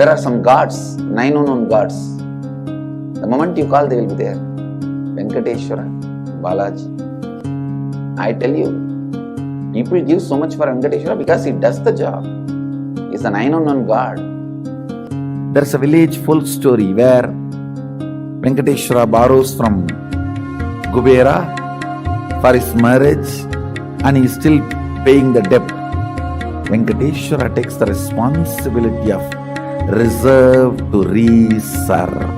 There are some gods, 9 unknown gods. The moment you call, they will be there. Venkateshwara, Balaji. I tell you, people give so much for Venkateshwara because he does the job. He's a 9 unknown god. There's a village full story where Venkateshwara borrows from Kubera for his marriage and he is still paying the debt. Venkateshwara takes the responsibility of reserve to reserve.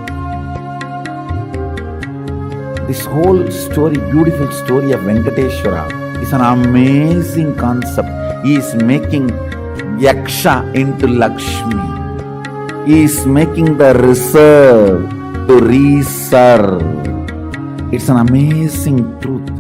This whole story, beautiful story of Venkateshwara is an amazing concept. He is making Yaksha into Lakshmi. He is making the reserve to reserve. It's an amazing truth.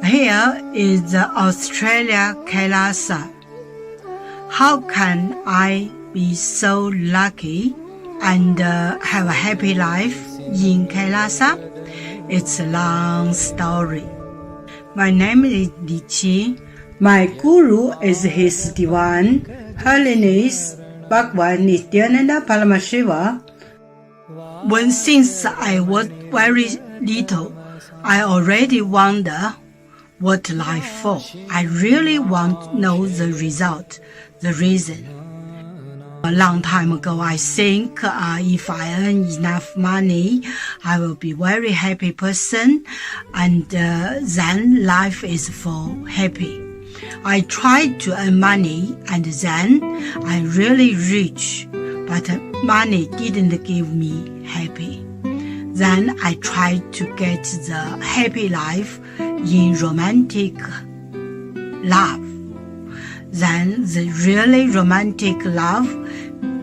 Here is the Australia Kailasa. How can I be so lucky and have a happy life in Kailasa? It's a long story. My name is Li Qi. My guru is His Divine Holiness Bhagwan Nithyananda Paramashivam. Since I was very little, I already wonder what life for. I really want to know the result, the reason. A long time ago, I think if I earn enough money, I will be very happy person, and then life is for happy. I tried to earn money, and then I really rich, but money didn't give me happy. Then I tried to get the happy life in romantic love. Then the really romantic love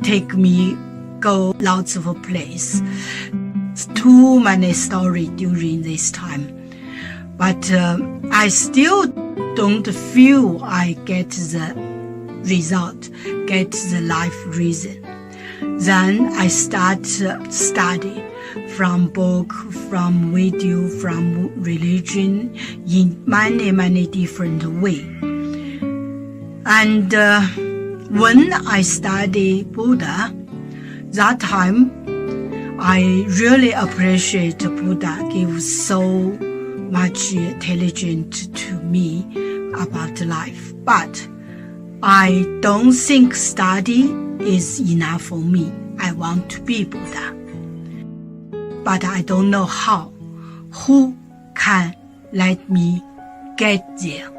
take me go lots of place. Too many stories during this time. But I still don't feel I get the result, get the life reason. Then I start study from book, from video, from religion in many different ways. And when I study Buddha, that time I really appreciate Buddha gives so much intelligence to me about life. But I don't think study is enough for me. I want to be Buddha. But I don't know how. Who can let me get there?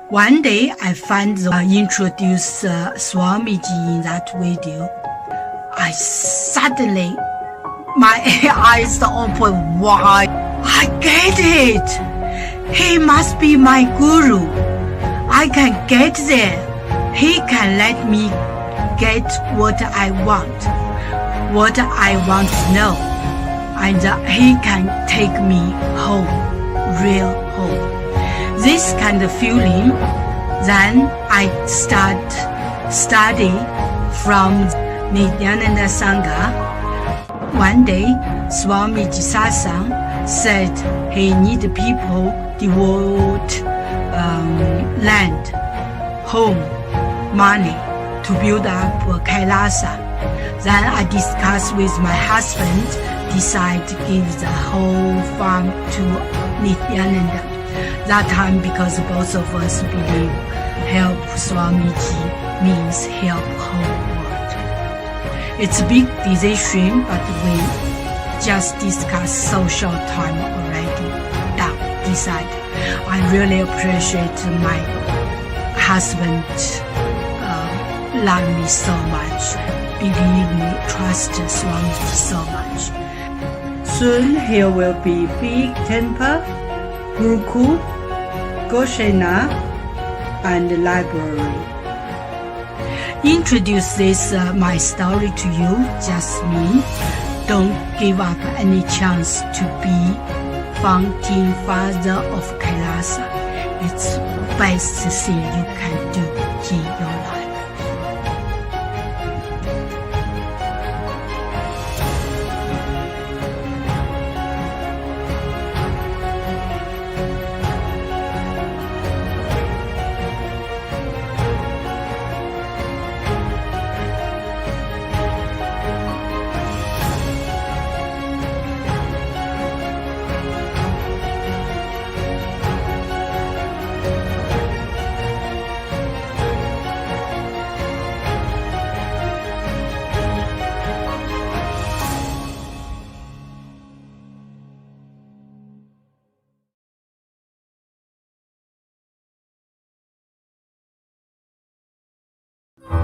One day I found introduced Swamiji in that video. I suddenly, my eyes open wide. I get it. He must be my guru. I can get there. He can let me get what I want to know. And he can take me home, real home. This kind of feeling, then I start study from Nithyananda Sangha. One day, Swamiji Satsang said he need people devote land, home, money to build up Kailasa. Then I discussed with my husband, decide to give the whole farm to Nithyananda. That time, because both of us believe help Swamiji means help whole world. It's a big decision, but we just discussed so short time already. Done, decide. I really appreciate my husband love me so much, believe me, trust Swamiji so much. Soon here will be big temple, Gurukul, Goshena, and library. Introduce this my story to you, just me. Don't give up any chance to be fountain father of Kailasa. It's best thing you can do in your life.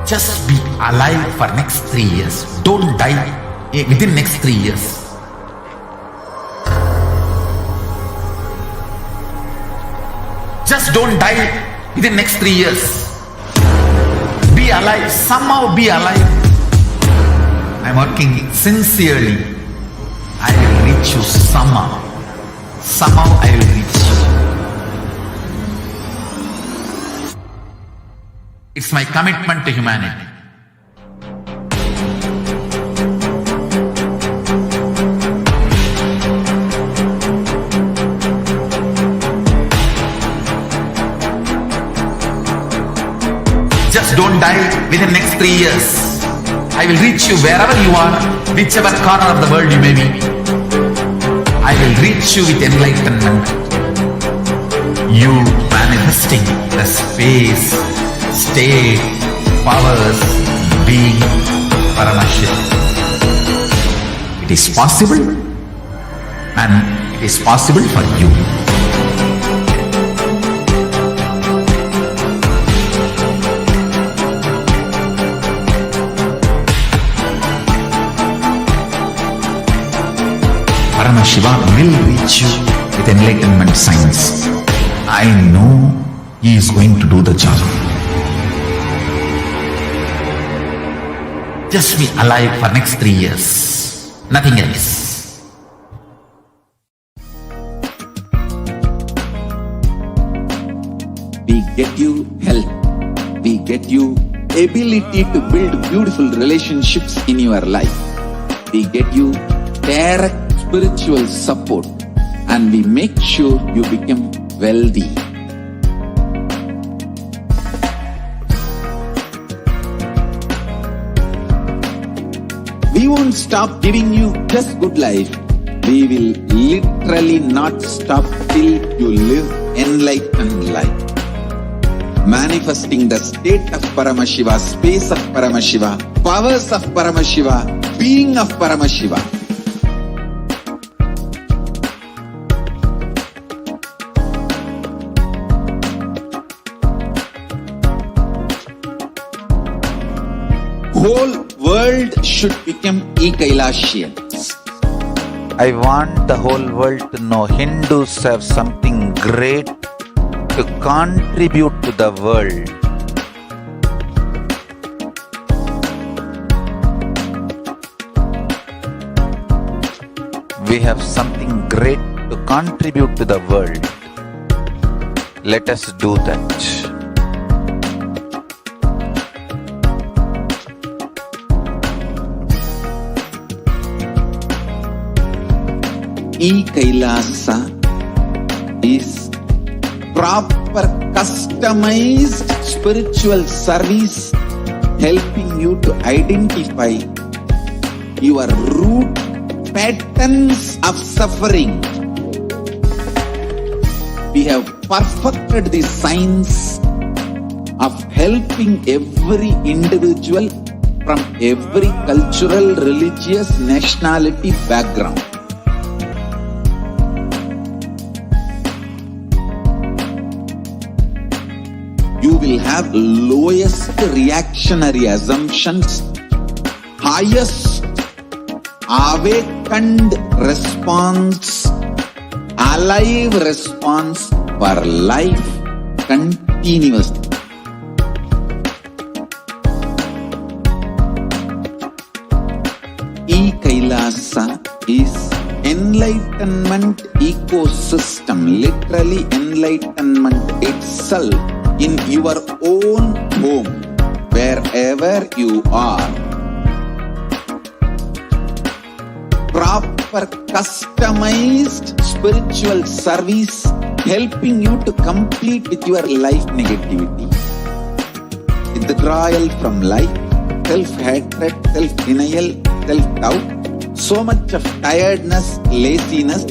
Just be alive for next 3 years. Don't die within next 3 years. Just don't die within next 3 years. Be alive. Somehow be alive. I'm working sincerely. I will reach you somehow. Somehow I will reach you. It's my commitment to humanity. Just don't die within next 3 years. I will reach you wherever you are, whichever corner of the world you may be. I will reach you with enlightenment. You manifesting the space, state, powers, being Paramashivoham. It is possible, and it is possible for you. Paramashivoham will reach you with enlightenment science. I know he is going to do the job. Just be alive for next 3 years. Nothing else. We get you health. We get you ability to build beautiful relationships in your life. We get you direct spiritual support, and we make sure you become wealthy. We won't stop giving you just good life. We will literally not stop till you live enlightened life. Manifesting the state of Paramashiva, space of Paramashiva, powers of Paramashiva, being of Paramashiva. Whole world should become Kailashians. I want the whole world to know Hindus have something great to contribute to the world. We have something great to contribute to the world. Let us do that. Kailasa is proper customized spiritual service helping you to identify your root patterns of suffering. We have perfected the science of helping every individual from every cultural, religious, nationality background. You will have lowest reactionary assumptions, highest awakened response, alive response for life continuously. Kailasa is enlightenment ecosystem, literally enlightenment itself in your own home, wherever you are. Proper customized spiritual service helping you to complete with your life negativity. Withdrawal from life, self-hatred, self-denial, self-doubt, so much of tiredness, laziness.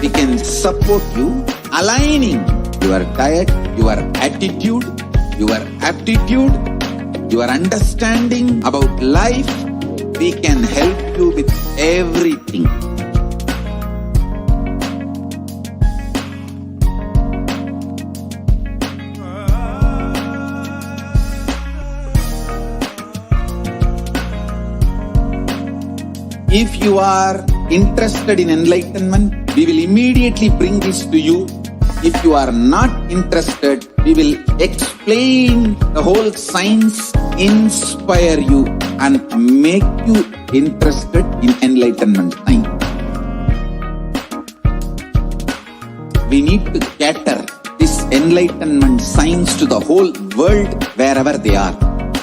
We can support you aligning your diet, your attitude, your aptitude, your understanding about life. We can help you with everything. If you are interested in enlightenment, we will immediately bring this to you. If you are not interested, we will explain the whole science, inspire you and make you interested in enlightenment time. We need to cater this enlightenment science to the whole world wherever they are,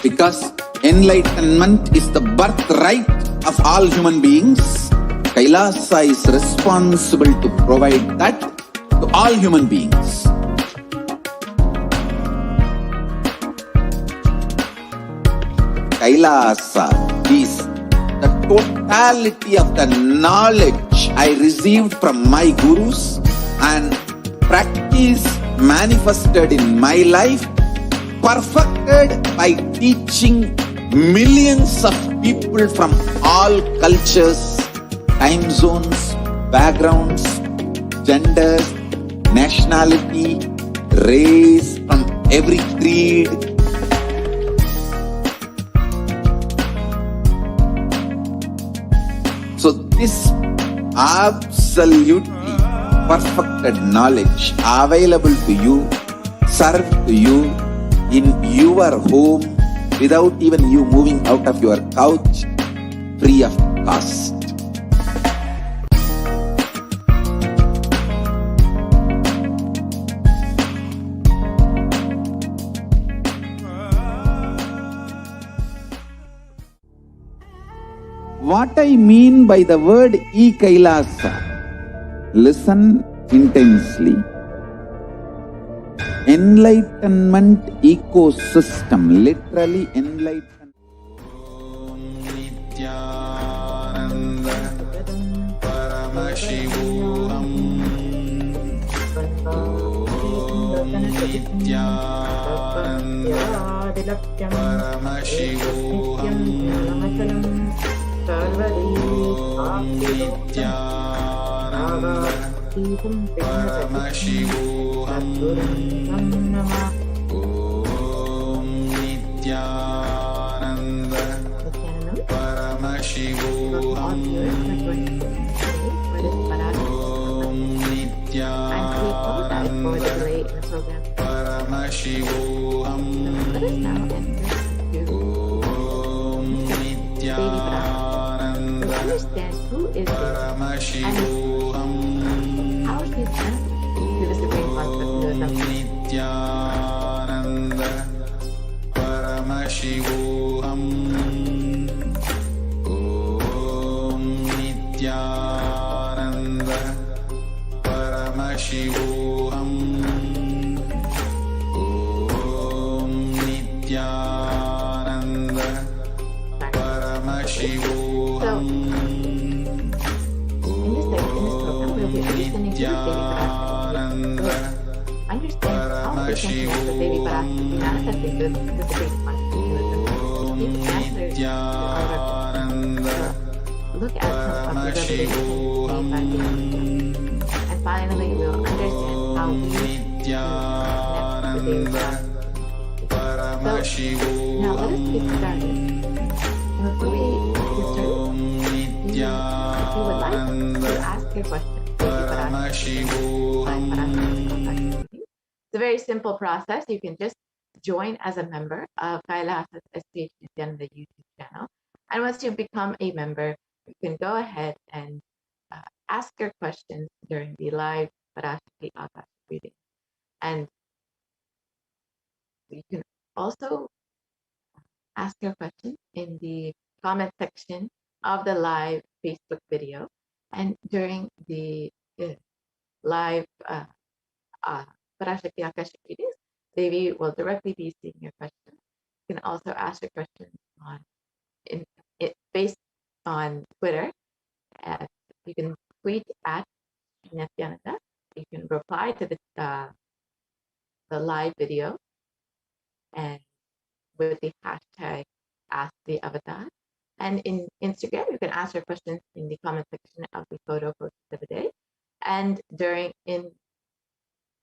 because enlightenment is the birthright of all human beings. Kailasa is responsible to provide that to all human beings. Kailasa is the totality of the knowledge I received from my gurus and practice manifested in my life, perfected by teaching millions of people from all cultures, time zones, backgrounds, genders, nationality, race, from every creed. So this absolutely perfected knowledge available to you, served to you in your home without even you moving out of your couch, free of cost. What I mean by the word e-Kailasa, listen intensely. Enlightenment ecosystem, literally enlightenment. Nithyananda Paramashivoham. Nithyananda Paramashivoham. Nithyananda Paramashivoham. Om Nithyananda Paramashivoham. Om Nithyananda Paramashivoham. Om Nithyananda understand who is this Paramashivoham. and how is this done to the Supreme Concept of Nithyananda Paramashivoham. Om Nithyananda Paramashivoham. Om Nithyananda Paramashivoham. So, in this program, we'll be understanding who is Devi Nithyananda understand how the teachings of Devi Parashakti manifesting the Supreme Concept. Give answers to our Nithyananda look at some of the revelations made by Devi. And finally, we'll understand how we connect to Devi Parashakti. So, now let us get started. Before we get started, if you would like to ask your question, it's a very simple process. You can just join as a member of Kailasa's HDH Nithyananda YouTube channel. And once you become a member, you can go ahead and ask your questions during the live Parashakti Akashic reading. And you can also ask your question in the comment section of the live Facebook video. And during the live Parashakti Akashic readings, Devi will directly be seeing your questions. You can also ask your questions based on Twitter. You can tweet at Nithyananda. You can reply to the live video and with the hashtag Ask the Avatar. And in Instagram, you can ask your questions in the comment section of the photo posted of the day. And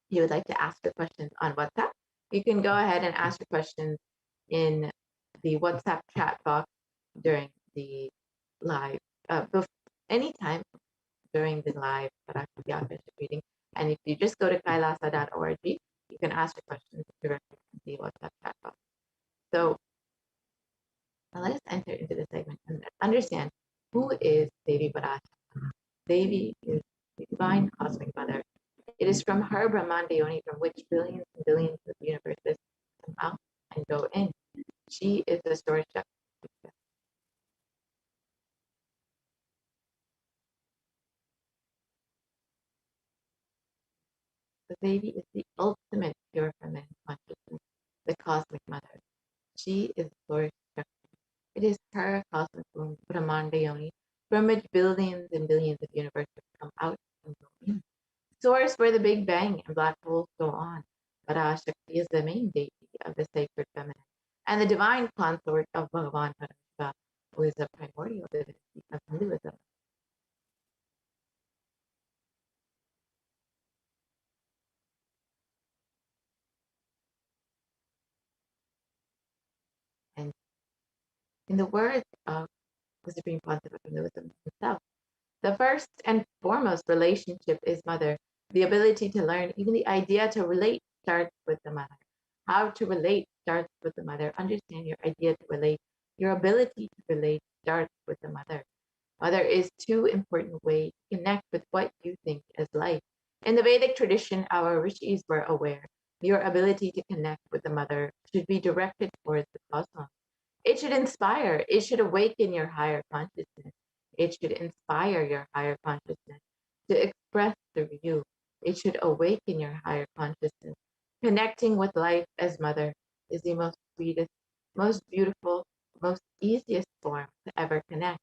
you would like to ask your questions on WhatsApp, you can go ahead and ask your questions in the WhatsApp chat box during the live, anytime during the live Parashakti Akashic reading. And if you just go to kailasa.org, you can ask your questions directly in the WhatsApp chat box. So now let us enter into the segment and understand who is Devi Parashakti. Devi is the divine cosmic mother. It is from her Brahmanda Yoni from which billions and billions of universes come out and go in. She is the source Shakti. The Devi is the ultimate pure feminine consciousness, the cosmic mother. She is the source Shakti. It is her cosmic womb, Brahmanda Yoni, from which billions and billions of universes come out and go in. Source where the Big Bang and black holes go on. Parashakti is the main deity of the sacred feminine and the divine consort of Bhagavan Paramashiva, who is a primordial divinity of Hinduism. And in the words of the Supreme Pontiff of Hinduism himself, the first and foremost relationship is mother. The ability to learn, even the idea to relate, starts with the mother. How to relate starts with the mother. Understand your idea to relate. Your ability to relate starts with the mother. Mother is two important ways to connect with what you think is life. In the Vedic tradition, our rishis were aware your ability to connect with the mother should be directed towards the cosmos. It should inspire, it should awaken your higher consciousness. It should inspire your higher consciousness to express through you. It should awaken your higher consciousness. Connecting with life as mother is the most sweetest, most beautiful, most easiest form to ever connect.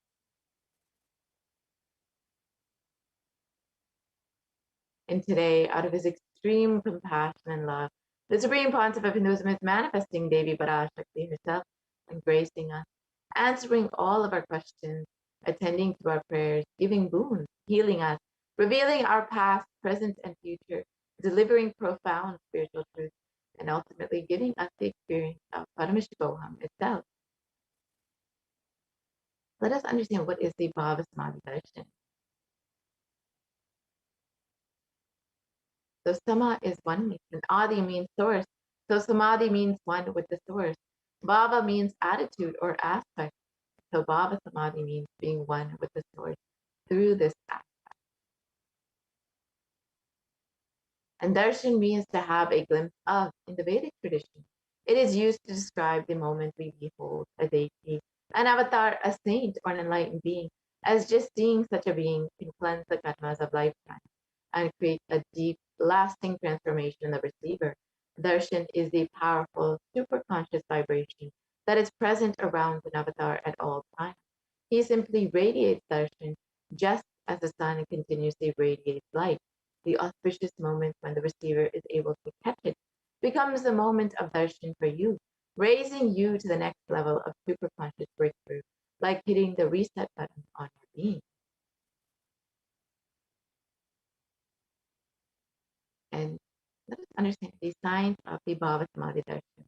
And today, out of his extreme compassion and love, the Supreme Pontiff of Hinduism is manifesting Devi Parashakti herself, embracing us, answering all of our questions, attending to our prayers, giving boons, healing us, revealing our past, present, and future, delivering profound spiritual truths, and ultimately giving us the experience of Paramashivoham itself. Let us understand what is the Bhava Samadhi darshan. So Sama is oneness, and Adi means source. So Samadhi means one with the source. Bhava means attitude or aspect. So Bhava Samadhi means being one with the source through this aspect. And darshan means to have a glimpse of. In the Vedic tradition, it is used to describe the moment we behold a deity, an avatar, a saint, or an enlightened being, as just seeing such a being can cleanse the karmas of lifetime and create a deep, lasting transformation in the receiver. Darshan is the powerful, superconscious vibration that is present around an avatar at all times. He simply radiates darshan just as the sun continuously radiates light. The auspicious moment when the receiver is able to catch it becomes the moment of darshan for you, raising you to the next level of superconscious breakthrough, like hitting the reset button on your being. And let us understand the science of the Bhava Samadhi darshan.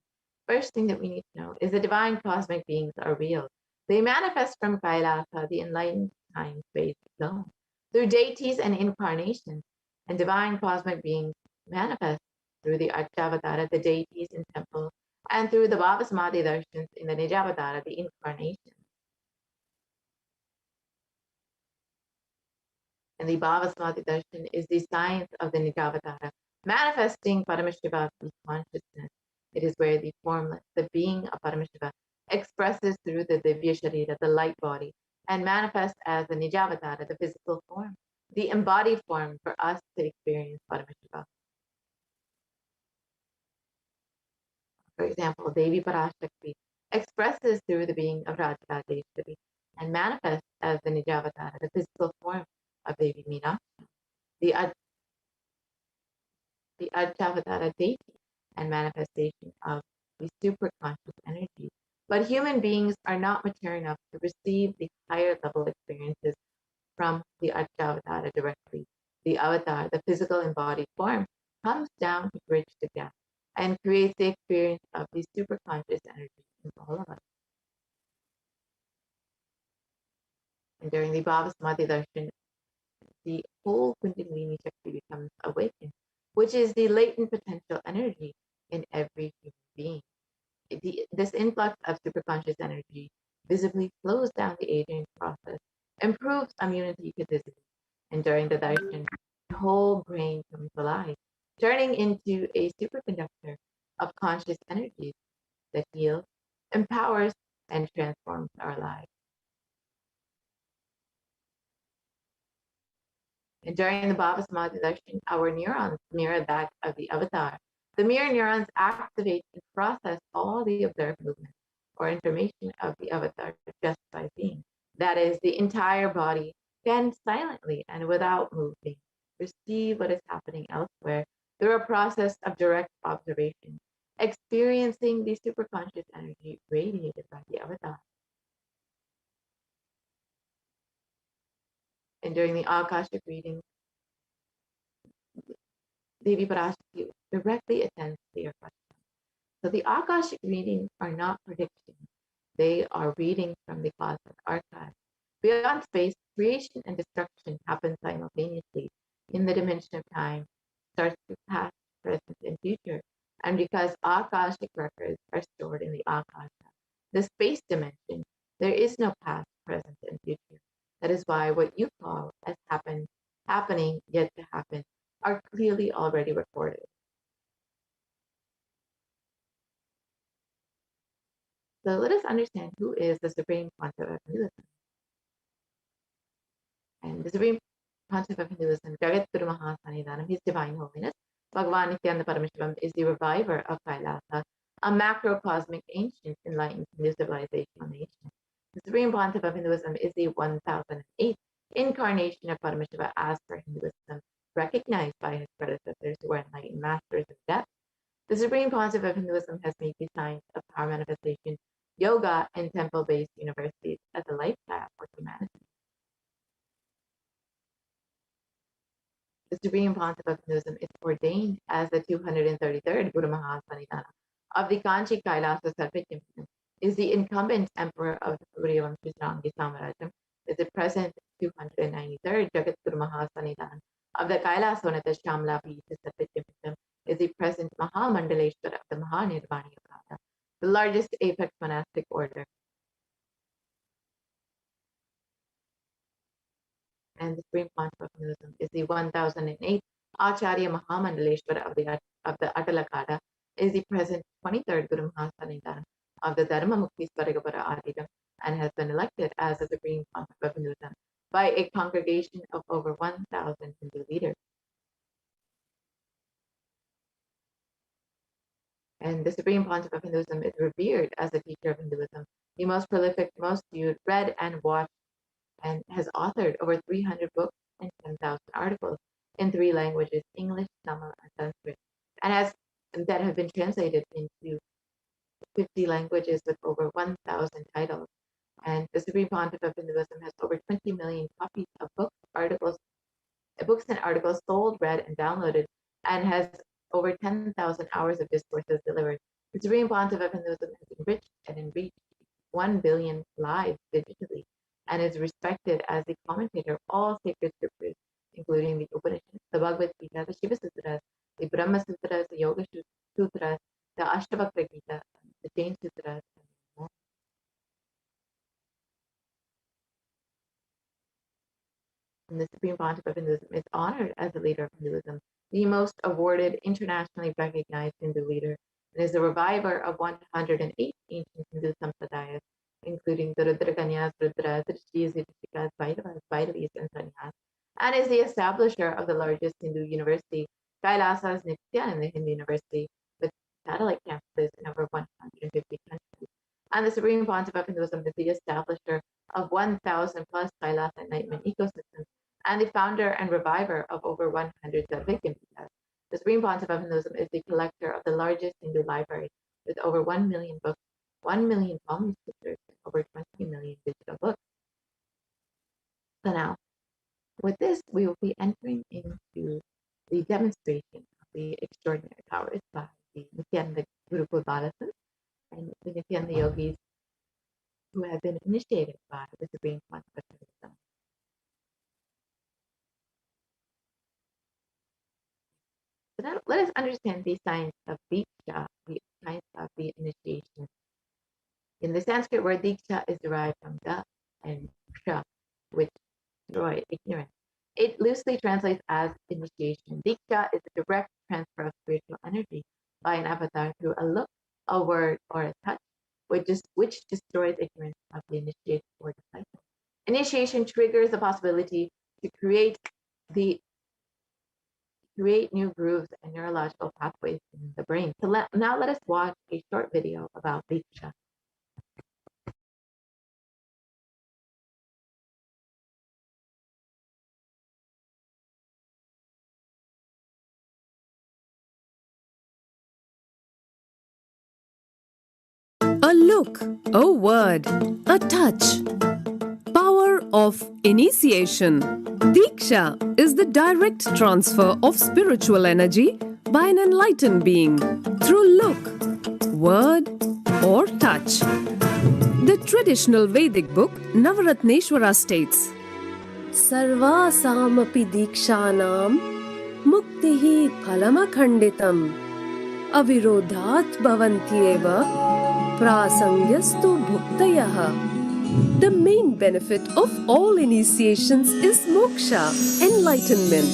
First thing that we need to know is the divine cosmic beings are real. They manifest from Kailasa, the enlightened time-space zone, through deities and incarnations. And divine cosmic beings manifest through the Archavatara, the deities in temple, and through the Bhava Samadhi darshans in the Nijavatara, the incarnation. And the Bhavasamadhi Darshan is the science of the Nijavatara, manifesting Paramashiva consciousness. It is where the formless, the being of Paramashiva, expresses through the Divya Sharira, the light body, and manifests as the Nijavatara, the physical form, the embodied form for us to experience Paramashiva. For example, Devi Parashakti expresses through the being of Rajarajeshwari and manifests as the Nijavatara, the physical form of Devi Meena, the Adjavatara deity and manifestation of the superconscious energy. But human beings are not mature enough to receive the higher level experiences from the Adjavatara directly. The avatar, the physical embodied form, comes down to bridge the gap and creates the experience of the superconscious energy in all of us. And during the Bhavasamadhi Darshan, the whole Kundalini Shakti becomes awakened, which is the latent potential energy in every human being. This influx of superconscious energy visibly slows down the aging process, improves immunity to disease, and during the darshan, the whole brain comes alive, turning into a superconductor of conscious energies that heals, empowers, and transforms our lives. And during the Bhavasamadhi darshan, our neurons mirror that of the avatar. The mirror neurons activate and process all the observed movements or information of the avatar just by being. That is, the entire body can silently and without moving receive what is happening elsewhere through a process of direct observation, experiencing the superconscious energy radiated by the avatar. And during the Akashic reading, Devi Parashakti directly attends to your question. So the Akashic readings are not predictions. They are readings from the cosmic archive. Beyond space, creation and destruction happen simultaneously in the dimension of time, starts with past, present, and future. And because Akashic records are stored in the Akasha, the space dimension, there is no past, present, and future. That is why what you call as happening, yet to happen, are clearly already recorded. So let us understand who is the Supreme Pontiff of Hinduism. And the Supreme Pontiff of Hinduism, Jagat Guru Mahasanidanam, His Divine Holiness, Bhagavan Nithyananda Paramashivam, is the reviver of Kailasa, a macrocosmic ancient enlightened Hindu civilization nation. The Supreme Pontiff of Hinduism is the 1008th incarnation of Paramashiva as per Hinduism, recognized by his predecessors who were enlightened masters of depth. The Supreme Pontiff of Hinduism has made the science of power manifestation, yoga, and temple-based universities as a life path for humanity. The Supreme Pontiff of Hinduism is ordained as the 233rd Guru Mahasaniddhana of the Kanchi Kailasa Sarvijam, is the incumbent emperor of the Suryavanshi Srangi Samarajam, is the present 293rd Jagat Guru Mahasaniddhana of the Kailasonata Shamla Pita Sarvijam, is the present Mahamandaleshwar of the Mahanirvani Akada, the largest apex monastic order. And the Supreme Pontiff of Hinduism is the 1008th Acharya Mahamandaleshwar of the Atalakada, is the present 23rd Guru Mahasaniddhana of the Dharma Mukti Swargapara Adidam, and has been elected as the Supreme Pontiff of Hinduism by a congregation of over 1,000 Hindu leaders. And the Supreme Pontiff of Hinduism is revered as a teacher of Hinduism, the most prolific, most viewed, read, and watched, and has authored over 300 books and 10,000 articles in 3 languages, English, Tamil, and Sanskrit, and that have been translated into 50 languages with over 1,000 titles. And the Supreme Pontiff of Hinduism has over 20 million copies of books and articles sold, read, and downloaded, and has over 10,000 hours of discourses delivered. The Supreme Pontiff of Hinduism has enriched and enriched 1 billion lives digitally, and is respected as the commentator of all sacred scriptures, including the Upanishads, the Bhagavad Gita, the Shiva Sutras, the Brahma Sutras, the Yoga Sutras, the Ashtavakra Gita, the Jain Sutras, and more. And the Supreme Pontiff of Hinduism, is honored as the leader of Hinduism, the most awarded, internationally recognized Hindu leader, and is the reviver of 108 ancient Hindu sampradayas, including the Rudrakanyas, Rudras, Rishis, Rishikas, Bhairavas, Bhairavis, and Sannyas, and is the establisher of the largest Hindu university, Kailasa's Nithyananda Hindu University, with satellite campuses in over 150 countries. And the Supreme Pontiff of Hinduism is the establisher of 1,000 plus Kailasa enlightenment ecosystems and the founder and reviver of over 100 Sarvik Pithas. The Supreme Pontiff of Hinduism is the collector of the largest Hindu library with over 1 million books, 1 million palm scriptures, and over 20 million digital books. So now, with this, we will be entering into the demonstration of the extraordinary powers by the Nithyananda Gurukul Balasans and the Nithyananda Yogis who have been initiated by the Supreme Pontiff of Hinduism. So now let us understand the science of Diksha, the science of the initiation. In the Sanskrit word Diksha is derived from Da and Ksha, which destroy ignorance. It loosely translates as initiation. Diksha is a direct transfer of spiritual energy by an avatar through a look, a word, or a touch, which destroys ignorance of the initiated or disciple. Initiation triggers the possibility to create new grooves and neurological pathways in the brain. So now let us watch a short video about Diksha. A look, a word, a touch. Power of initiation. Diksha is the direct transfer of spiritual energy by an enlightened being through look, word, or touch. The traditional Vedic book Navaratneshwara states, Sarvasamapi dikshanam muktihi phalamakhanditam avirodhat bhavantyeva prasangyastu bhuktayaha. The main benefit of all initiations is moksha, enlightenment.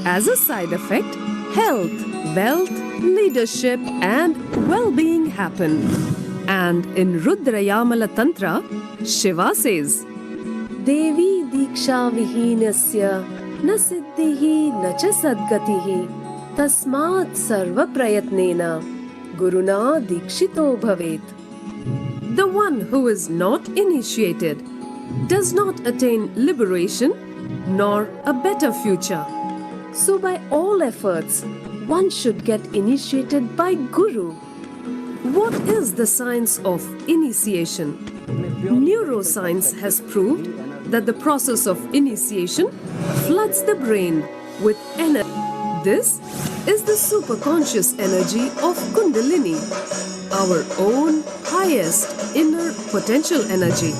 As a side effect, health, wealth, leadership, and well-being happen. And in Rudrayamala Tantra, Shiva says, Devi diksha vihinasya na siddhihi na cha sadgatihi tasmat sarva prayatnena guruna dikshito bhavet. The one who is not initiated does not attain liberation nor a better future. So by all efforts, one should get initiated by Guru. What is the science of initiation? Neuroscience has proved that the process of initiation floods the brain with energy. This is the superconscious energy of Kundalini, our own highest inner potential energy.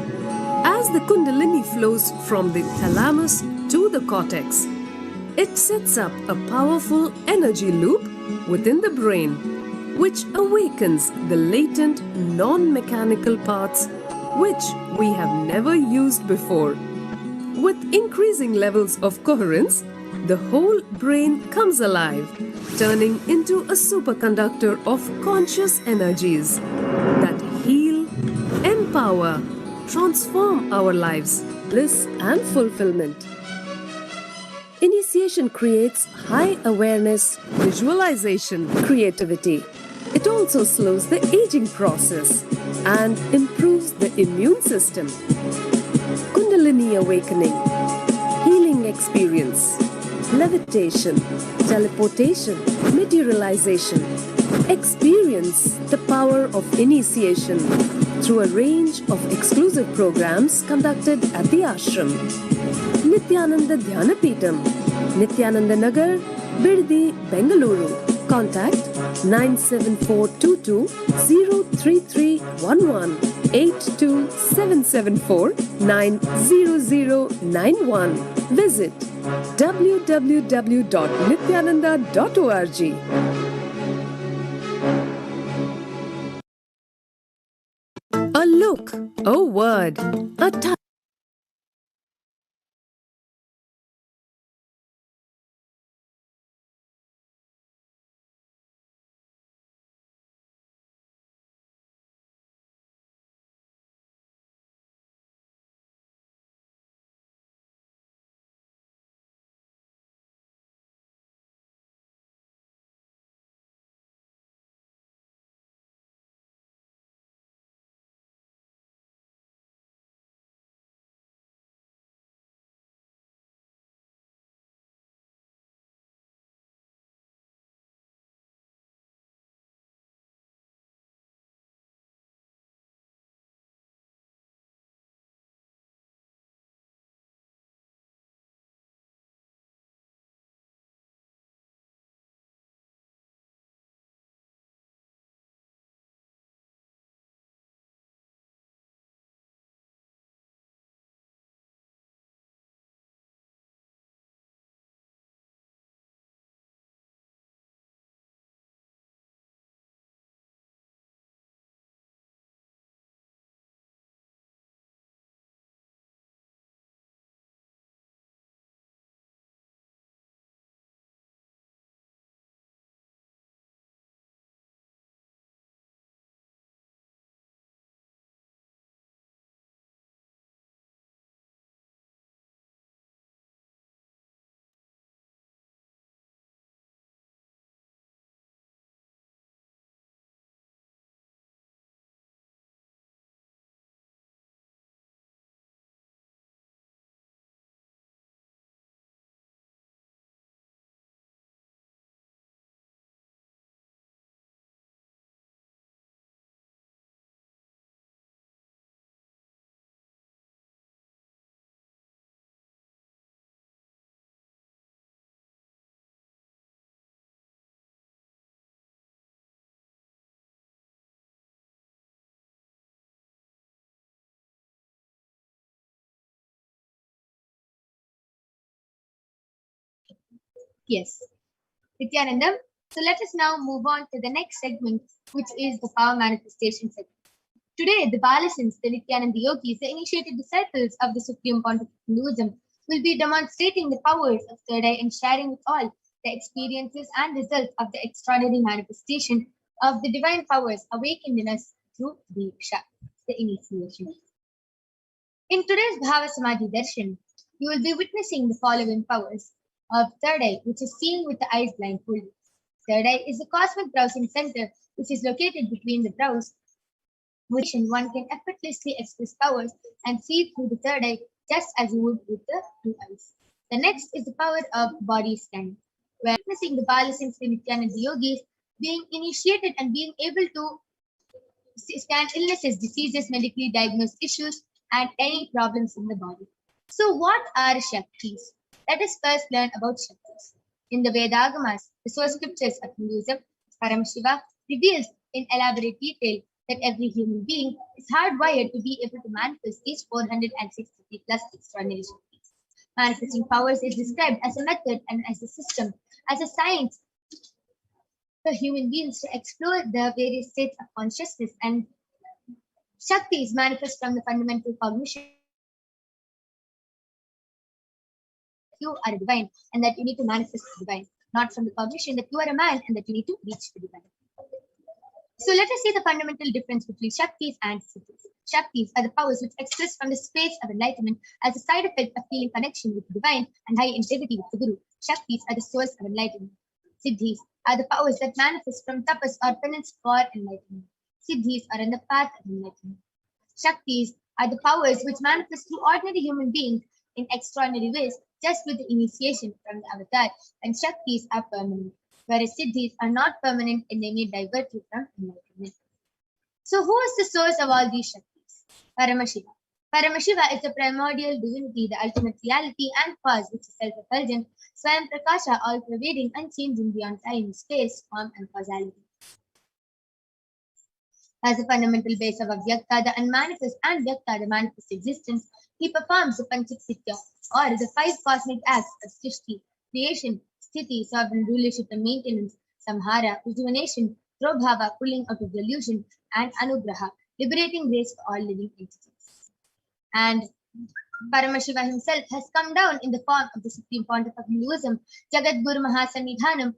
As the Kundalini flows from the thalamus to the cortex, it sets up a powerful energy loop within the brain, which awakens the latent non-mechanical parts which we have never used before. With increasing levels of coherence, the whole brain comes alive, turning into a superconductor of conscious energies that heal, empower, transform our lives, bliss and fulfillment. Initiation creates high awareness, visualization, creativity. It also slows the aging process and improves the immune system. Kundalini awakening, healing experience, levitation, teleportation, materialization. Experience the power of initiation through a range of exclusive programs conducted at the ashram. Nithyananda Dhyanapitham, Nithyananda Nagar, Birdi, Bengaluru. Contact 97422 03311 82774 90091. Visit www.nithyananda.org. A look, a word, a touch. Yes. Nithyanandam. So let us now move on to the next segment, which is the power manifestation segment. Today, the Balasins, the Nithyananda yogis, the initiated disciples of the Supreme Pontiff of Hinduism, will be demonstrating the powers of third eye and sharing with all the experiences and results of the extraordinary manifestation of the divine powers awakened in us through Diksha, the initiation. In today's Bhava Samadhi Darshan, you will be witnessing the following powers of third eye, which is seeing with the eyes blindfolded. Third eye is the cosmic browsing center, which is located between the brows, which one can effortlessly express powers and see through the third eye just as you would with the two eyes. The next is the power of body scan, where witnessing the Balasins Nithyananda yogis being initiated and being able to scan illnesses, diseases, medically diagnosed issues, and any problems in the body. So, what are Shaktis? Let us first learn about Shaktis. In the Vedagamas, the source scriptures of Hinduism, Paramashiva reveals in elaborate detail that every human being is hardwired to be able to manifest these 463 plus extraordinary Shaktis. Manifesting powers is described as a method and as a system, as a science for human beings to explore the various states of consciousness, and Shaktis manifest from the fundamental cognition you are a divine and that you need to manifest the divine, not from the cognition that you are a man and that you need to reach the divine. So let us see the fundamental difference between Shaktis and Siddhis. Shaktis are the powers which express from the space of enlightenment as a side effect of feeling connection with the divine and high integrity with the Guru. Shaktis are the source of enlightenment. Siddhis are the powers that manifest from tapas or penance for enlightenment. Siddhis are in the path of enlightenment. Shaktis are the powers which manifest through ordinary human beings in extraordinary ways, just with the initiation from the avatar, and Shaktis are permanent, whereas Siddhis are not permanent and they may divert you from enlightenment. So who is the source of all these Shaktis? Paramashiva. Paramashiva is the primordial divinity, the ultimate reality and cause, which is self-effulgent, Swayam Prakasha, all-pervading, unchanging beyond time, space, form, and causality. As a fundamental base of Avyakta, the unmanifest, and Vyakta, the manifest existence, he performs the Panchik Sitya, or the 5 cosmic acts of Srishti, creation, Sthiti, sovereign rulership and maintenance, Samhara, rejuvenation, Prabhava, pulling out of delusion, and Anugraha, liberating grace for all living entities. And Paramashiva himself has come down in the form of the Supreme Pontiff of Hinduism, Jagat Guru Mahasannidhanam,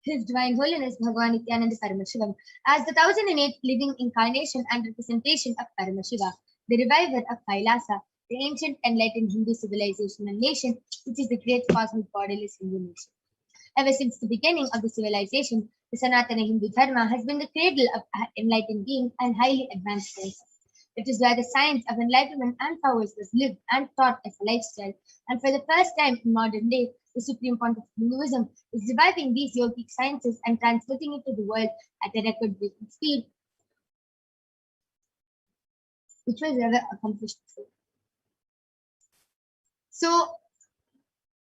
His Divine Holiness Bhagavan Nithyananda Paramashivam, as the 1008th living incarnation and representation of Paramashiva, the reviver of Kailasa, the ancient enlightened Hindu civilization and nation, which is the great cosmic borderless Hindu nation. Ever since the beginning of the civilization, the Sanatana Hindu Dharma has been the cradle of enlightened being and highly advanced science. It is where the science of enlightenment and powers was lived and taught as a lifestyle, and for the first time in modern day, the Supreme Pontiff of Hinduism is reviving these yogic sciences and transmitting it to the world at a record-breaking speed, which was never accomplished before. So,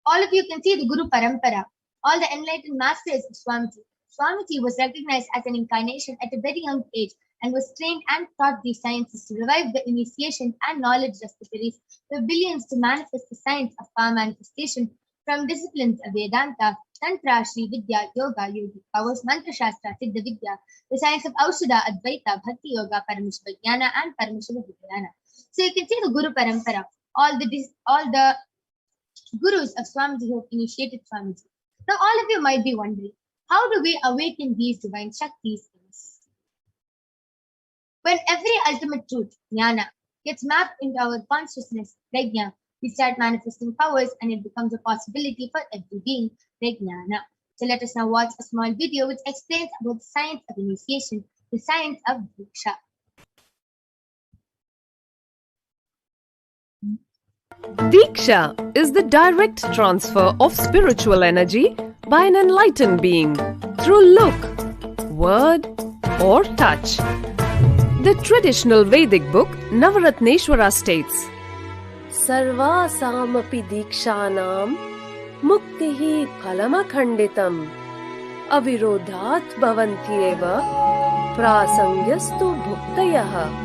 all of you can see the Guru Parampara, all the enlightened masters of Swamiji. Swamiji was recognized as an incarnation at a very young age and was trained and taught these sciences to revive the initiation and knowledge repositories for billions to manifest the science of power manifestation from disciplines of Vedanta, Tantra, Sri Vidya, Yoga, Yogic powers, Mantra Shastra, Siddha Vidya, the science of Aushadha, Advaita, Bhakti Yoga, Paramashivoham, and Paramashivoham. So you can see the Guru Parampara, all the gurus of Swamiji who have initiated Swamiji. Now all of you might be wondering, how do we awaken these divine Shaktis in us? When every ultimate truth, jnana, gets mapped into our consciousness, prajna, we start manifesting powers and it becomes a possibility for every being, prajnana. So let us now watch a small video which explains about the science of initiation, the science of Diksha. Diksha is the direct transfer of spiritual energy by an enlightened being through look, word, or touch. The traditional Vedic book Navaratneshwara states, Sarvasamapi dikshanam muktihi phalamakhanditam avirodhat bhavantyeva prasangyastu bhuktayah.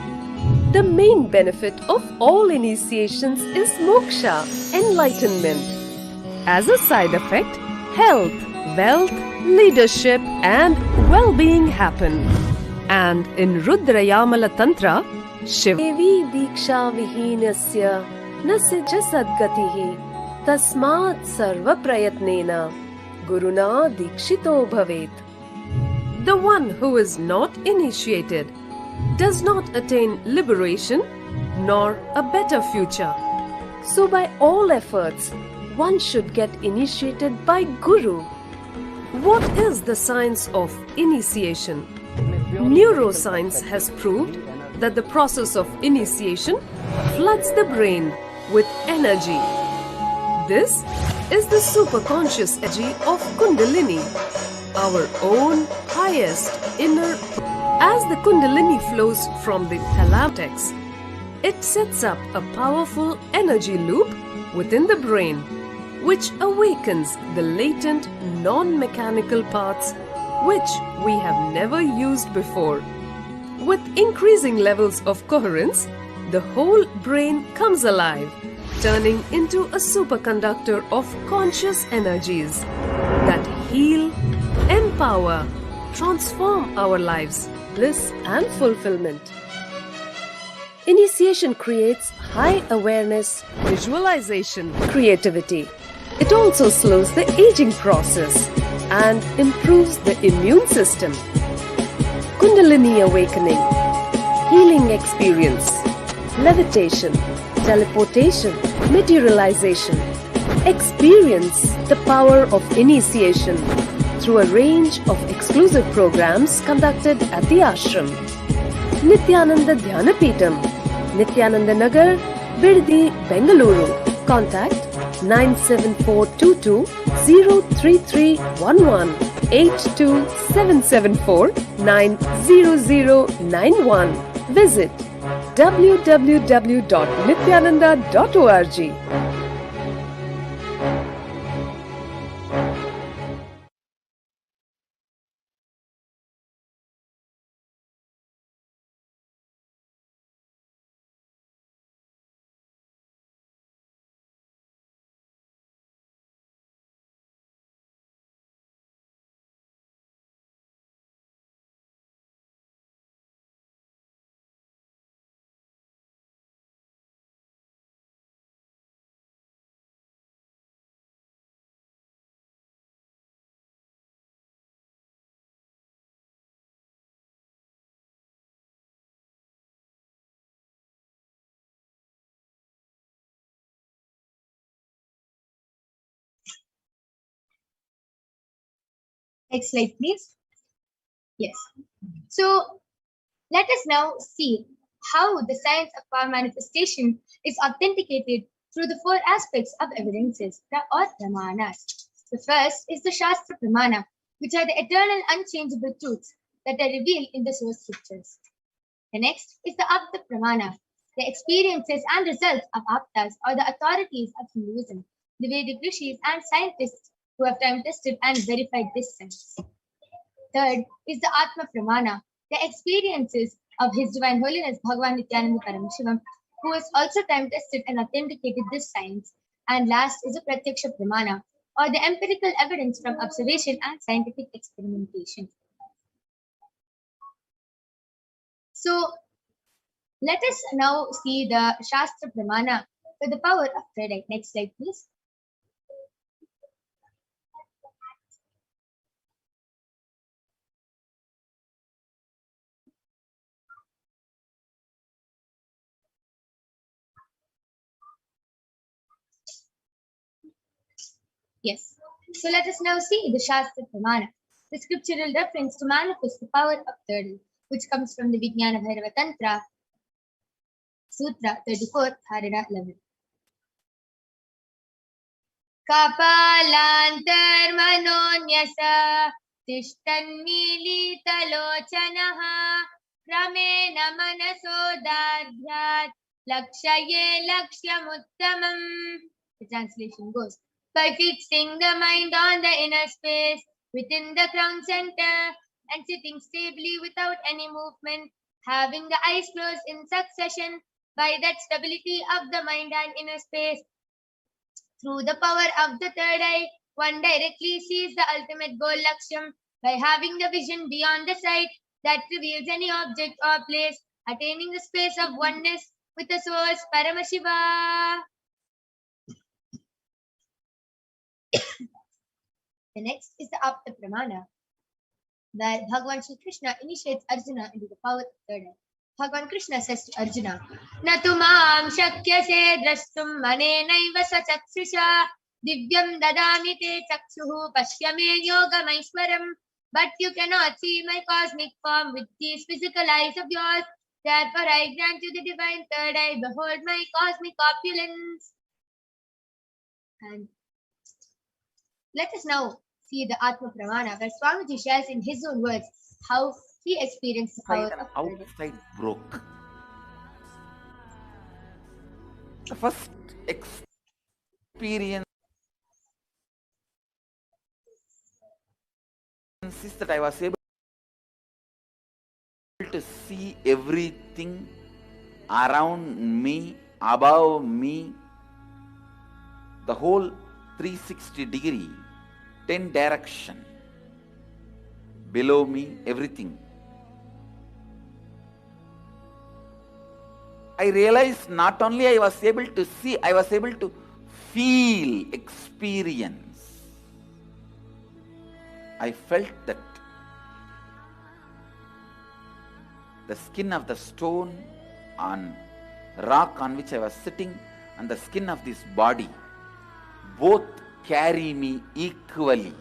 The main benefit of all initiations is moksha, enlightenment. as a side effect, health, wealth, leadership, and well-being happen. And in Rudrayamala Tantra, Shiva Devi Diksha Vihinasya Nasija Sadgatihi Tasmat Sarva Prayatnena Guruna Dikshito Bhavet. The one who is not initiated does not attain liberation nor a better future. So by all efforts, one should get initiated by Guru. What is the science of initiation? Neuroscience has proved that the process of initiation floods the brain with energy. This is the superconscious energy of Kundalini, our own highest inner. As the Kundalini flows from the thalamus, it sets up a powerful energy loop within the brain, which awakens the latent non-mechanical parts which we have never used before. With increasing levels of coherence, the whole brain comes alive, turning into a superconductor of conscious energies that heal, empower, transform our lives, bliss and fulfillment. Initiation creates high awareness, visualization, creativity. It also slows the aging process and improves the immune system. Kundalini awakening, healing experience, levitation, teleportation, materialization. Experience the power of initiation through a range of exclusive programs conducted at the ashram. Nithyananda Dhyanapitham, Nithyananda Nagar, Birdi, Bengaluru. Contact 97422 03311 82774 90091. Visit www.nithyananda.org. Next slide, please. Yes. So let us now see how the science of power manifestation is authenticated through the four aspects of evidences, or pramanas. The first is the Shastra Pramana, which are the eternal unchangeable truths that are revealed in the source scriptures. The next is the Apta Pramana, the experiences and results of Aptas, or the authorities of Hinduism, the Vedic rishis and scientists who have time tested and verified this science. Third is the Atma Pramana, the experiences of His Divine Holiness Bhagavan Nithyananda Paramashivam, who has also time tested and authenticated this science. And last is the Pratyaksha Pramana, or the empirical evidence from observation and scientific experimentation. So let us now see the Shastra Pramana for the power of third eye. Next slide, please. Yes. So let us now see the Shastra Pramana, the scriptural reference to manifest the power of third eye, which comes from the Vijnana Bhairava Tantra, Sutra 34, Tharana 11. Kapalantarmanonyasa tishtanmilitalochanaha kramena manasodadhyat lakshaye lakshyamuttamam. The translation goes, by fixing the mind on the inner space within the crown center and sitting stably without any movement, having the eyes closed in succession, by that stability of the mind and inner space, Through the power of the third eye, one directly sees the ultimate goal Lakshyam by having the vision beyond the sight that reveals any object or place, attaining the space of oneness with the source Paramashiva. The next is the Apta Pramana, where Bhagavan Shri Krishna initiates Arjuna into the power of third eye. Bhagavan Krishna says to Arjuna, Natu mam shakyase drashtum manenaiva sachakshisha divyam dadami te chakshuhu pashyame yogamaishwaram. But you cannot see my cosmic form with these physical eyes of yours. Therefore I grant you the divine third eye. Behold my cosmic opulence. And let us now see the Atma Pramana, where Swamiji shares in his own words how he experienced the power Inside of and third eye. outside broke. The first experience is that I was able to see everything around me, above me, the whole 360 degree, 10 direction, below me, everything. I realized not only I was able to see, I was able to feel, experience. I felt that the skin of the stone on rock on which I was sitting and the skin of this body both carry me equally.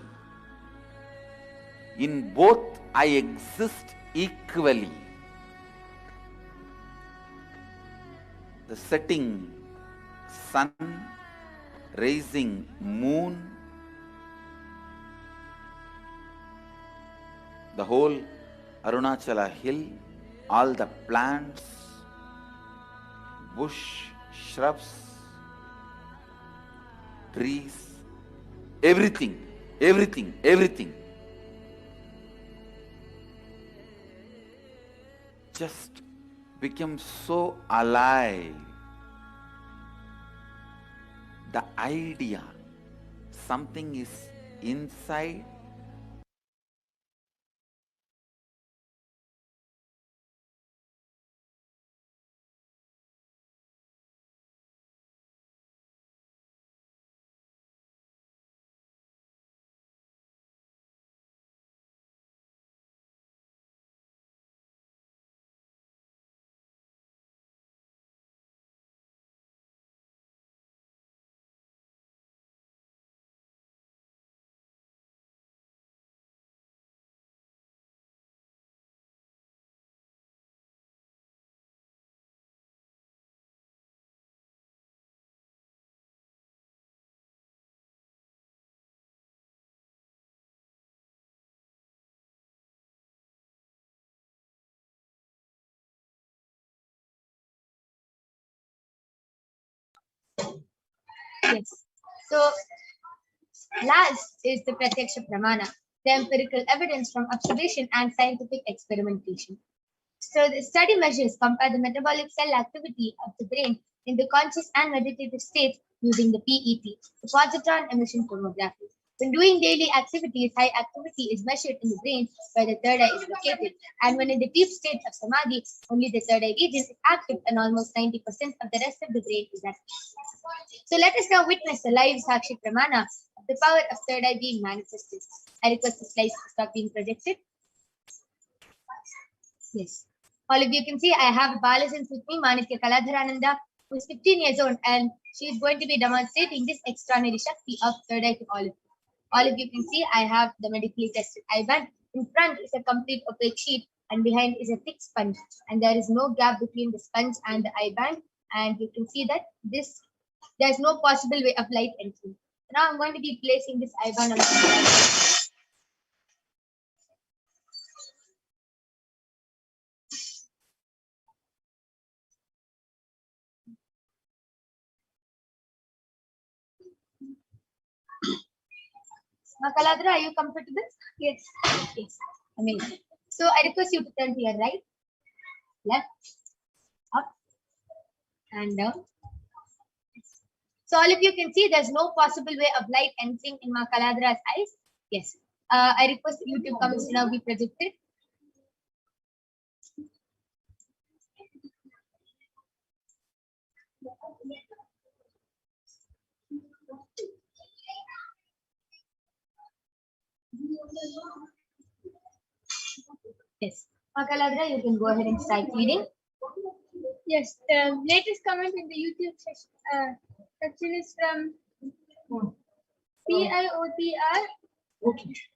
In both I exist equally. The setting sun, rising moon, the whole Arunachala hill, all the plants, bush, shrubs, trees, everything, everything, everything. Just became so alive. The idea, something is inside, Yes. So, last is the Pratyaksha Pramana, the empirical evidence from observation and scientific experimentation. So, the study measures compare the metabolic cell activity of the brain in the conscious and meditative states using the PET, the positron emission tomography. When doing daily activities, high activity is measured in the brain where the third eye is located. And when in the deep state of samadhi, only the third eye region is active and almost 90% of the rest of the brain is active. So let us now witness the live Sakshi Pramana of the power of third eye being manifested. I request the slides to stop being projected. Yes. All of you can see I have a Balasins with me, Manikya Kaladharananda, who is 15 years old, and she is going to be demonstrating this extraordinary Shakti of third eye to all of you. All of you can see I have the medically tested eye band. In front is a complete opaque sheet, and behind is a thick sponge, and there is no gap between the sponge and the eye band. And you can see that there is no possible way of light entering. Now I'm going to be placing this eye band on the eye. Kaladra, are you comfortable? Yes. Yes. Amazing. So I request you to turn to your right, left, up, and down. So all of you can see there's no possible way of light entering in Makaladra's eyes. Yes. I request the YouTube comments to now be projected. Yes. Makaladra, you can go ahead and start reading. Yes, the latest comment in the YouTube section is from PIOTR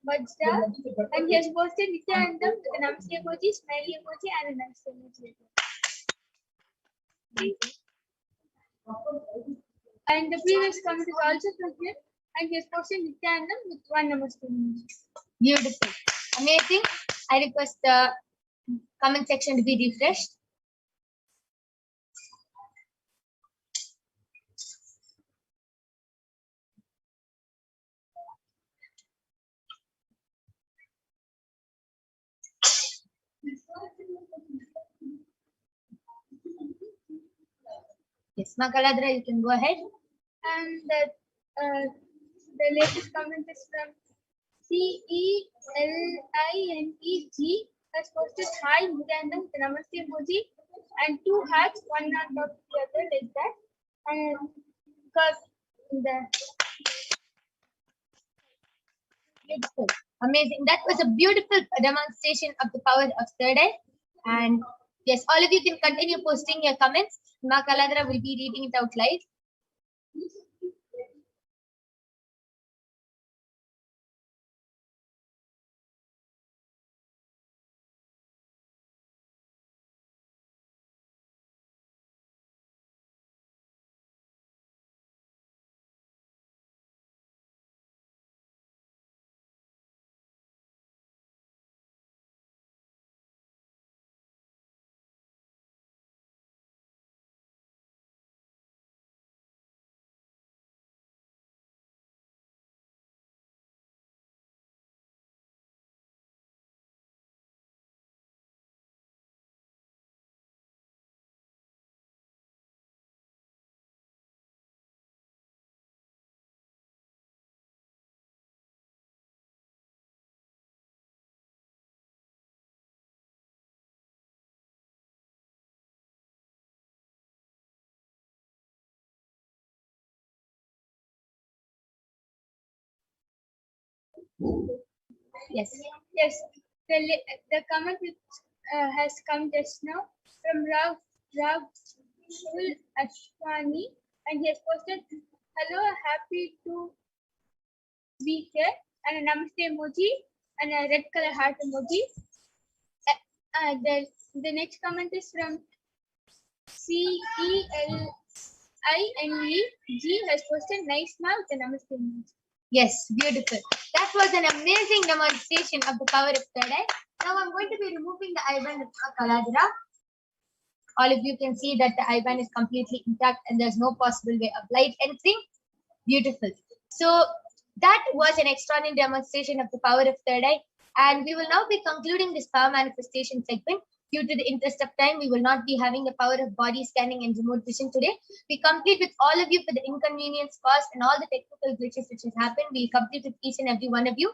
Bajda, and he has posted Nithyanandam to the Namaste emoji, smiley emoji, and a Namaste emoji. And the previous comment is also from him, and he has posted Nithyanandam with one Namaste emoji. Beautiful. Amazing. I request the comment section to be refreshed. Yes, Makaladra, you can go ahead. And the latest comment is from CELINEG, has posted hi Nithyanandam with the Namaste emoji and two hearts, one on top of the other like that. And because the Beautiful. Amazing. That was a beautiful demonstration of the power of third eye. And yes, all of you can continue posting your comments. Makaladra will be reading it out live. yes, the comment which has come just now from Rav Ashwani, and he has posted hello, happy to be here, and a namaste emoji and a red color heart emoji. The next comment is from CELINEG, has posted nice mouth and namaste emoji. Yes, beautiful. That was an amazing demonstration of the power of third eye. Now I'm going to be removing the eyeband of Makaladra. All of you can see that the eyeband is completely intact and there's no possible way of light entering. Beautiful. So that was an extraordinary demonstration of the power of third eye. And we will now be concluding this power manifestation segment. Due to the interest of time, we will not be having the power of body scanning and remote vision today. We complete with all of you for the inconvenience caused and all the technical glitches which has happened. We complete with each and every one of you.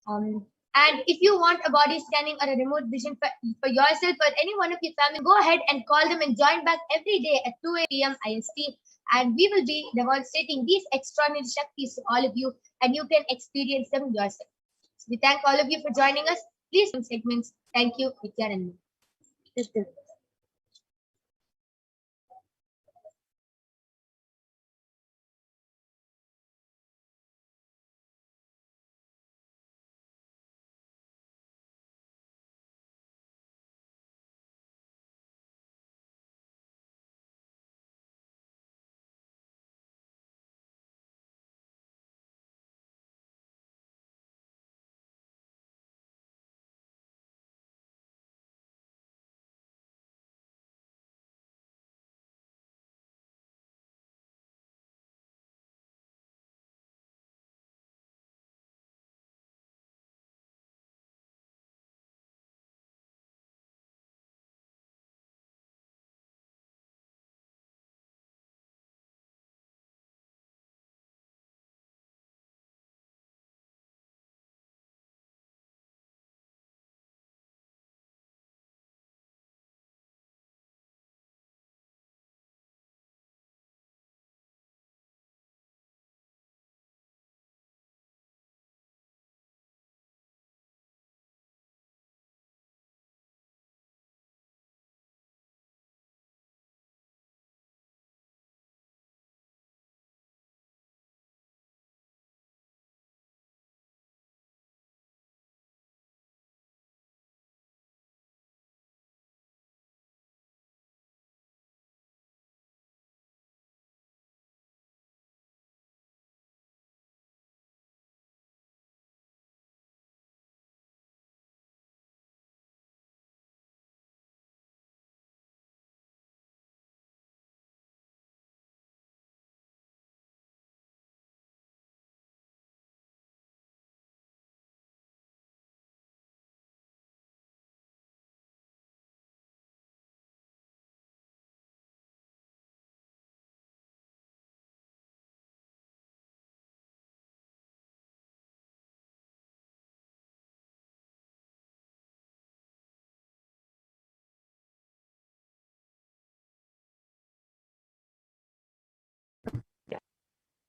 And if you want a body scanning or a remote vision for yourself or any one of your family, go ahead and call them and join back every day at 2 p.m. IST. And we will be demonstrating these extraordinary Shaktis to all of you, and you can experience them yourself. So we thank all of you for joining us. Please segments. Thank you, Nithyananda.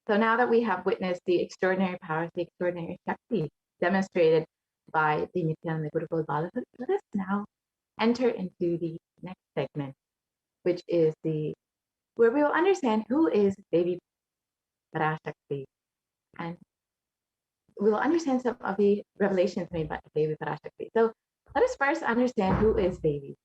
So now that we have witnessed the extraordinary powers, the extraordinary Shakti demonstrated by the Nithyananda Gurukul Balasas, let us now enter into the next segment, which is where we will understand who is Devi Parashakti, and we will understand some of the revelations made by Devi Parashakti. So let us first understand who is Devi.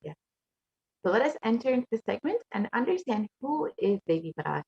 Yes. So let us enter into the segment and understand who is Devi Parashakti.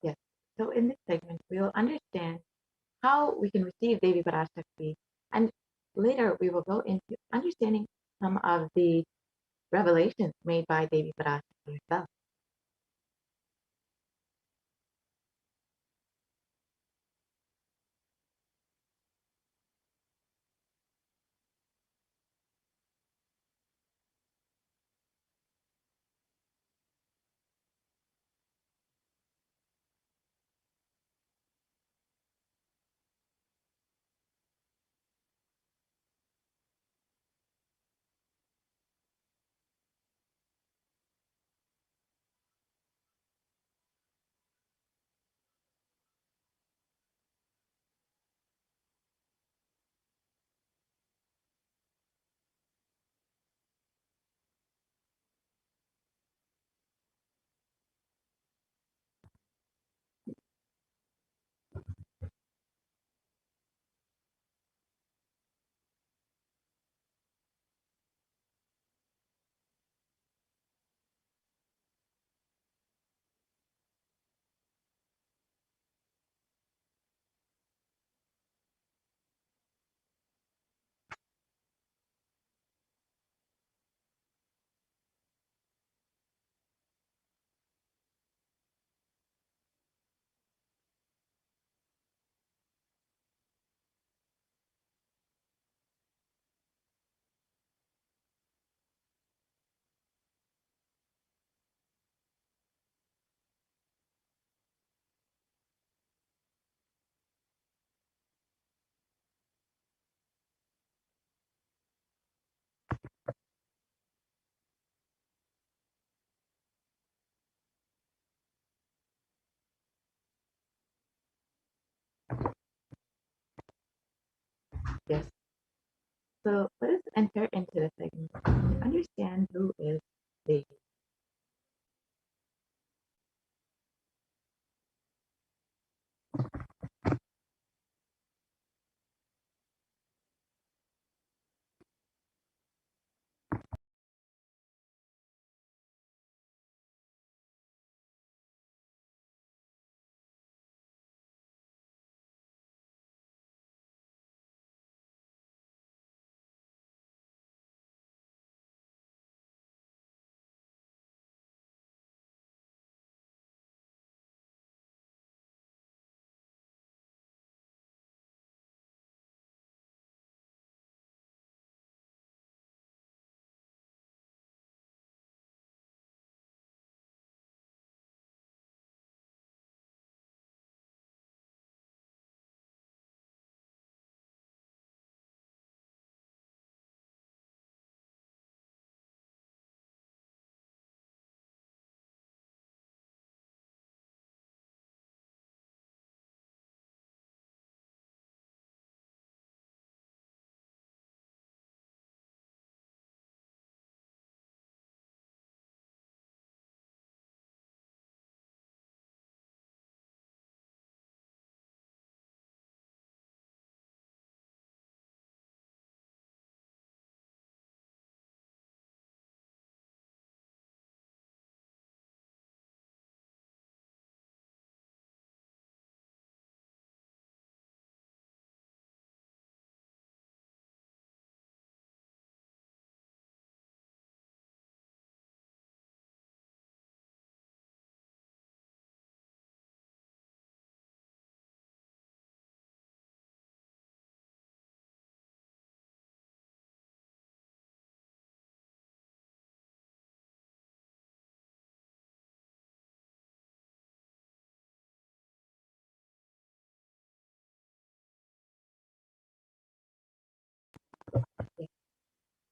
Yes. So in this segment, we will understand how we can receive Devi Parashakti, and later we will go into understanding some of the revelations made by Devi Parashakti herself. Yes. So let us enter into the segment and understand who is Devi.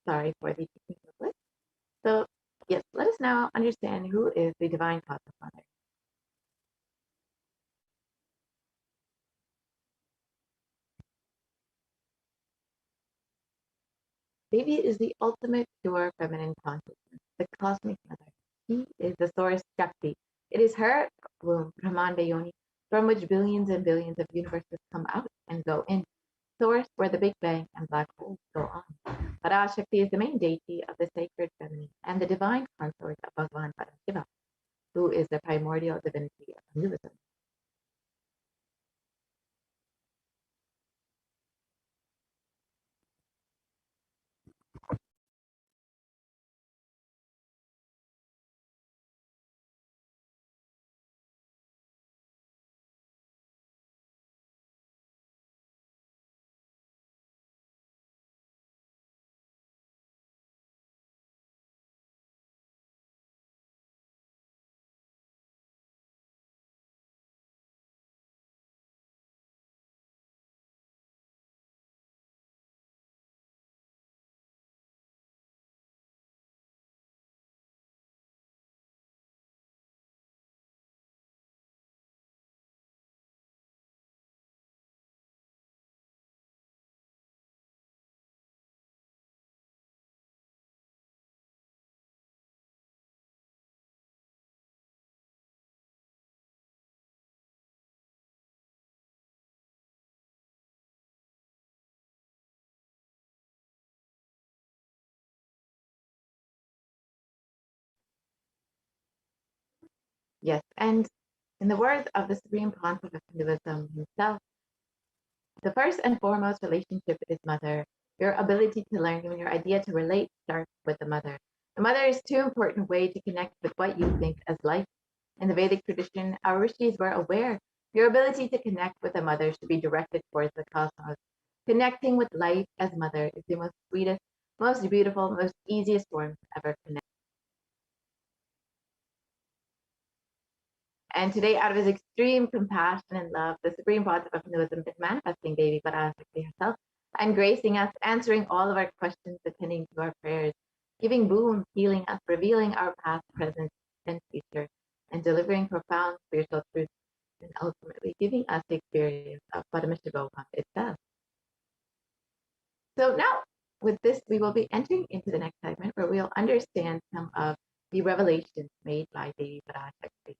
sorry for the technical glitch. So, yes, let us now understand who is the divine cosmic mother. Devi is the ultimate pure feminine consciousness, the cosmic mother. She is the source Shakti. It is her womb, Brahmanda Yoni, from which billions and billions of universes come out and go in. Source where the Big Bang and black holes go on. Parashakti is the main deity of the sacred feminine and the divine consort of Bhagavan Parashiva, who is the primordial divinity of Hinduism. Yes, and in the words of the Supreme Pontiff of Hinduism himself, the first and foremost relationship is mother. Your ability to learn and your idea to relate starts with the mother. The mother is too important way to connect with what you think as life. In the Vedic tradition, our rishis were aware your ability to connect with the mother should be directed towards the cosmos. Connecting with life as mother is the most sweetest, most beautiful, most easiest form to ever connect. And today, out of his extreme compassion and love, the Supreme Pontiff of Hinduism is manifesting Devi Parashakti herself and gracing us, answering all of our questions, attending to our prayers, giving boon, healing us, revealing our past, present, and future, and delivering profound spiritual truths, and ultimately giving us the experience of Paramashivoham itself. So now, with this, we will be entering into the next segment where we'll understand some of the revelations made by Devi Parashakti.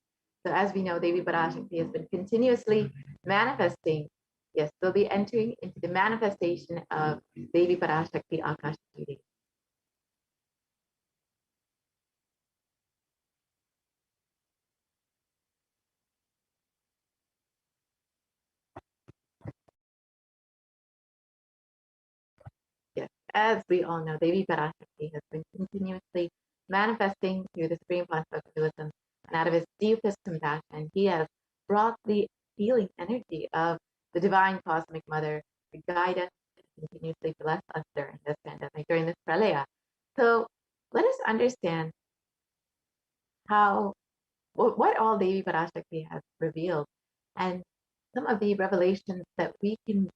So as we know, Devi Parashakti has been continuously manifesting. Yes, we'll be entering into the manifestation of Devi Parashakti Akashic. Yes, as we all know, Devi Parashakti has been continuously manifesting through the Supreme Pontiff of Hinduism, and out of his deepest compassion, he has brought the healing energy of the divine cosmic mother to guide us and continuously bless us during this pandemic, during this pralaya. So let us understand how what all Devi Parashakti has revealed and some of the revelations that we can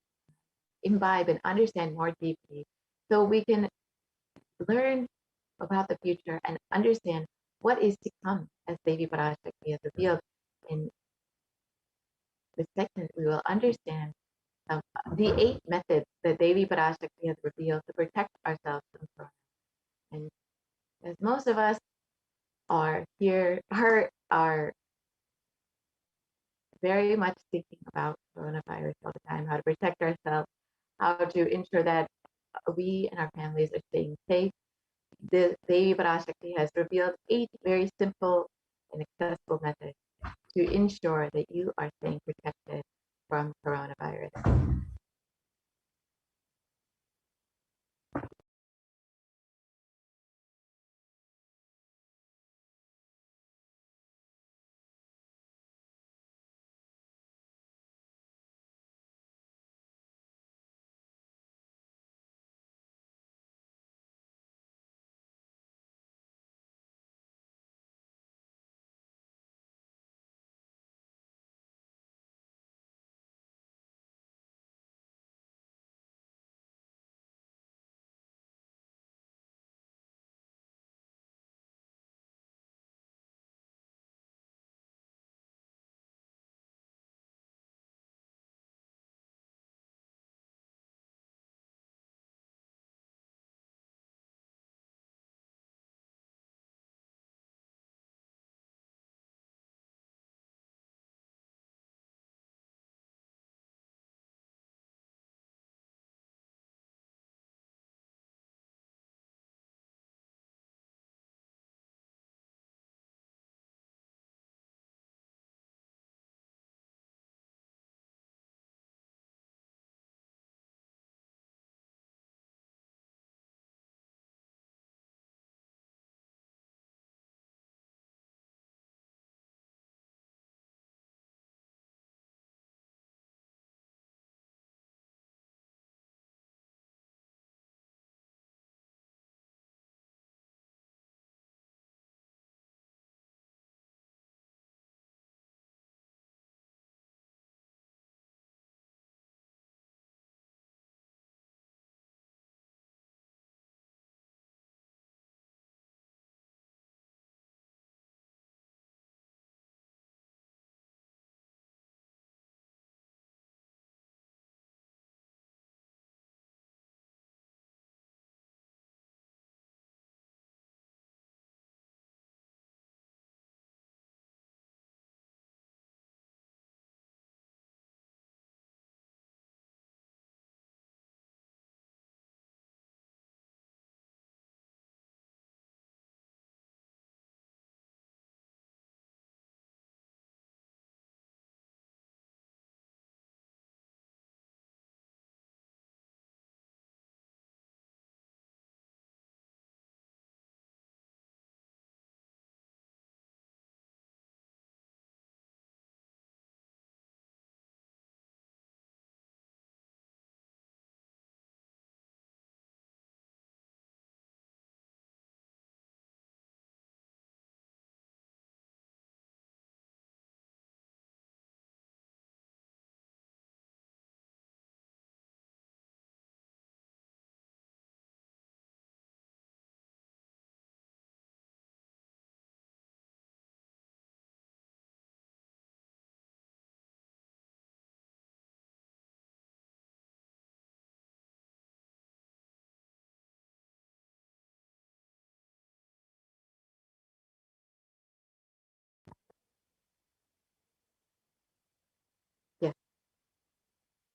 imbibe and understand more deeply so we can learn about the future and understand what is to come as Devi Parashakti has revealed. In this segment, we will understand the 8 methods that Devi Parashakti has revealed to protect ourselves from corona. And as most of us are here, are very much thinking about coronavirus all the time, how to protect ourselves, how to ensure that we and our families are staying safe. The Devi Parashakti has revealed 8 very simple and accessible methods to ensure that you are staying protected from coronavirus.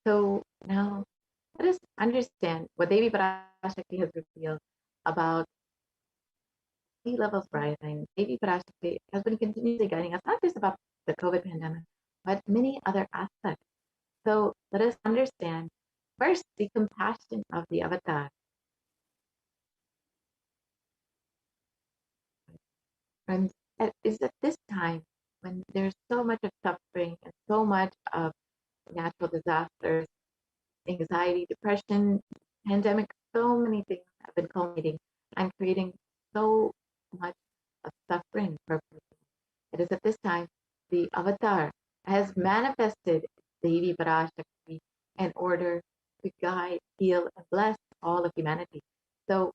So now let us understand what Devi Parashakti has revealed about sea levels rising. Devi Parashakti has been continuously guiding us, not just about the COVID pandemic, but many other aspects. So let us understand first the compassion of the avatar. And it is at this time when there's so much of suffering and so much of natural disasters, anxiety, depression, pandemic, so many things have been culminating and creating so much of suffering for people. It is at this time the avatar has manifested Devi Parashakti in order to guide, heal, and bless all of humanity. So,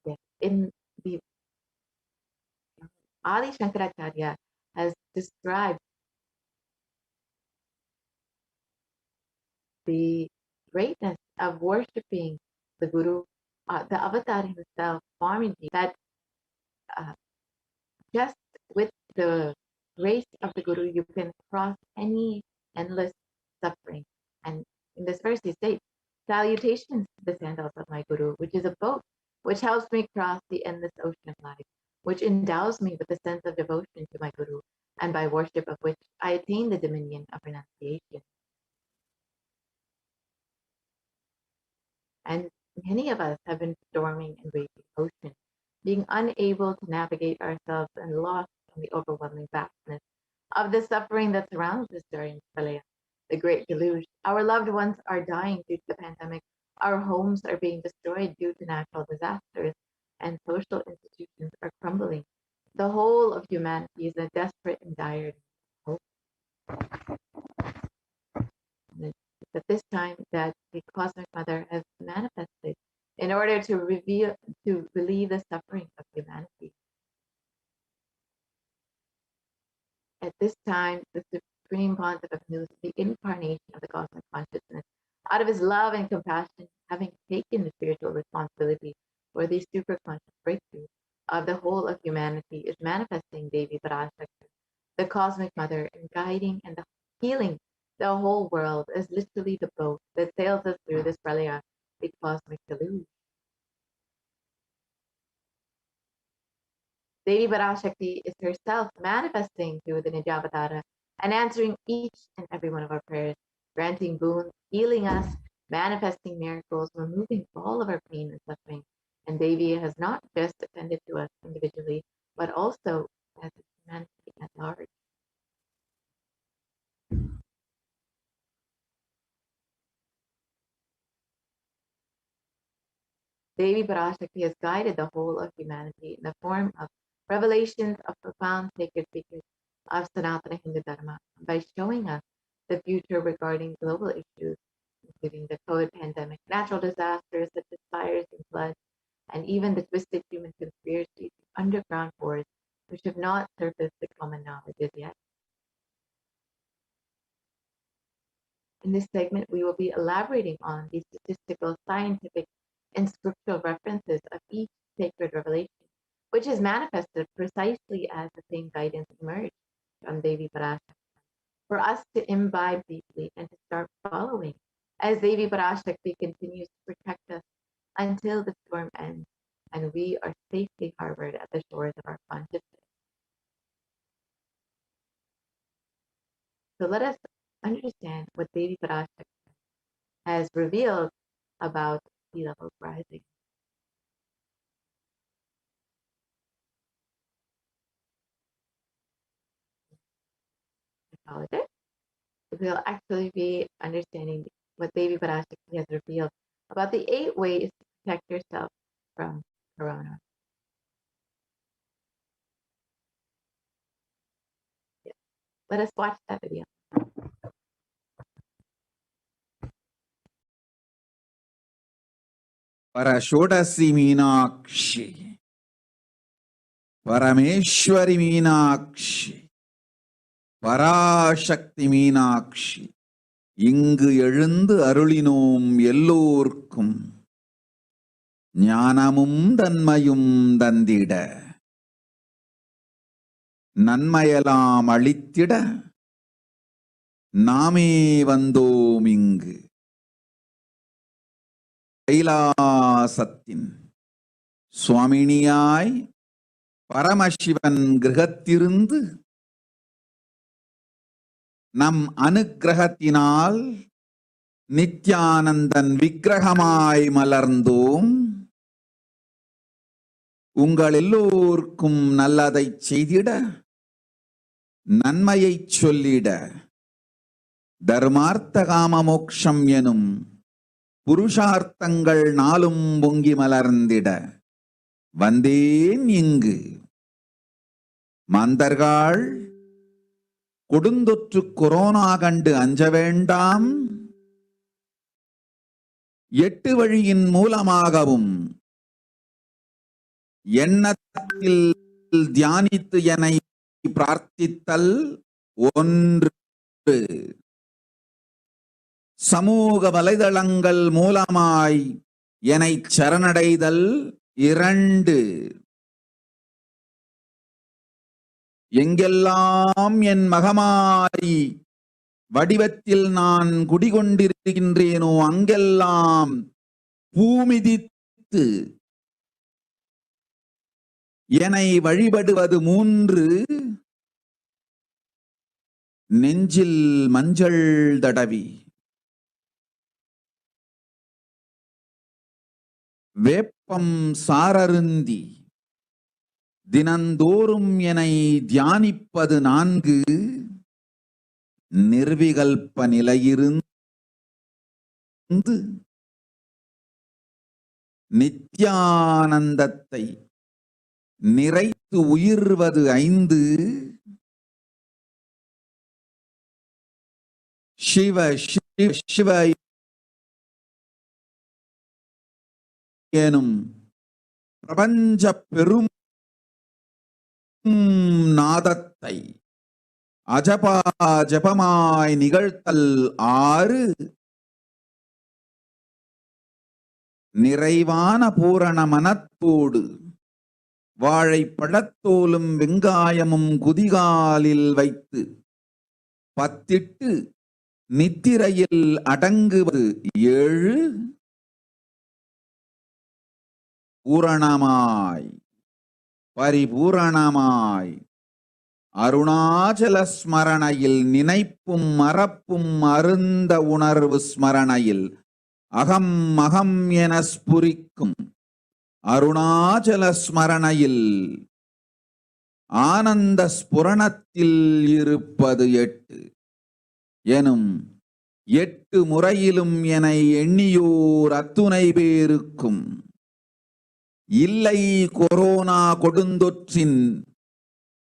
yes, in the Adi Shankaracharya has described the greatness of worshipping the Guru, the avatar himself, Swamiji, that just with the grace of the Guru, you can cross any endless suffering. And in this verse, he states, salutations to the sandals of my Guru, which is a boat which helps me cross the endless ocean of life, which endows me with a sense of devotion to my Guru, and by worship of which I attain the dominion of renunciation. And many of us have been storming and raging ocean, being unable to navigate ourselves and lost in the overwhelming vastness of the suffering that surrounds us during Pralaya, the great deluge. Our loved ones are dying due to the pandemic. Our homes are being destroyed due to natural disasters, and social institutions are crumbling. The whole of humanity is in a desperate and dire hope. It's at this time that the Cosmic Mother has manifested in order to relieve the suffering of humanity. At this time, the Supreme Pontiff of News, the incarnation of the cosmic consciousness, out of his love and compassion, having taken the spiritual responsibility for the superconscious breakthrough of the whole of humanity, is manifesting Devi Parashakti, the Cosmic Mother, and guiding and healing the whole world as literally the boat that sails us through this pralaya, the cosmic deluge. Devi Parashakti is herself manifesting through the Nijavatara and answering each and every one of our prayers, granting boons, healing us, manifesting miracles, removing all of our pain and suffering. And Devi has not just attended to us individually, but also as humanity at large. Devi Parashakti has guided the whole of humanity in the form of revelations of profound sacred secrets of Sanatana Hindu Dharma by showing us the future regarding global issues, including the COVID pandemic, natural disasters such as fires and floods, and even the twisted human conspiracies, underground wars, which have not surfaced to common knowledge as yet. In this segment, we will be elaborating on the statistical, scientific, and scriptural references of each sacred revelation, which is manifested precisely as the same guidance emerged from Devi Parashakti, for us to imbibe deeply and to start following as Devi Parashakti continues to protect us until the storm ends and we are safely harbored at the shores of our consciousness. So let us understand what Devi Parashakti has revealed about sea levels rising. I apologize. We'll actually be understanding what Devi Parashakti has revealed about the 8 ways to protect yourself from corona. Yeah. Let us watch that video. Parashodasi Meenakshi, Parameshwari Meenakshi, Parashakti Meenakshi, இங்கு எழுந்து அருளினோம் எல்லோர்க்கும் ஞானமும் தன்மையும் தந்திட நன்மையெல்லாம் அளித்திட நாமே வந்தோம் இங்கு கைலாசத்தின் சுவாமினியாய் பரமசிவன் கிரகத்திருந்து நம் அனுக்கிரகத்தினால் நித்யானந்தன் விக்கிரகமாய் மலர்ந்தோம். உங்கள் எல்லோருக்கும் நல்லதை செய்திட, நன்மையை சொல்லிட, தர்மார்த்த காம மோக்ஷம் எனும் புருஷார்த்தங்கள் நாளும் பொங்கி மலர்ந்திட வந்தேன் இங்கு. மாந்தர்கள் கொடுந்தொற்று கொரோனா கண்டு அஞ்ச வேண்டாம். 8 வழியின் மூலமாகவும் எண்ணத்தில் தியானித்து என்னை பிரார்த்தித்தல் 1, சமூக வலைதளங்கள் மூலமாய் என்னை சரணடைதல் 2, எங்கெல்லாம் என் மகமாரி வடிவத்தில் நான் குடிகொண்டிருக்கின்றேனோ அங்கெல்லாம் பூமிதித்து என்னை வழிபடுவது 3, நெஞ்சில் மஞ்சள் தடவி வேப்பம் சாரருந்தி தினந்தோறும் என்னை தியானிப்பது 4, நிர்விகல்ப நிலையிருந்து நித்யானந்தத்தை நிறைத்து உயிர்வது 5, சிவ சிவ சிவ எனும் பிரபஞ்ச பெரும் நாதத்தை அஜபா ஜபமாய் நிகழ்த்தல் 6, நிறைவான பூரண மனத்தோடு வாழைப்பழத்தோலும் வெங்காயமும் குதிகாலில் வைத்து பத்திட்டு நித்திரையில் அடங்குவது 7, பூரணமாய் பரிபூரணமாய் அருணாச்சல ஸ்மரணையில் நினைப்பும் மறப்பும் அருந்த உணர்வு ஸ்மரணையில் அகம் அகம் என ஸ்புரிக்கும் அருணாச்சல ஸ்மரணையில் ஆனந்த ஸ்புரணத்தில் இருப்பது 8 எனும் 8 முறையிலும் என எண்ணியோர் அத்துணை பேருக்கும் இல்லை கொரோனா கொடுந்தொற்றின்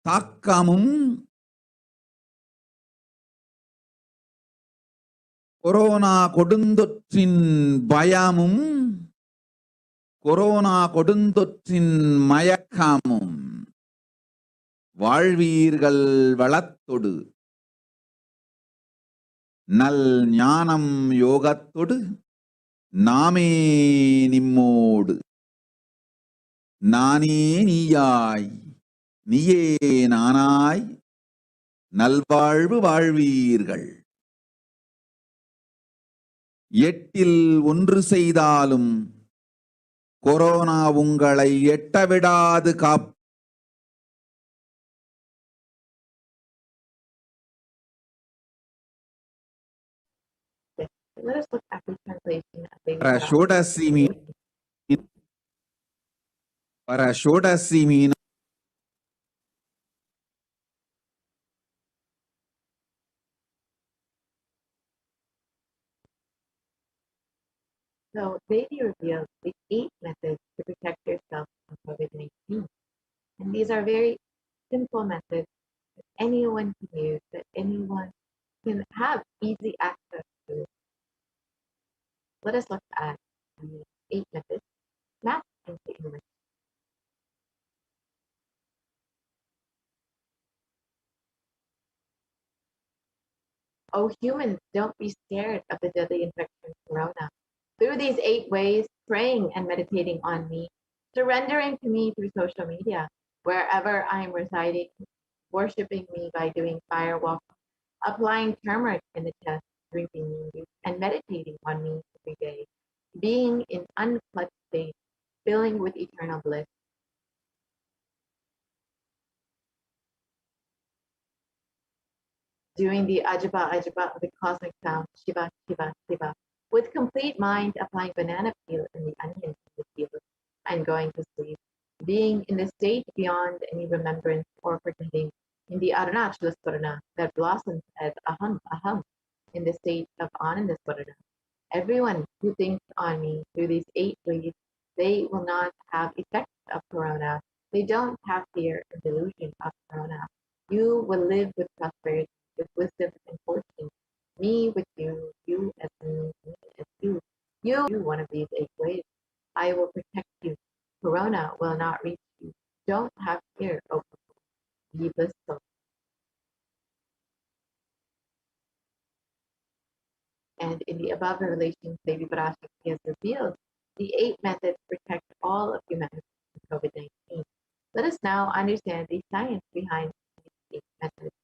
தாக்கமும் கொரோனா கொடுந்தொற்றின் பயமும் கொரோனா கொடுந்தொற்றின் மயக்கமும் வாழ்வீர்கள் வளத்தொடு நல் ஞானம் யோகத்தொடு நாமே நிம்மோடு நானே நீயாய் நீயே நானாய் நல்வாழ்வு வாழ்வீர்கள். 8இல் 1 செய்தாலும் கொரோனா உங்களை எட்டவிடாது காப்பு. Let us look at the translation of the Parashakti means So Devi reveals the 8 methods to protect yourself from COVID-19. And these are very simple methods that anyone can use, that anyone can have easy access to. Let us look at the 8 methods mapped into English. Oh, humans, don't be scared of the deadly infection corona. Through these 8 ways, praying and meditating on me, surrendering to me through social media, wherever I am residing, worshiping me by doing fire walk, applying turmeric in the chest, drinking neem juice, and meditating on me every day, being in unclutched state, filling with eternal bliss. Doing the Ajaba Ajaba of the cosmic sound, Shiva, Shiva, Shiva, with complete mind, applying banana peel and the onion in the peel, and going to sleep, being in the state beyond any remembrance or pretending, in the Arunachala Swarana that blossoms as Aham, Aham, in the state of Ananda Swarana. Everyone who thinks on me through these 8 ways, they will not have effects of corona. They don't have fear or delusion of corona. You will live with prosperity, with wisdom and fortune. Me with you, you as me as you. You one of these 8 ways. I will protect you. Corona will not reach you. Don't have fear, O be blissful. And in the above revelations, Devi Parashakti has revealed the 8 methods to protect all of humanity from COVID-19. Let us now understand the science behind these 8 methods.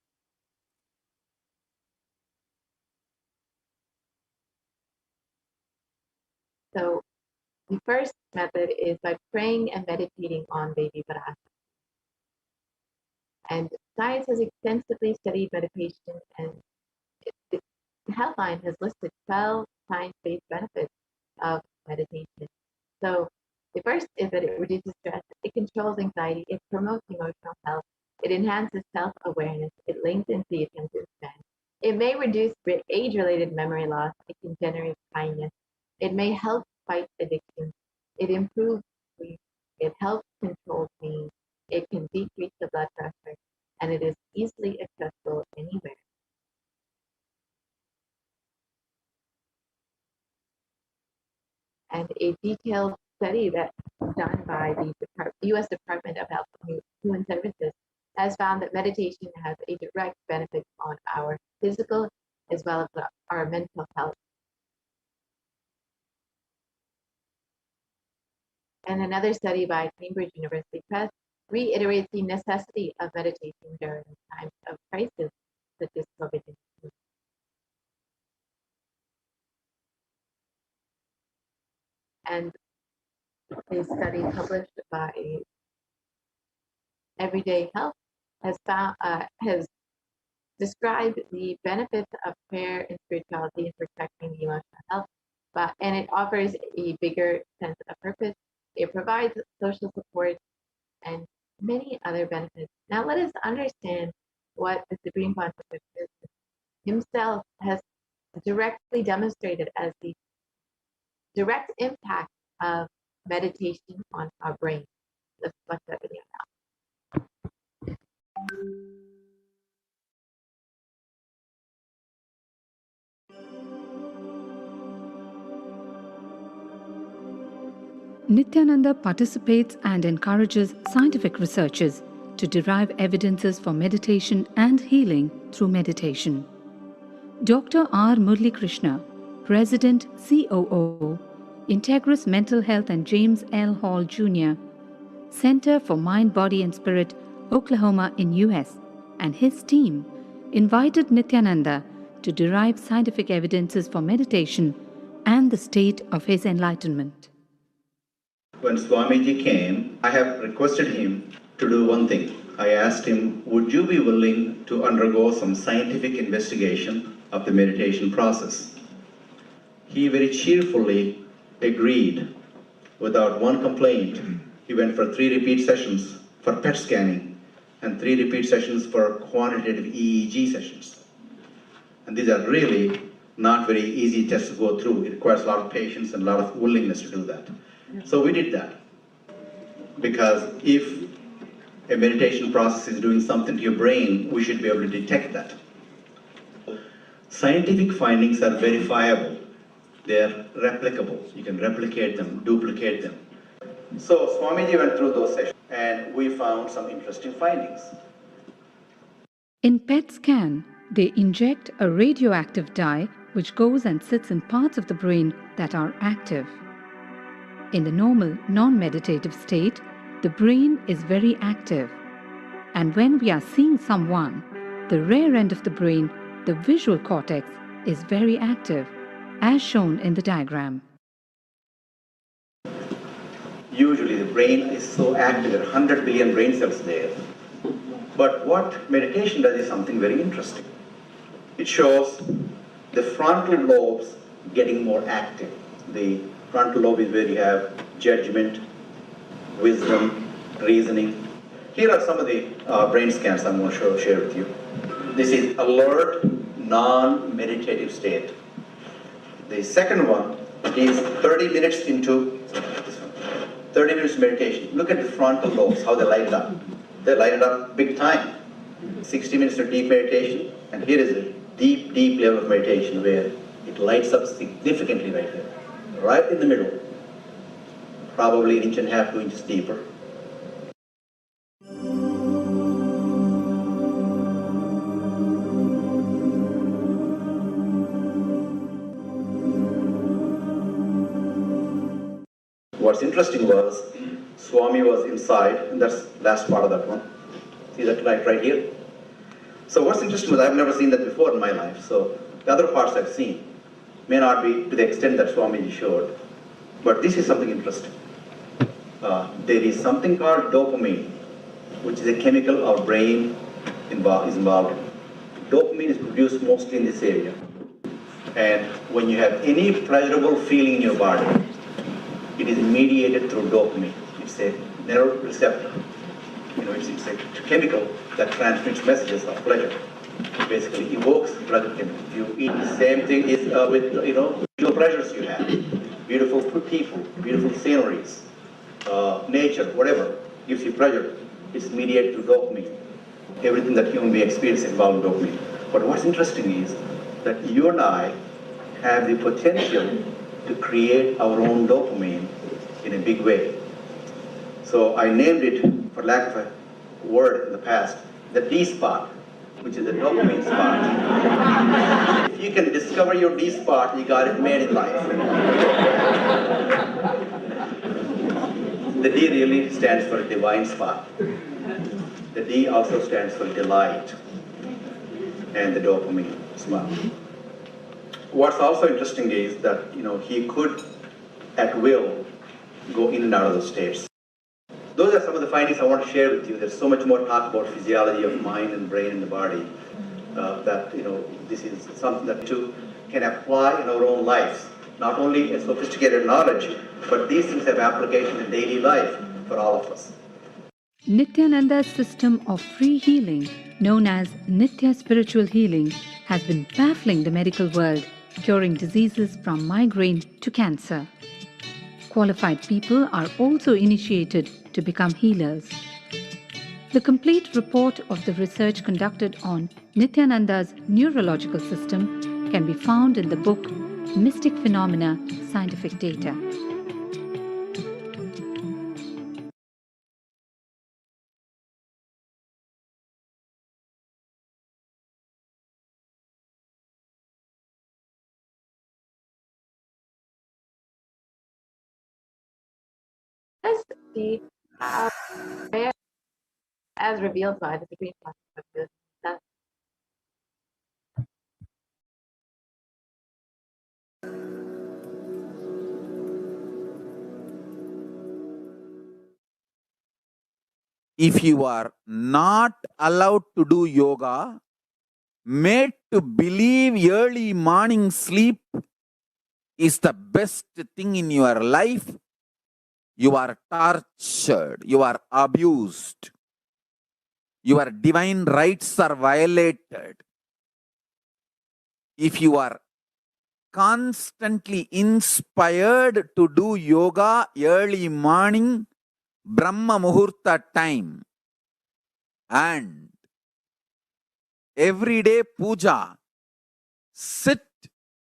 So the first method is by praying and meditating on Devi Parashakti. And science has extensively studied meditation, and the Healthline has listed 12 science-based benefits of meditation. So the first is that it reduces stress, it controls anxiety, it promotes emotional health, it enhances self-awareness, it lengthens the attention span. It may reduce age-related memory loss, it can generate kindness, it may help fight addiction, it improves sleep, it helps control pain, it can decrease the blood pressure, and it is easily accessible anywhere. And a detailed study that was done by the U.S. Department of Health and Human Services has found that meditation has a direct benefit on our physical as well as our mental health. And another study by Cambridge University Press reiterates the necessity of meditation during times of crisis such as COVID-19. And a study published by Everyday Health has described the benefits of prayer and spirituality in protecting the emotional health, and it offers a bigger sense of purpose. It provides social support and many other benefits. Now let us understand what the Supreme Pontiff himself has directly demonstrated as the direct impact of meditation on our brain. Let's watch that video now. Nithyananda participates and encourages scientific researchers to derive evidences for meditation and healing through meditation. Dr. R. Murli Krishna, President COO, Integris Mental Health and James L. Hall Jr., Center for Mind, Body and Spirit, Oklahoma in US, and his team invited Nithyananda to derive scientific evidences for meditation and the state of his enlightenment. When Swamiji came, I have requested him to do one thing. I asked him, would you be willing to undergo some scientific investigation of the meditation process? He very cheerfully agreed without one complaint. He went for 3 repeat sessions for PET scanning and 3 repeat sessions for quantitative EEG sessions. And these are really not very easy tests to go through. It requires a lot of patience and a lot of willingness to do that. So we did that, because if a meditation process is doing something to your brain, we should be able to detect that. Scientific findings are verifiable. They're replicable. You can replicate them, duplicate them. So Swamiji went through those sessions and we found some interesting findings. In PET scan, they inject a radioactive dye which goes and sits in parts of the brain that are active. In the normal, non-meditative state, the brain is very active. And when we are seeing someone, the rear end of the brain the visual cortex is very active, as shown in the diagram. Usually the brain is so active, there are 100 billion brain cells there. But what meditation does is something very interesting. It shows the frontal lobes getting more active. The frontal lobe is where you have judgment, wisdom, reasoning. Here are some of the brain scans I'm going to share with you. This is alert, non-meditative state. The second one is 30 minutes into this one. 30 minutes meditation. Look at the frontal lobes, how they light up. They light it up big time. 60 minutes of deep meditation, and here is a deep, deep level of meditation where it lights up significantly right there. Right in the middle. Probably 1.5 inches, 2 inches deeper. What's interesting was, Swami was inside, and that's the last part of that one. See that light right here? So what's interesting was, I've never seen that before in my life. So the other parts I've seen may not be to the extent that Swamiji showed. But this is something interesting. There is something called dopamine, which is a chemical our brain is involved in. Dopamine is produced mostly in this area. And when you have any pleasurable feeling in your body, it is mediated through dopamine. It's a neuroreceptor. It's a chemical that transmits messages of pleasure. It basically evokes pleasure chemical. You eat the same thing is with visual pleasures you have. Beautiful people, beautiful sceneries, nature, whatever gives you pleasure. It's mediated through dopamine. Everything that human being experiences involves dopamine. But what's interesting is that you and I have the potential to create our own dopamine in a big way. So I named it, for lack of a word in the past, the D spot, which is the dopamine spot. If you can discover your D spot, you got it made in life. The D really stands for divine spot. The D also stands for delight, and the dopamine spot. What's also interesting is that he could, at will, go in and out of those states. Those are some of the findings I want to share with you. There's so much more talk about physiology of mind and brain and the body that this is something that too can apply in our own lives. Not only a sophisticated knowledge, but these things have application in daily life for all of us. Nithyananda's system of free healing, known as Nithya Spiritual Healing, has been baffling the medical world, curing diseases from migraine to cancer. Qualified people are also initiated to become healers. The complete report of the research conducted on Nithyananda's neurological system can be found in the book Mystic Phenomena, Scientific Data. Does the prayer as revealed by the Supreme Master that If you are not allowed to do yoga, made to believe early morning sleep is the best thing in your life, you are tortured, you are abused, your divine rights are violated. If you are constantly inspired to do yoga early morning, Brahma Muhurta time, and everyday puja, sit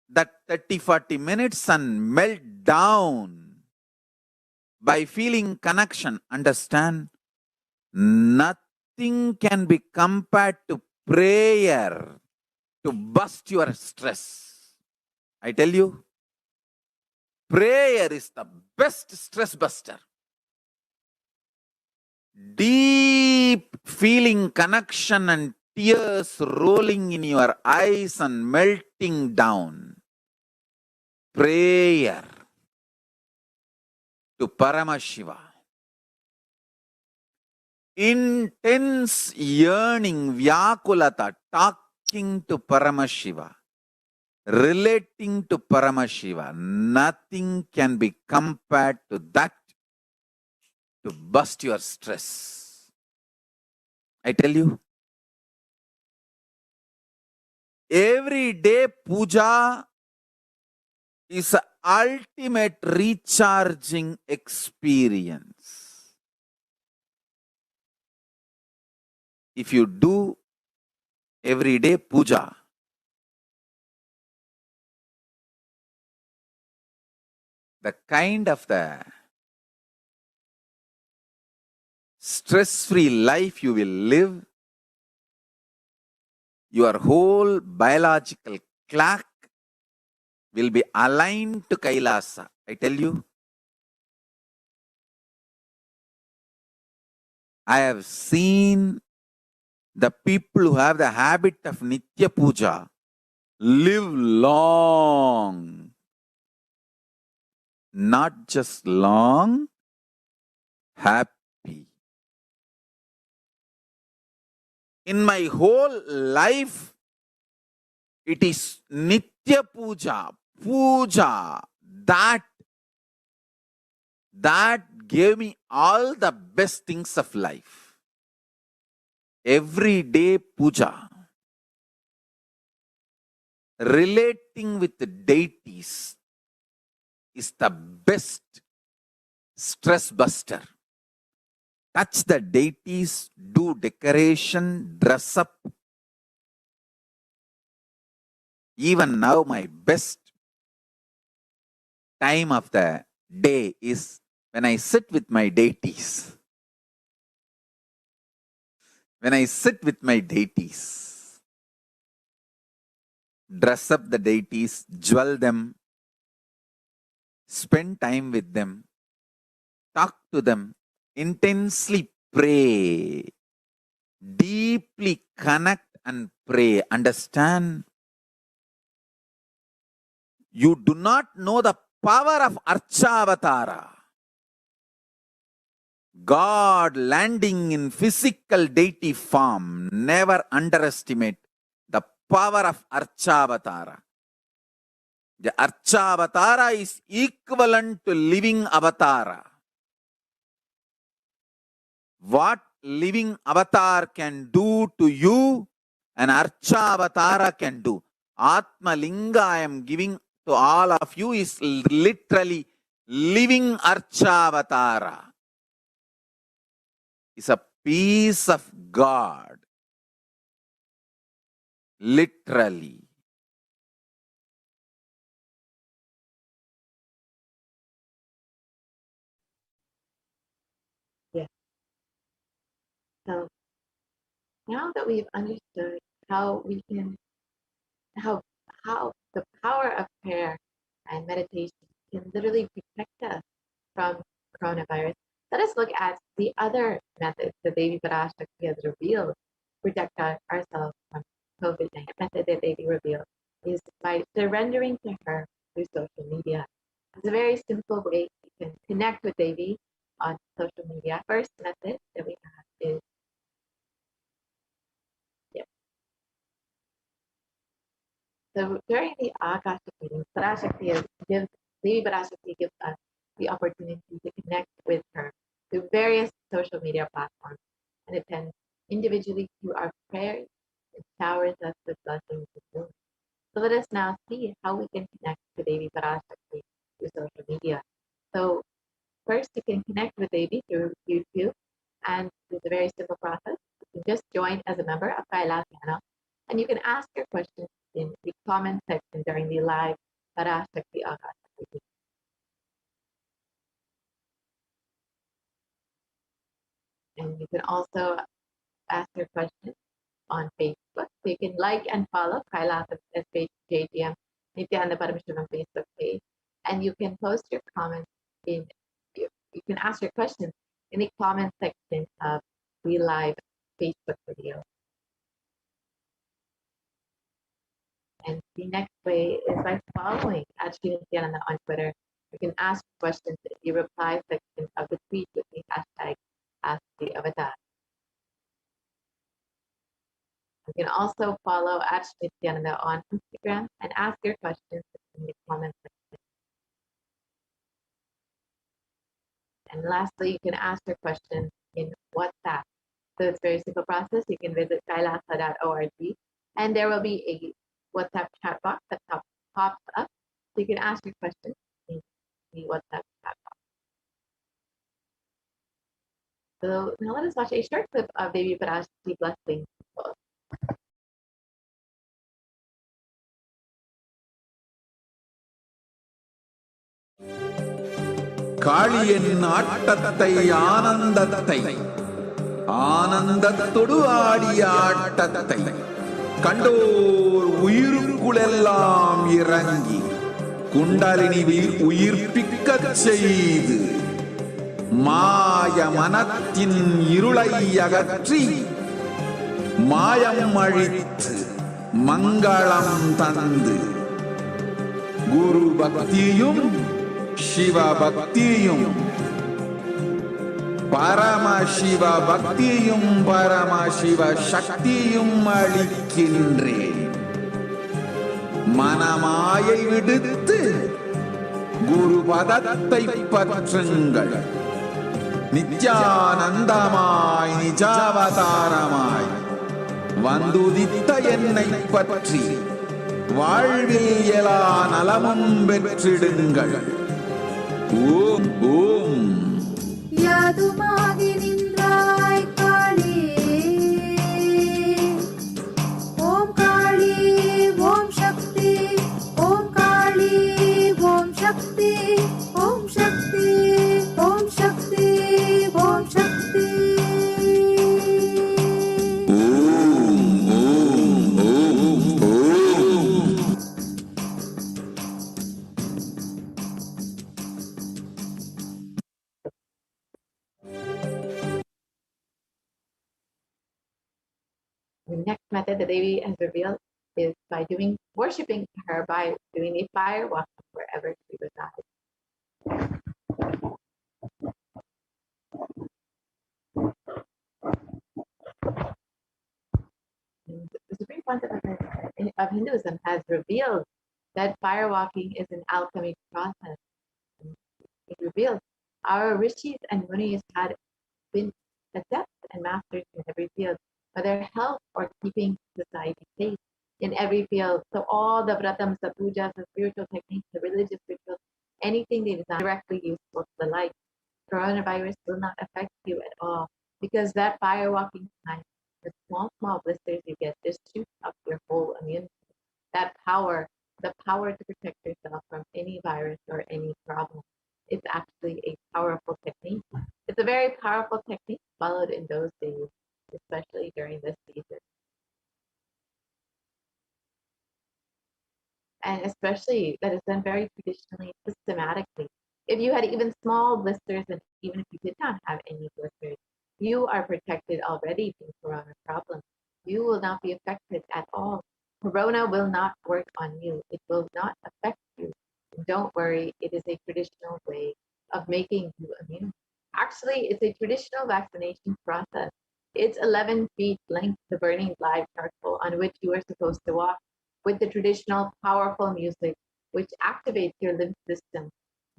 that 30-40 minutes and melt down by feeling connection. Understand? Nothing can be compared to prayer to bust your stress. I tell you, prayer is the best stress buster. Deep feeling connection and tears rolling in your eyes and melting down. Prayer to Paramashiva. Intense yearning, Vyakulata, talking to Paramashiva, relating to Paramashiva. Nothing can be compared to that to bust your stress. I tell you, every day puja is an ultimate recharging experience. If you do everyday puja, the kind of the stress-free life you will live, your whole biological clock will be aligned to Kailasa. I tell you, I have seen the people who have the habit of Nitya Puja live long. Not just long, happy. In my whole life, it is Nitya Puja, Puja, that gave me all the best things of life. Everyday puja, relating with the deities is the best stress buster. Touch the deities, do decoration, dress up. Even now, my best time of the day is when I sit with my deities. When I sit with my deities, dress up the deities, jewel them, spend time with them, talk to them, intensely pray, deeply connect and pray. Understand? You do not know the power of Archavatara. God landing in physical deity form. Never underestimate the power of Archavatara. The Archavatara is equivalent to living avatara. What living avatar can do to you, an Archavatara can do. Atma Linga I am giving to all of you is literally living Archavatara. It's a piece of God. Literally. So now that we've understood how we can, how the power of prayer and meditation can literally protect us from coronavirus, let us look at the other methods that Devi Parashakti has revealed to protect ourselves from COVID-19. The method that Devi revealed is by surrendering to her through social media. It's a very simple way you can connect with Devi on social media. First method that we have is so during the Akashic meetings, Devi Parashakti gives us the opportunity to connect with her through various social media platforms and attend individually through our prayers and showers us with blessings and healing. So let us now see how we can connect to Devi Parashakti through social media. So first, you can connect with Devi through YouTube, and it's a very simple process. You can just join as a member of Kailash channel, and you can ask your questions in the comment section during the live Parashakti Akashic meeting. And you can also ask your questions on Facebook. So you can like and follow Kailash SHJGM Nithyananda Paramashivam Facebook page, and you can post your comments in. You can ask your questions in the comment section of the live Facebook video. And the next way is by following HDH Nithyananda on Twitter. You can ask questions in the reply section of the tweet with the hashtag AskTheAvatar. You can also follow HDH Nithyananda on Instagram and ask your questions in the comment section. And lastly, you can ask your questions in WhatsApp. So it's a very simple process. You can visit kailasa.org and there will be a WhatsApp chat box that pops up. So you can ask your questions in the WhatsApp chat box. So now let us watch a short clip of Baby Parashakti blessing. காளியின் ஆட்டத்தை ஆனந்தத்தை ஆனந்தத்தொடு ஆடிய ஆட்டத்தை கண்டோர் உயிருக்குளெல்லாம் இறங்கி குண்டலினி உயிர்ப்பிக்கச் செய்து மாய மனத்தின் இருளை அகற்றி மாயம் அழித்து மங்களம் தந்து குரு பக்தியும் சிவ பக்தியும் பரமசிவ பக்தியும் பரமசிவ சக்தியும் அளிக்கின்றேன். மனமாயை விடுத்து குரு பதத்தை பற்றுங்கள். நித்யானந்தமாய் நிஜாவதாரமாய் வந்துதித்த என்னை பற்றி வாழ்வில் எல்லா நலமும் பெற்றிடுங்கள். ஓம் ஓம். யாதுமாகி நின்றாய் காளியே, ஓம் காளி ஓம் சக்தி, ஓம் காளி ஓம் சக்தி, ஓம் சக்தி ஓம் சக்தி ஓம் சக்தி. ஓம் ஓம் ஓம் ஓம். The next method that Devi has revealed is by worshipping her by doing a fire walking wherever she resides. And the Supreme Pontiff of Hinduism has revealed that fire walking is an alchemic process. It reveals our rishis and munis had been adepts and masters in every field, whether health or keeping society safe in every field. So all the vratams, the pujas, the spiritual techniques, the religious rituals, anything that is not directly useful to the life, coronavirus will not affect you at all, because that fire walking time, the small blisters you get, just shoots up your whole immune system. That power, the power to protect yourself from any virus or any problem. It's actually a powerful technique. It's a very powerful technique followed in those days, especially during this season. And especially that is done very traditionally, systematically. If you had even small blisters, and even if you did not have any blisters, you are protected already from corona problems. You will not be affected at all. Corona will not work on you. It will not affect you. Don't worry, it is a traditional way of making you immune. Actually, it's a traditional vaccination process. It's 11 feet length, the burning live charcoal on which you are supposed to walk, with the traditional powerful music, which activates your lymph system.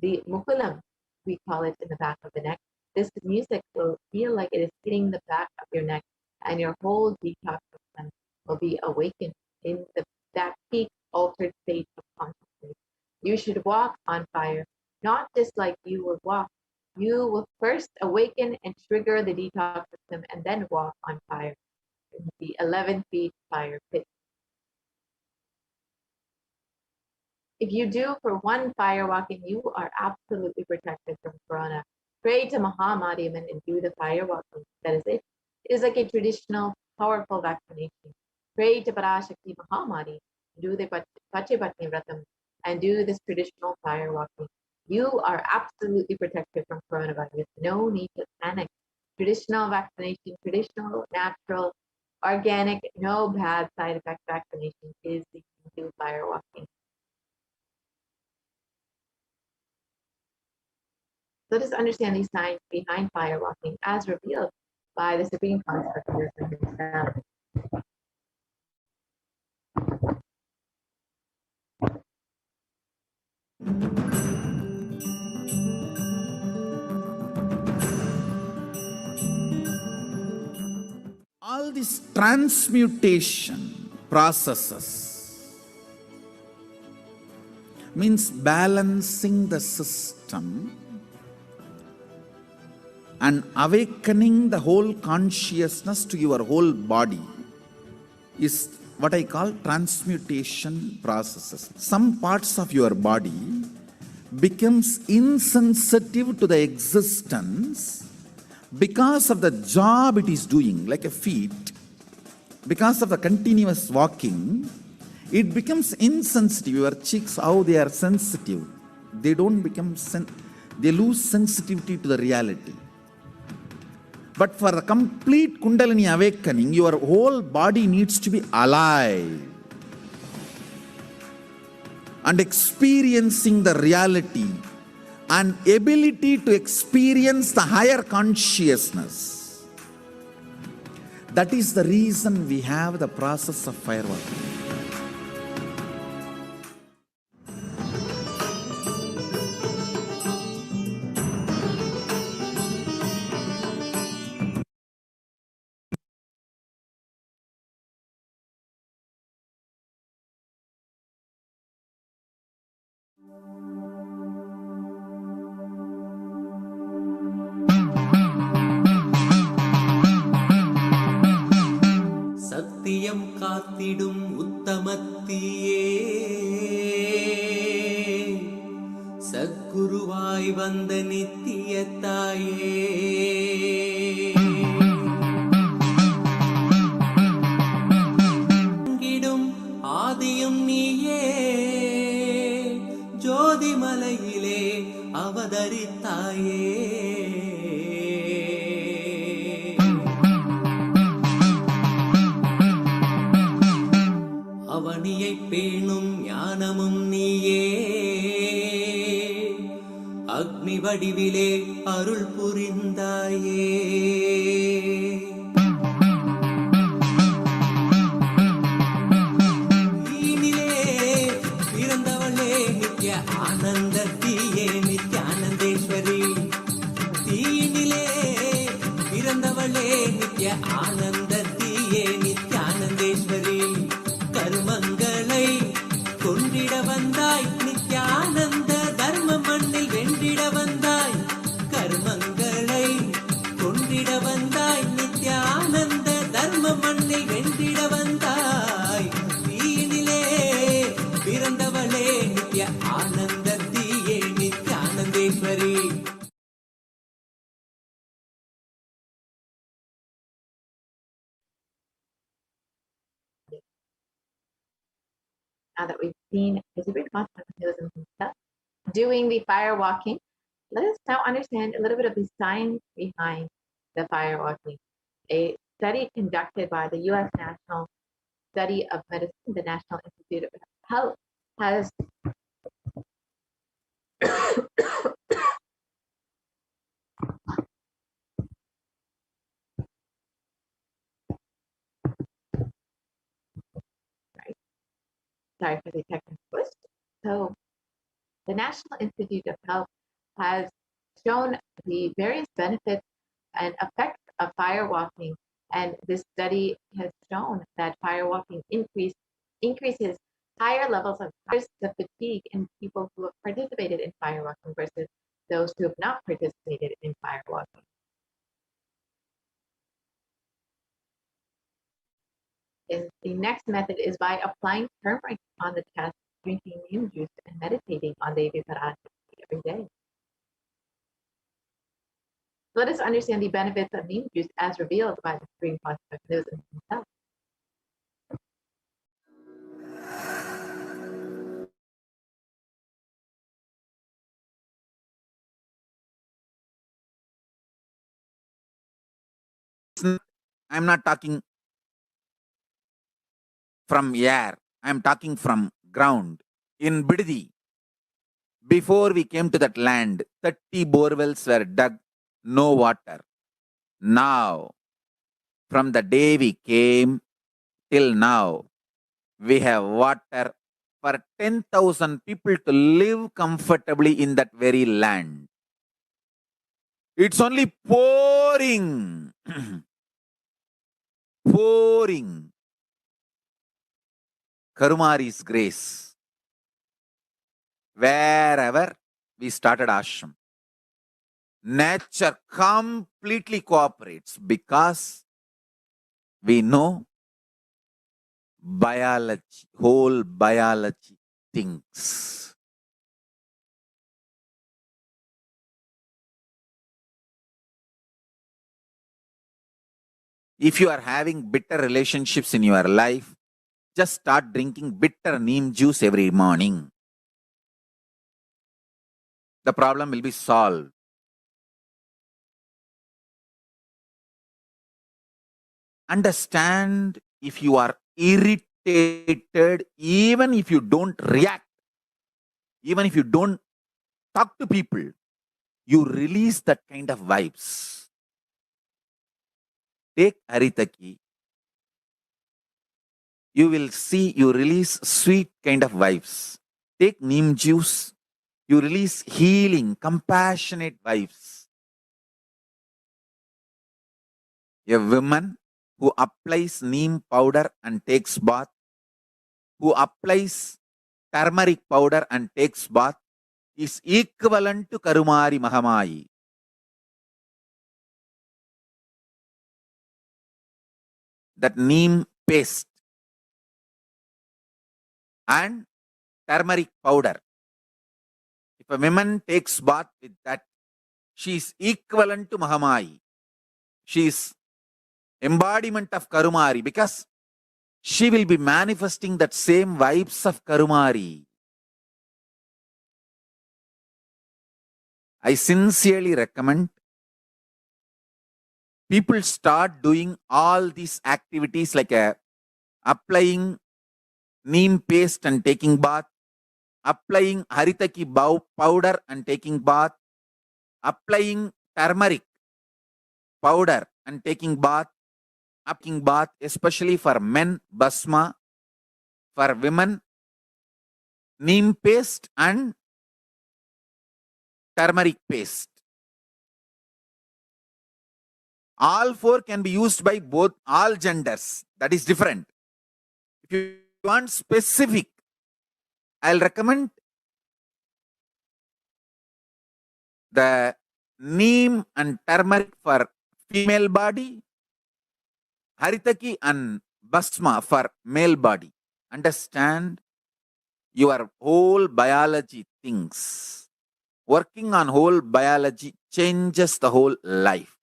The mukulam, we call it in the back of the neck. This music will feel like it is hitting the back of your neck, and your whole detox system will be awakened in that peak altered state of consciousness. You should walk on fire, not just like you will walk. You will first awaken and trigger the detox system and then walk on fire in the 11 feet fire pit. If you do for one fire walking, you are absolutely protected from corona. Pray to Mahamadiman and do the fire walking. That is it. It is like a traditional, powerful vaccination. Pray to Parashakti Mahamadi, do the Pachipatni Vratam, and do this traditional fire walking. You are absolutely protected from coronavirus. No need to panic. Traditional vaccination, traditional, natural, organic, no bad side effect vaccination is the do fire walking. Let us understand these signs behind fire walking as revealed by the Supreme Consort of Wisdom himself. All these transmutation processes means balancing the system and awakening the whole consciousness to your whole body is what I call transmutation processes. Some parts of your body becomes insensitive to the existence because of the job it is doing, like a feet, because of the continuous walking, it becomes insensitive. Your cheeks, how they are sensitive, they don't become, they lose sensitivity to the reality. But for a complete Kundalini awakening, your whole body needs to be alive and experiencing the reality and ability to experience the higher consciousness. That is the reason we have the process of firewalking. சத்தியம் காத்திடும் உத்தமத்தியே சத்குருவாய் வந்த நித்திய தாயே கிடும் ஆதியும் நீயே ஜோதிமலையிலே அவதரித்தாயே அவனியை பேணும் ஞானமும் நீயே அக்னி வடிவிலே அருள் புரிந்தாயே நீனிலே பிறந்தவளே நித்ய ஆனந்தத்தியே நித்யானந்தேஸ்வரி தீனிலே பிறந்தவளே நித்ய ஆனந்தத்தியே நித்யானந்தேஸ்வரி கர்மங்களை கொண்டிட வந்தாய் நித்யானந்த தர்ம மண்ணில் வென்றிட வந்தாய் கர்மங்களை கொண்டிட வந்தாய் நித்யானந்த தர்ம மண்ணில் வென்றிட வந்தாய் தீயினிலே பிறந்தவளே நித்ய ஆனந்தத்தியே நித்யானந்தேஸ்வரி Now that we've seen the Supreme Consort of Wisdom himself doing the fire walking, let us now understand a little bit of the science behind the fire walking. A study conducted by the U.S. National Study of Medicine, the National Institute of Health, has sorry for the technical twist. So the National Institute of Health has shown the various benefits and effects of fire walking, and this study has shown that fire walking increases higher levels of the fatigue in people who have participated in fire walking versus those who have not participated in fire walking. The next method is by applying turmeric on the chest, drinking neem juice, and meditating on Devi Parashakti every day. Let us understand the benefits of neem juice as revealed by the Supreme Consort of Wisdom himself. I'm not talking from air. I am talking from ground. In Bididi, before we came to that land, 30 borewells were dug, no water. Now, from the day we came till now, we have water for 10,000 people to live comfortably in that very land. It's only pouring, pouring Karumari's grace. Wherever we started ashram, nature completely cooperates because we know biology, whole biology thinks. If you are having bitter relationships in your life, just start drinking bitter neem juice every morning. The problem will be solved. Understand, if you are irritated, even if you don't react, even if you don't talk to people, you release that kind of vibes. Take Haritaki. You will see you release sweet kind of vibes. Take neem juice. You release healing, compassionate vibes. A woman who applies neem powder and takes bath, who applies turmeric powder and takes bath, is equivalent to Karumari Mahamayi. That neem paste and turmeric powder, if a woman takes bath with that, she is equivalent to Mahamayi. She is embodiment of Karumari because she will be manifesting that same vibes of Karumari. I sincerely recommend people start doing all these activities like applying neem paste and taking bath, applying haritaki powder and taking bath, applying turmeric powder and taking bath, especially for men, basma, for women, neem paste and turmeric paste. All four can be used by both all genders. That is different. If you want specific, I'll recommend the neem and turmeric for female body, haritaki and basma for male body. Understand, your whole biology thinks. Working on whole biology changes the whole life.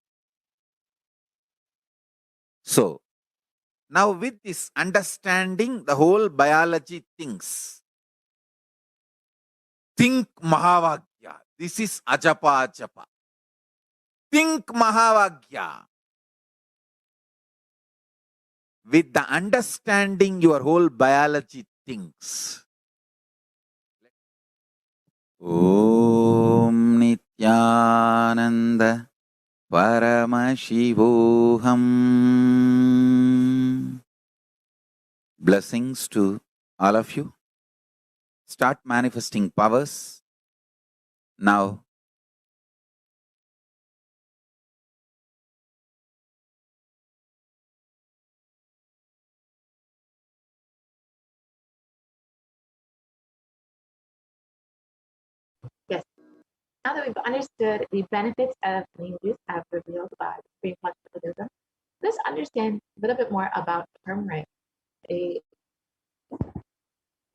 So, now with this understanding, the whole biology thinks. Think Mahavagya. This is Ajapa Ajapa. Think Mahavagya. With the understanding, your whole biology thinks. Om Nithyananda Paramashivoham. Blessings to all of you. Start manifesting powers now. Yes. Now that we've understood the benefits of neem juice as revealed by Supreme Conscious Buddhism, let's understand a little bit more about turmeric.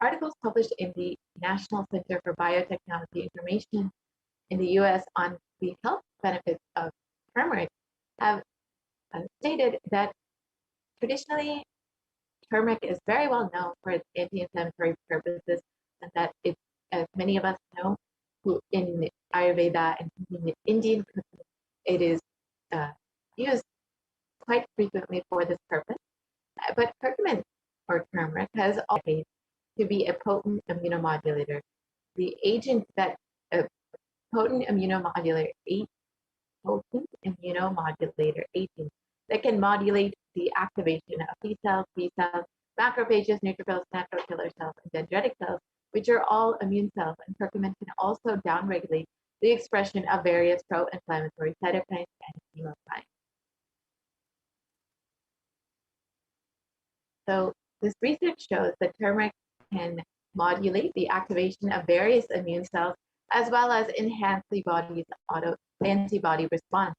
Articles published in the National Center for Biotechnology Information in the US on the health benefits of turmeric have stated that traditionally turmeric is very well known for its anti-inflammatory purposes, and that it, as many of us know, who in Ayurveda and in Indian cooking, it is used quite frequently for this purpose. But curcumin, or turmeric, has always to be a potent immunomodulator. The agent that a potent immunomodulator agent that can modulate the activation of T cells, B cells, macrophages, neutrophils, natural killer cells, and dendritic cells, which are all immune cells. And curcumin can also downregulate the expression of various pro-inflammatory cytokines and chemokines. So this research shows that turmeric can modulate the activation of various immune cells as well as enhance the body's antibody response.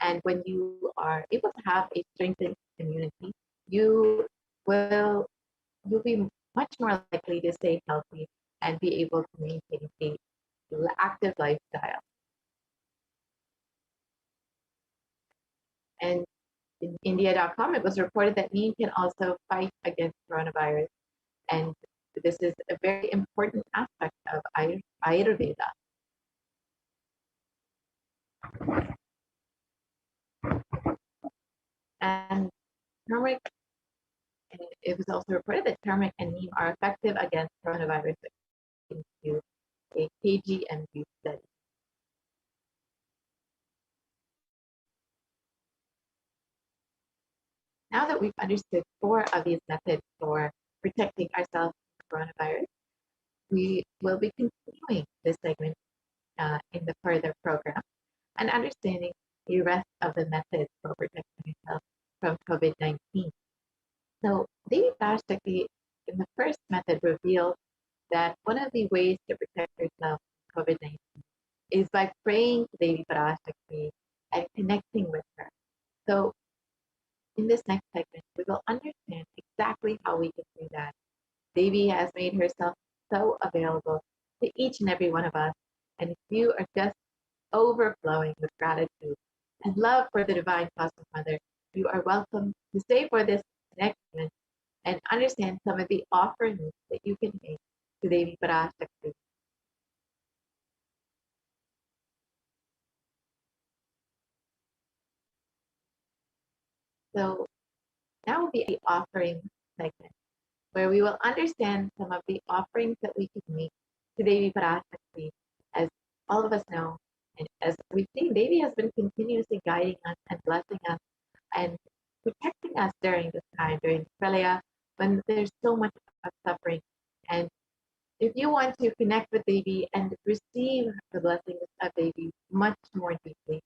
And when you are able to have a strengthened immunity, you'll be much more likely to stay healthy and be able to maintain a active lifestyle. And in India.com, it was reported that neem can also fight against coronavirus. And this is a very important aspect of Ayurveda. And turmeric, it was also reported that turmeric and neem are effective against coronavirus according to a KGMU study. Now that we've understood 4 of these methods for protecting ourselves from coronavirus, we will be continuing this segment in the further program and understanding the rest of the methods for protecting ourselves from COVID-19. So Devi Parashakti in the first method revealed that one of the ways to protect yourself from COVID-19 is by praying to Devi Parashakti and connecting with her. So in this next segment, we will understand exactly how we can do that. Devi has made herself so available to each and every one of us. And if you are just overflowing with gratitude and love for the Divine Cosmic Mother, you are welcome to stay for this next segment and understand some of the offerings that you can make to Devi Parashakti. So now will be the offering segment, where we will understand some of the offerings that we can make to Devi Parashakti. As all of us know, and as we've seen, Devi has been continuously guiding us and blessing us and protecting us during this time, during Pralaya, when there's so much of suffering. And if you want to connect with Devi and receive the blessings of Devi much more deeply,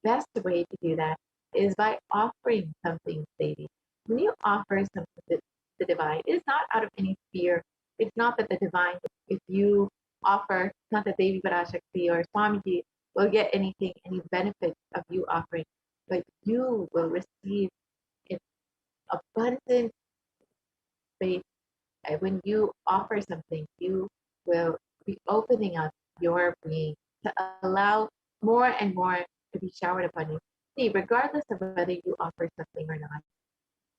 best way to do that is by offering something to Devi. When you offer something to the divine, it is not out of any fear. It's not that the divine, if you offer, it's not that Devi Parashakti or Swamiji will get anything, any benefit of you offering, but you will receive an abundant faith. And when you offer something, you will be opening up your being to allow more and more to be showered upon you. See, regardless of whether you offer something or not,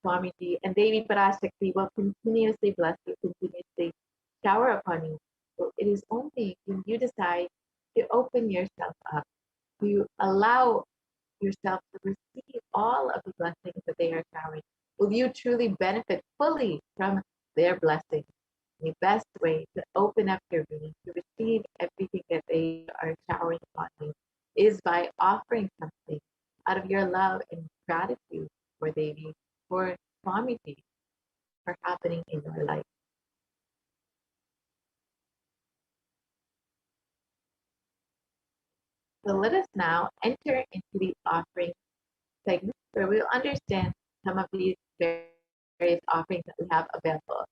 Swamiji and Devi Parashakti will continuously bless you, continuously shower upon you. So it is only when you decide to open yourself up, to allow yourself to receive all of the blessings that they are showering, will you truly benefit fully from their blessings. The best way to open up your being, to receive everything that they are showering upon you, is by offering something out of your love and gratitude for Devi, for Swamiji, for happening in your life. So let us now enter into the offering segment where we'll understand some of these various offerings that we have available.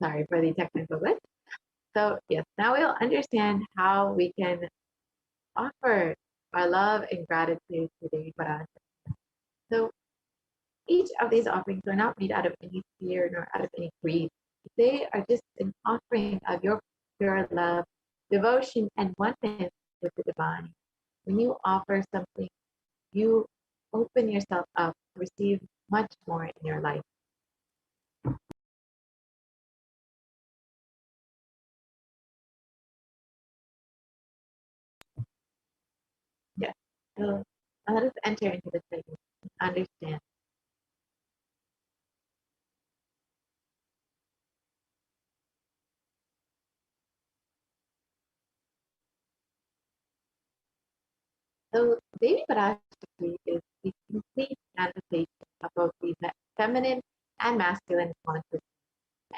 Sorry for the technical glitch. So yes, now we'll understand how we can offer our love and gratitude to Devi Parashakti. So each of these offerings are not made out of any fear nor out of any greed. They are just an offering of your pure love, devotion, and oneness with the divine. When you offer something, you open yourself up to receive much more in your life. Yes. So let us enter into the segment and understand. So Devi Parashakti is the complete manifestation of both the feminine and masculine consciousness,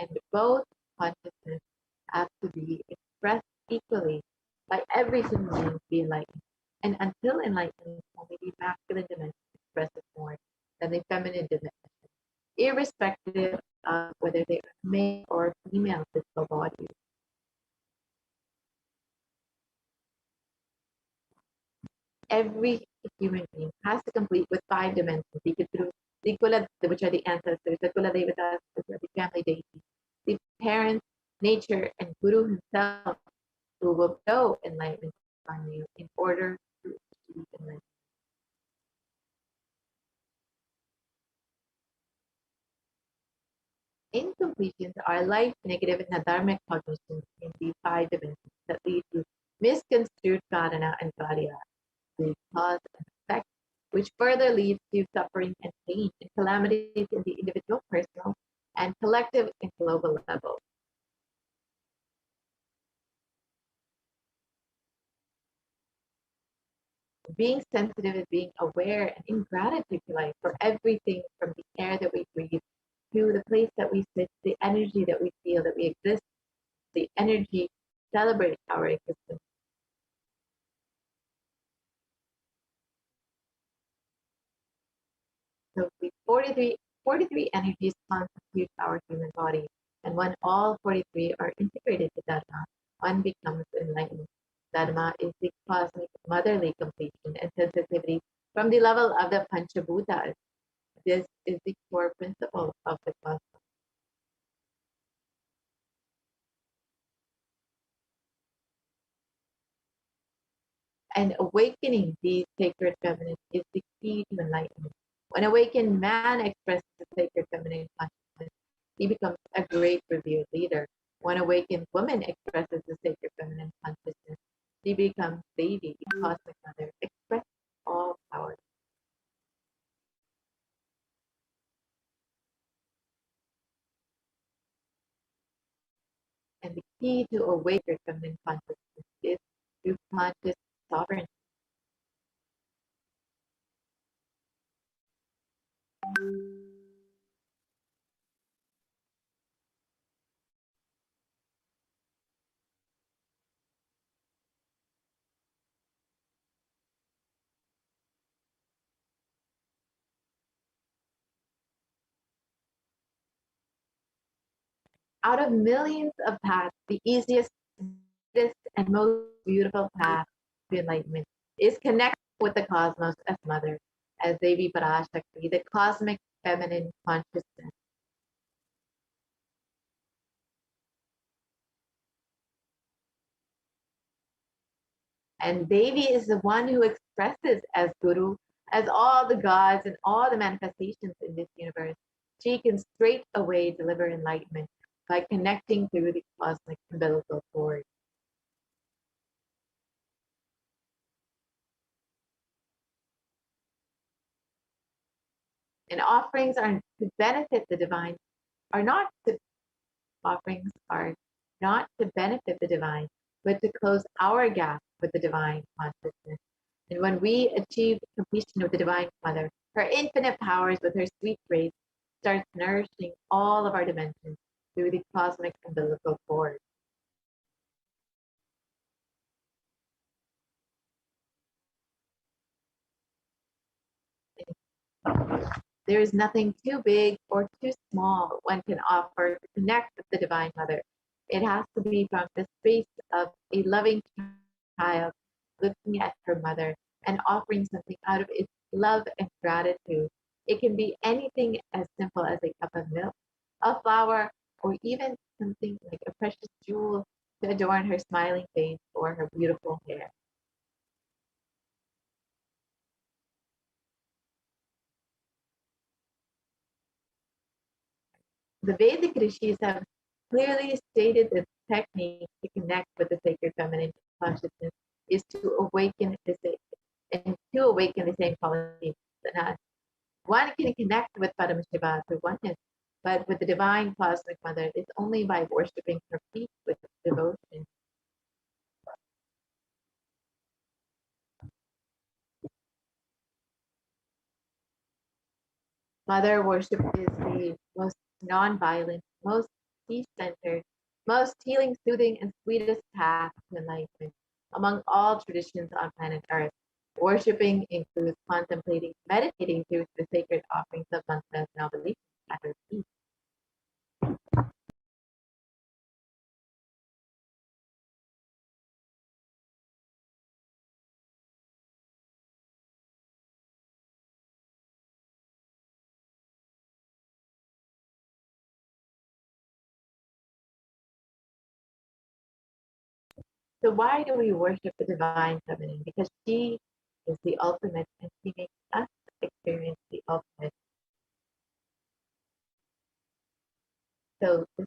and both consciousness have to be expressed equally by every human being to be enlightened. And until enlightenment, only the masculine dimension expresses more than the feminine dimension, irrespective of whether they are male or female physical bodies. Every human being has to complete with 5 dimensions. The Kula, which are the ancestors, the Kula Devatas, which are the family deities, the parents, nature, and Guru himself, who will show enlightenment on you in order to achieve enlightenment. Incompletions are life, negative, and dharmic cognitions in these 5 dimensions that lead to misconstrued karana and karya, the cause and effect, which further leads to suffering and pain and calamities in the individual, personal, and collective and global level. Being sensitive is being aware and in gratitude to life for everything from the air that we breathe to the place that we sit, the energy that we feel that we exist, the energy celebrate our existence. So the 43 energies constitute our human body, and when all 43 are integrated to Dharma, one becomes enlightened. Dharma is the cosmic motherly completion and sensitivity from the level of the Panchabhutas. This is the core principle of the cosmos. And awakening these sacred feminine is the key to enlightenment. When awakened man expresses the sacred feminine consciousness, he becomes a great revered leader. When awakened woman expresses the sacred feminine consciousness, she becomes Devi, the cosmic mother, expressing all power. And the key to awaken feminine consciousness is through conscious sovereignty. Out of millions of paths, the easiest, and most beautiful path to enlightenment is connect with the cosmos as mother, as Devi Parashakti, the cosmic feminine consciousness. And Devi is the one who expresses as Guru, as all the gods and all the manifestations in this universe. She can straight away deliver enlightenment by connecting through the cosmic umbilical cord. And offerings are to benefit the divine, offerings are not to benefit the divine, but to close our gap with the divine consciousness. And when we achieve completion of the Divine Mother, her infinite powers with her sweet grace starts nourishing all of our dimensions through the cosmic umbilical cord. There is nothing too big or too small one can offer to connect with the Divine Mother. It has to be from the space of a loving child looking at her mother and offering something out of its love and gratitude. It can be anything as simple as a cup of milk, a flower, or even something like a precious jewel to adorn her smiling face or her beautiful hair. The Vedic rishis have clearly stated that the technique to connect with the sacred feminine consciousness is to awaken the same qualities in us. One can connect with Paramashiva through oneness, but with the divine cosmic mother, it's only by worshipping her feet with devotion. Mother worship is the most non-violent, most peace-centered, most healing, soothing, and sweetest path to enlightenment among all traditions on planet Earth. Worshipping includes contemplating, meditating through the sacred offerings of mantras and oblations at her feet. So why do we worship the divine feminine? Because she is the ultimate and she makes us experience the ultimate. So this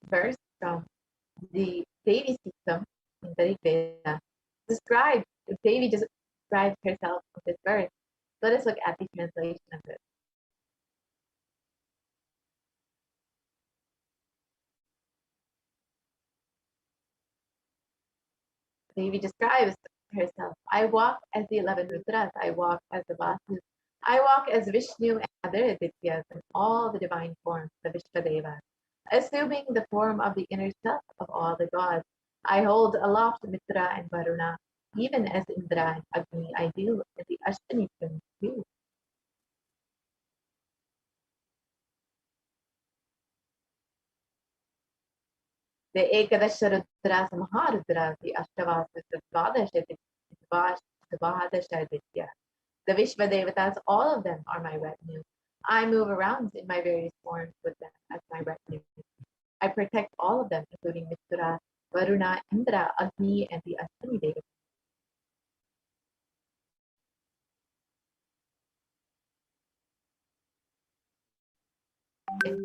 verse from the Devi system in Vedic Veda describes, Devi just describes herself in this verse. Let us look at the translation of it. Devi describes herself. I walk as the 11 Rudras, I walk as the Vasus, I walk as Vishnu and other Adityas and all the divine forms, the Vishvadevas, assuming the form of the inner self of all the gods. I hold aloft Mitra and Varuna, even as Indra and Agni I do, and the Ashtani twins too. The Ekadasha Rudras, Maharudras, the Ashtavasas, the Dvadasha, the Vishva Devatas, all of them are my retinue. I move around in my various forms with them as my retinue. I protect all of them, including Mitra, Varuna, Indra, Agni, and the Ashtani Devatas.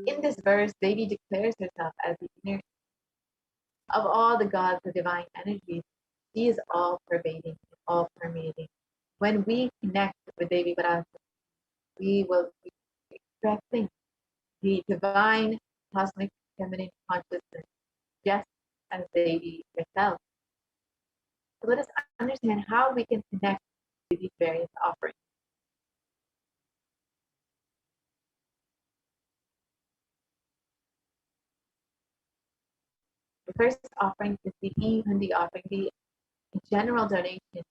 In this verse, Devi declares herself as the inner of all the gods, the divine energies. She is all pervading, all permeating. When we connect with Devi Parashakti, we will be expressing the divine cosmic feminine consciousness just as Devi herself. So let us understand how we can connect with these various offerings. The first offering is the Hindi offering, the general donation.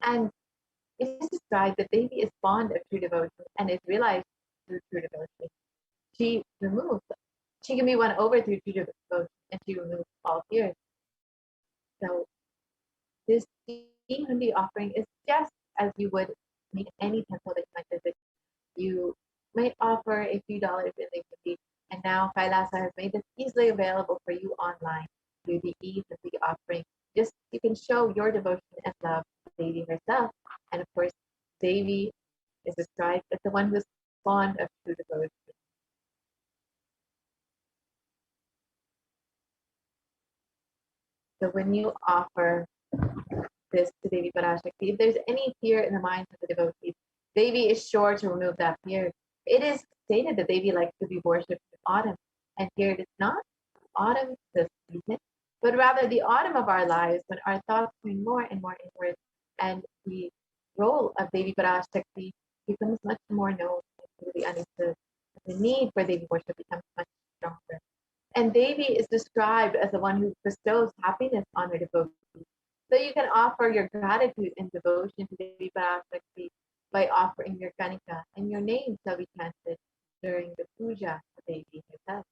And it is described that Devi is fond of true devotion and is realized through true devotion. She can be won over through true devotion and she removes all fears. So this Hindi offering is just as you would make any temple that you might visit. You might offer a few dollars in the Hindi, and now Kailasa has made this easily available for you online through the ease of the offering. Just you can show your devotion and love to Devi herself, and of course, Devi is described as the one who is fond of true devotion. So when you offer this to Devi Parashakti, if there's any fear in the minds of the devotees, Devi is sure to remove that fear. It is stated that Devi likes to be worshipped in autumn, and here it is not autumn this season, but rather the autumn of our lives when our thoughts turn more and more inward, and the role of Devi Parashakti becomes much more known and clearly understood. The need for Devi worship becomes much stronger. And Devi is described as the one who bestows happiness on her devotees. So you can offer your gratitude and devotion to Devi Parashakti by offering your kanika, and your name shall be chanted during the puja of Devi herself.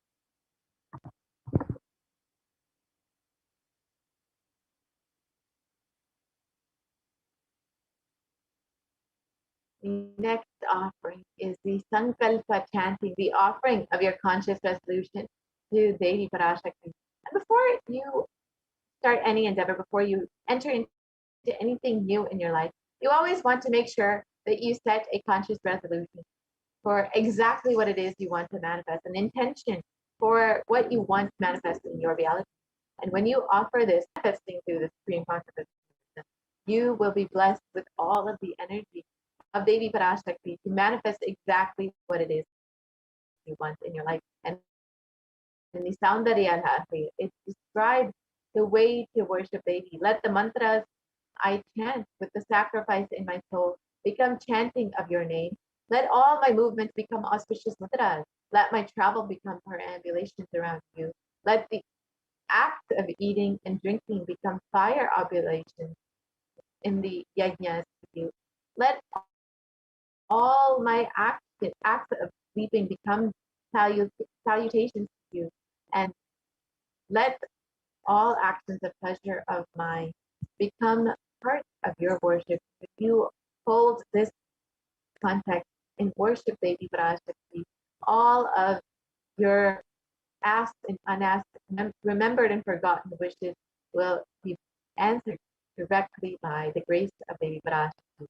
The next offering is the Sankalpa chanting, the offering of your conscious resolution to Devi Parashakti. And before you start any endeavor, before you enter into anything new in your life, you always want to make sure that you set a conscious resolution for exactly what it is you want to manifest, an intention for what you want to manifest in your reality. And when you offer this, manifesting through the Supreme Consciousness, you will be blessed with all of the energy of Devi Parashakti to manifest exactly what it is you want in your life. And in the Soundarya Lahari, it describes the way to worship Devi. Let the mantras I chant with the sacrifice in my soul become chanting of your name. Let all my movements become auspicious mantras. Let my travel become perambulations around you. Let the act of eating and drinking become fire oblations in the yajnas to you. Let all my acts of sleeping become salutations to you. And let all actions of pleasure of mine become part of your worship. If you hold this context in worship, Devi Parashakti, all of your asked and unasked, remembered and forgotten wishes will be answered directly by the grace of Devi Parashakti.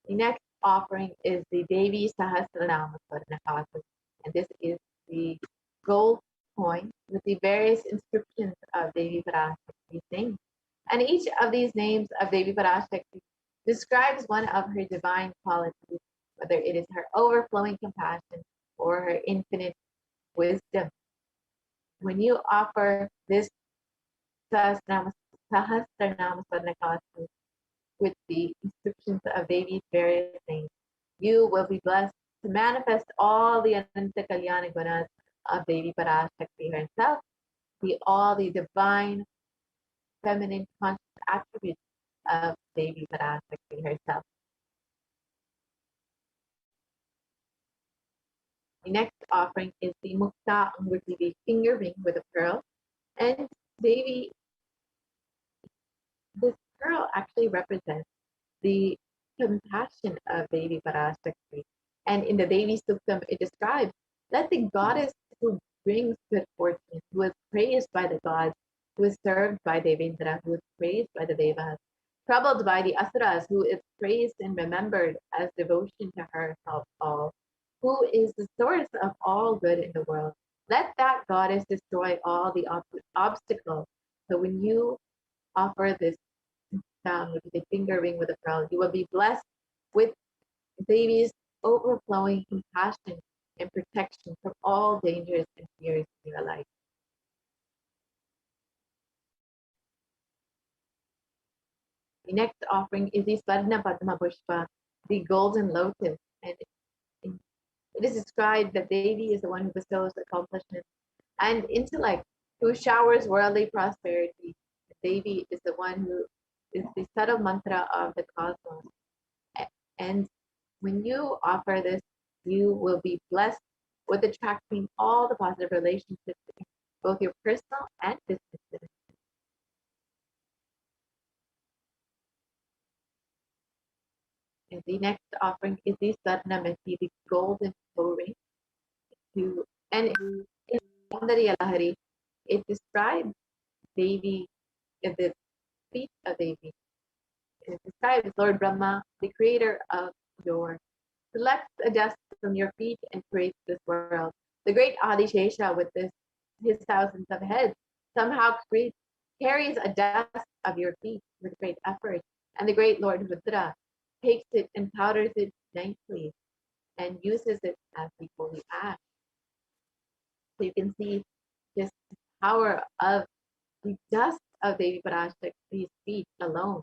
The next offering is the Devi Sahasranama Swarnakasa, and this is the gold coin with the various inscriptions of Devi Parashakti's name. And each of these names of Devi Parashakti describes one of her divine qualities, whether it is her overflowing compassion or her infinite wisdom. When you offer this Sahasranama Swarnakasa with the inscriptions of Devi's various names, you will be blessed to manifest all the Ananta Kalyana Gunas of Devi Parashakti herself, all the divine feminine conscious attributes of Devi Parashakti herself. The next offering is the Mukta Anguti, the finger ring with a pearl. And Devi, this pearl actually represents the compassion of Devi Parashakti. And in the Devi Suktam, it describes, let the goddess who brings good fortune, who is praised by the gods, who is served by Devendra, who is praised by the Devas, troubled by the Asuras, who is praised and remembered as devotion to her help all, who is the source of all good in the world. Let that goddess destroy all the obstacles. So when you offer this with the finger ring with a pearl, you will be blessed with Devi's overflowing compassion and protection from all dangers and fears in your life. The next offering is the Swarna Padma Pushpa, the golden lotus. And it is described that Devi is the one who bestows accomplishments and intellect, who showers worldly prosperity. Devi is the one who is the subtle mantra of the cosmos. And when you offer this, you will be blessed with attracting all the positive relationships in both your personal and business. And the next offering is the Sarnamati, the golden toe ring. And in Soundarya Lahari, it describes Devi, the feet of Devi. It describes Lord Brahma, the creator of your selects a dust from your feet and creates this world. The great Adishesha with his thousands of heads somehow carries a dust of your feet with great effort. And the great Lord Rudra takes it and powders it nicely and uses it as the holy ash. So you can see just the power of the dust of Devi Parashakti's feet alone.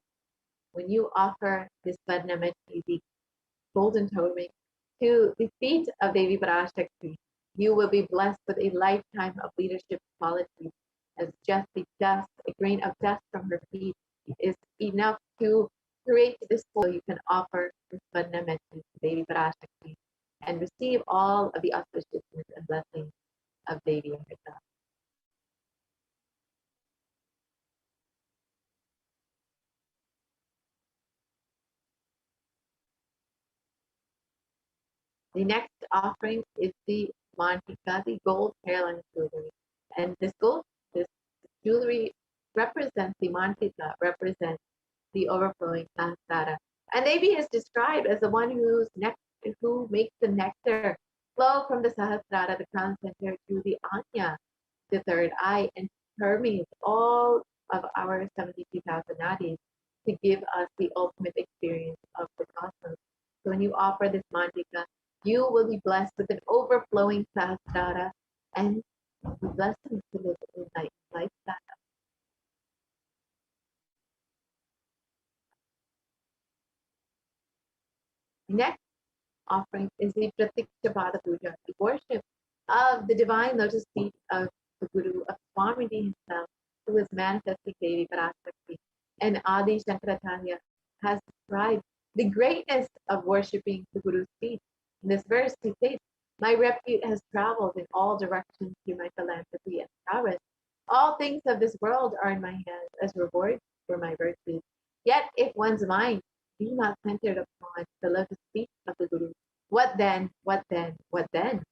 When you offer this Vadnamati, the golden toe ring, to the feet of Devi Parashakti, you will be blessed with a lifetime of leadership qualities as just the dust grain of dust from her feet is enough to create this flow. You can offer this Varna message to Devi Parashakti and receive all of the auspiciousness and blessings of Devi herself. The next offering is the Mantika, the gold hairline jewelry. And this jewelry represents the Mantika, represents the overflowing Sahasrara. And Devi is described as the one who makes the nectar flow from the Sahasrara, the crown center, to the Anya, the third eye, and permeates all of our 72,000 nadis to give us the ultimate experience of the cosmos. So when you offer this Mantika, you will be blessed with an overflowing Sahasrara and be blessed to live a lifestyle. Next offering is the Pratiksha Pada Puja, the worship of the divine lotus feet of the Guru, of Swamiji himself, who is manifesting Devi Parashakti. And Adi Shankaracharya has described the greatness of worshipping the Guru's feet. In this verse, he states, "My repute has traveled in all directions through my philanthropy and prowess. All things of this world are in my hands as reward for my virtues. Yet if one's mind be not centered upon the lotus feet of the Guru, what then, what then, what then?"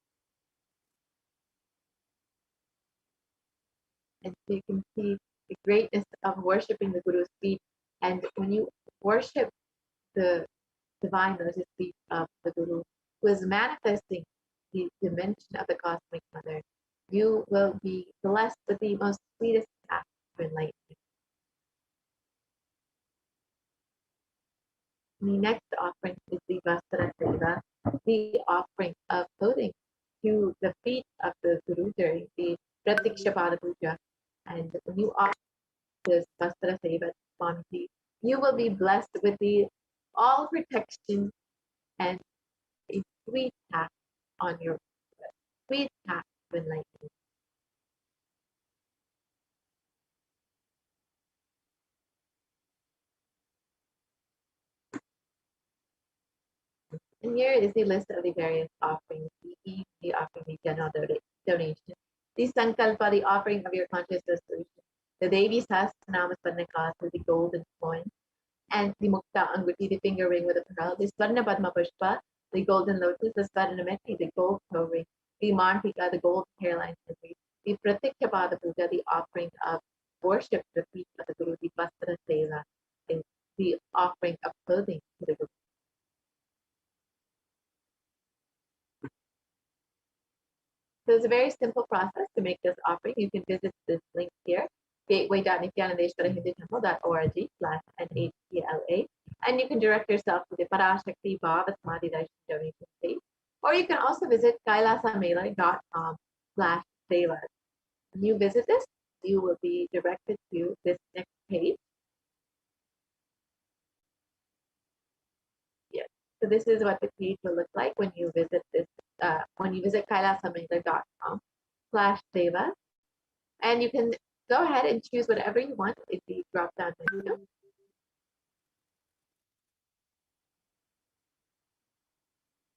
And so you can see the greatness of worshipping the Guru's feet. And when you worship the divine lotus feet of the Guru, who is manifesting the dimension of the cosmic mother, you will be blessed with the most sweetest path of enlightenment. The next offering is the Vastra Seva, the offering of clothing to the feet of the Guru during the Pratiksha Pada Puja. And when you offer this Vastra Seva to Swamiji, you will be blessed with the all protection and a sweet path on your sweet path of enlightenment. And here is the list of the various offerings. The offering, the general donation, the Sankalpa, the offering of your conscious resolution, the Devi Sahasranama Swarnakasa, the golden coin, and the Mukta Anguti, the finger ring with a pearl, the Swarna Padma Pushpa, the golden lotus, the Swarnameti, the gold toe ring, the Mantika, the gold hairline jewelry, the Pratiksha Pada Puja, the offering of worship, the feet of the Guru, the Vastra Seva, the offering of clothing to the Guru. So it's a very simple process to make this offering. You can visit this link here, gateway.nithyanandeshwarahindutemple.org/NHTLA, and you can direct yourself to the Parashakti Bhavasmadhi Darshan donation page, or you can also visit kailasamela.com/seva. When you visit this, you will be directed to this next page. Yes. So this is what the page will look like when you visit this. When you visit kailasamela.com/seva, and you can go ahead and choose whatever you want in the drop-down menu.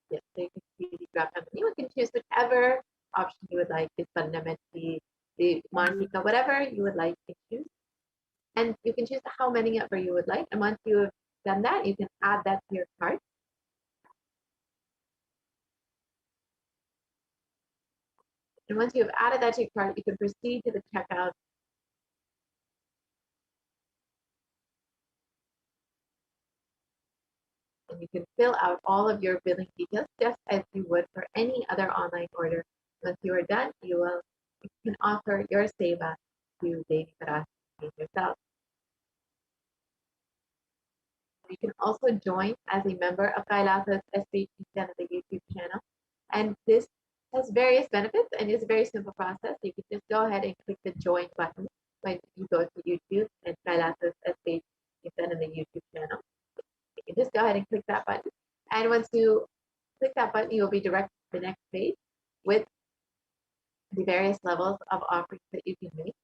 Yes, so you can see the drop-down menu. You can choose whichever option you would like, the Swarnameti, the Mantika, whatever you would like to choose. And you can choose how many ever you would like. And once you have done that, you can add that to your cart. And once you have added that to your cart, you can proceed to the checkout. And you can fill out all of your billing details just as you would for any other online order. Once you are done, you can offer your seva to Devi Parashakti yourself. You can also join as a member of Kailasa's HDH Nithyananda YouTube channel. And this has various benefits and is a very simple process. You can just go ahead and click the join button when you go to YouTube and Kailasa's HDH Nithyananda YouTube channel. You can just go ahead and click that button. And once you click that button, you will be directed to the next page with the various levels of offerings that you can make.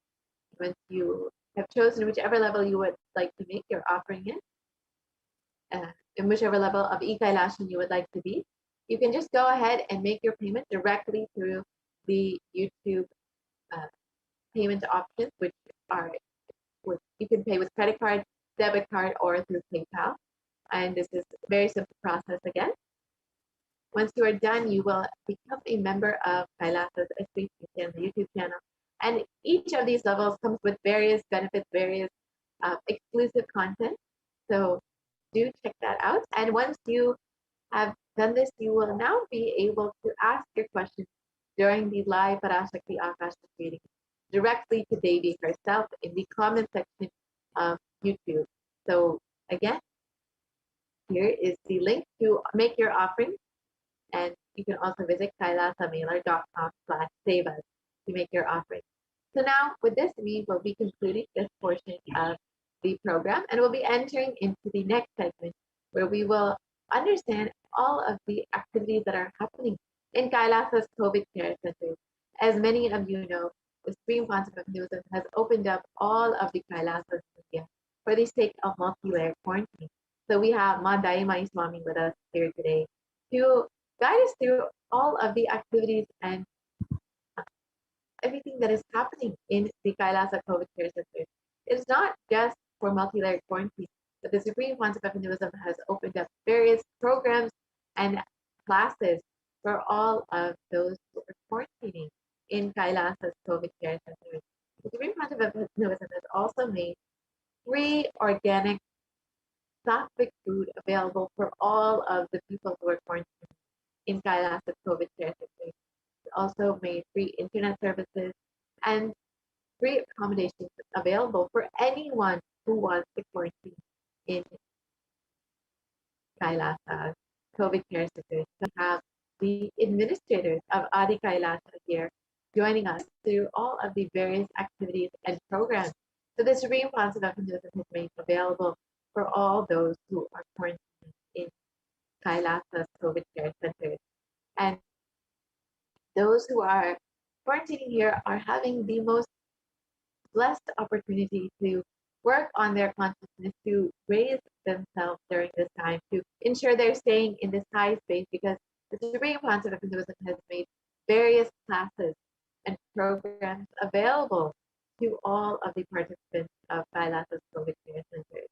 Once you have chosen whichever level you would like to make your offering in whichever level of e-Kailashan you would like to be, you can just go ahead and make your payment directly through the YouTube payment options, which you can pay with credit card, debit card, or through PayPal. And this is a very simple process again. Once you are done, you will become a member of Kailasa's HDH Nithyananda YouTube channel. And each of these levels comes with various benefits, various exclusive content. So do check that out. And once you have done this, you will now be able to ask your questions during the live Parashakti Akashic reading directly to Devi herself in the comment section of YouTube. So again, here is the link to make your offering. And you can also visit kailasamailer.com/save us to make your offering. So now with this, we will be concluding this portion of the program and we'll be entering into the next segment where we will understand all of the activities that are happening in Kailasa's COVID care centers. As many of you know, the Supreme Council of Hinduism has opened up all of the Kailasas in India for the sake of multi-layer quarantine. So we have Ma Daimai Swami with us here today to guide us through all of the activities and everything that is happening in the Kailasa COVID care centers. It's not just for multi-layered quarantine, but the Supreme Council of Hinduism has opened up various programs and classes for all of those who are quarantining in Kailasa's COVID care centers. The Supreme Council of Hinduism has also made free organic sattvic food available for all of the people who are quarantining in Kailasa's COVID care centers. It also made free internet services and free accommodations available for anyone who wants to quarantine in Kailasa COVID care centers. We have the administrators of Adi Kailasa here joining us through all of the various activities and programs that the Supreme Council of Hinduism has made available for all those who are quarantining in Kailasa's COVID care centers. And those who are quarantining here are having the most blessed opportunity to work on their consciousness, to raise themselves during this time, to ensure they're staying in this high space, because the Supreme Council of Hinduism has made various classes and programs available to all of the participants of Kailasa's COVID care centers.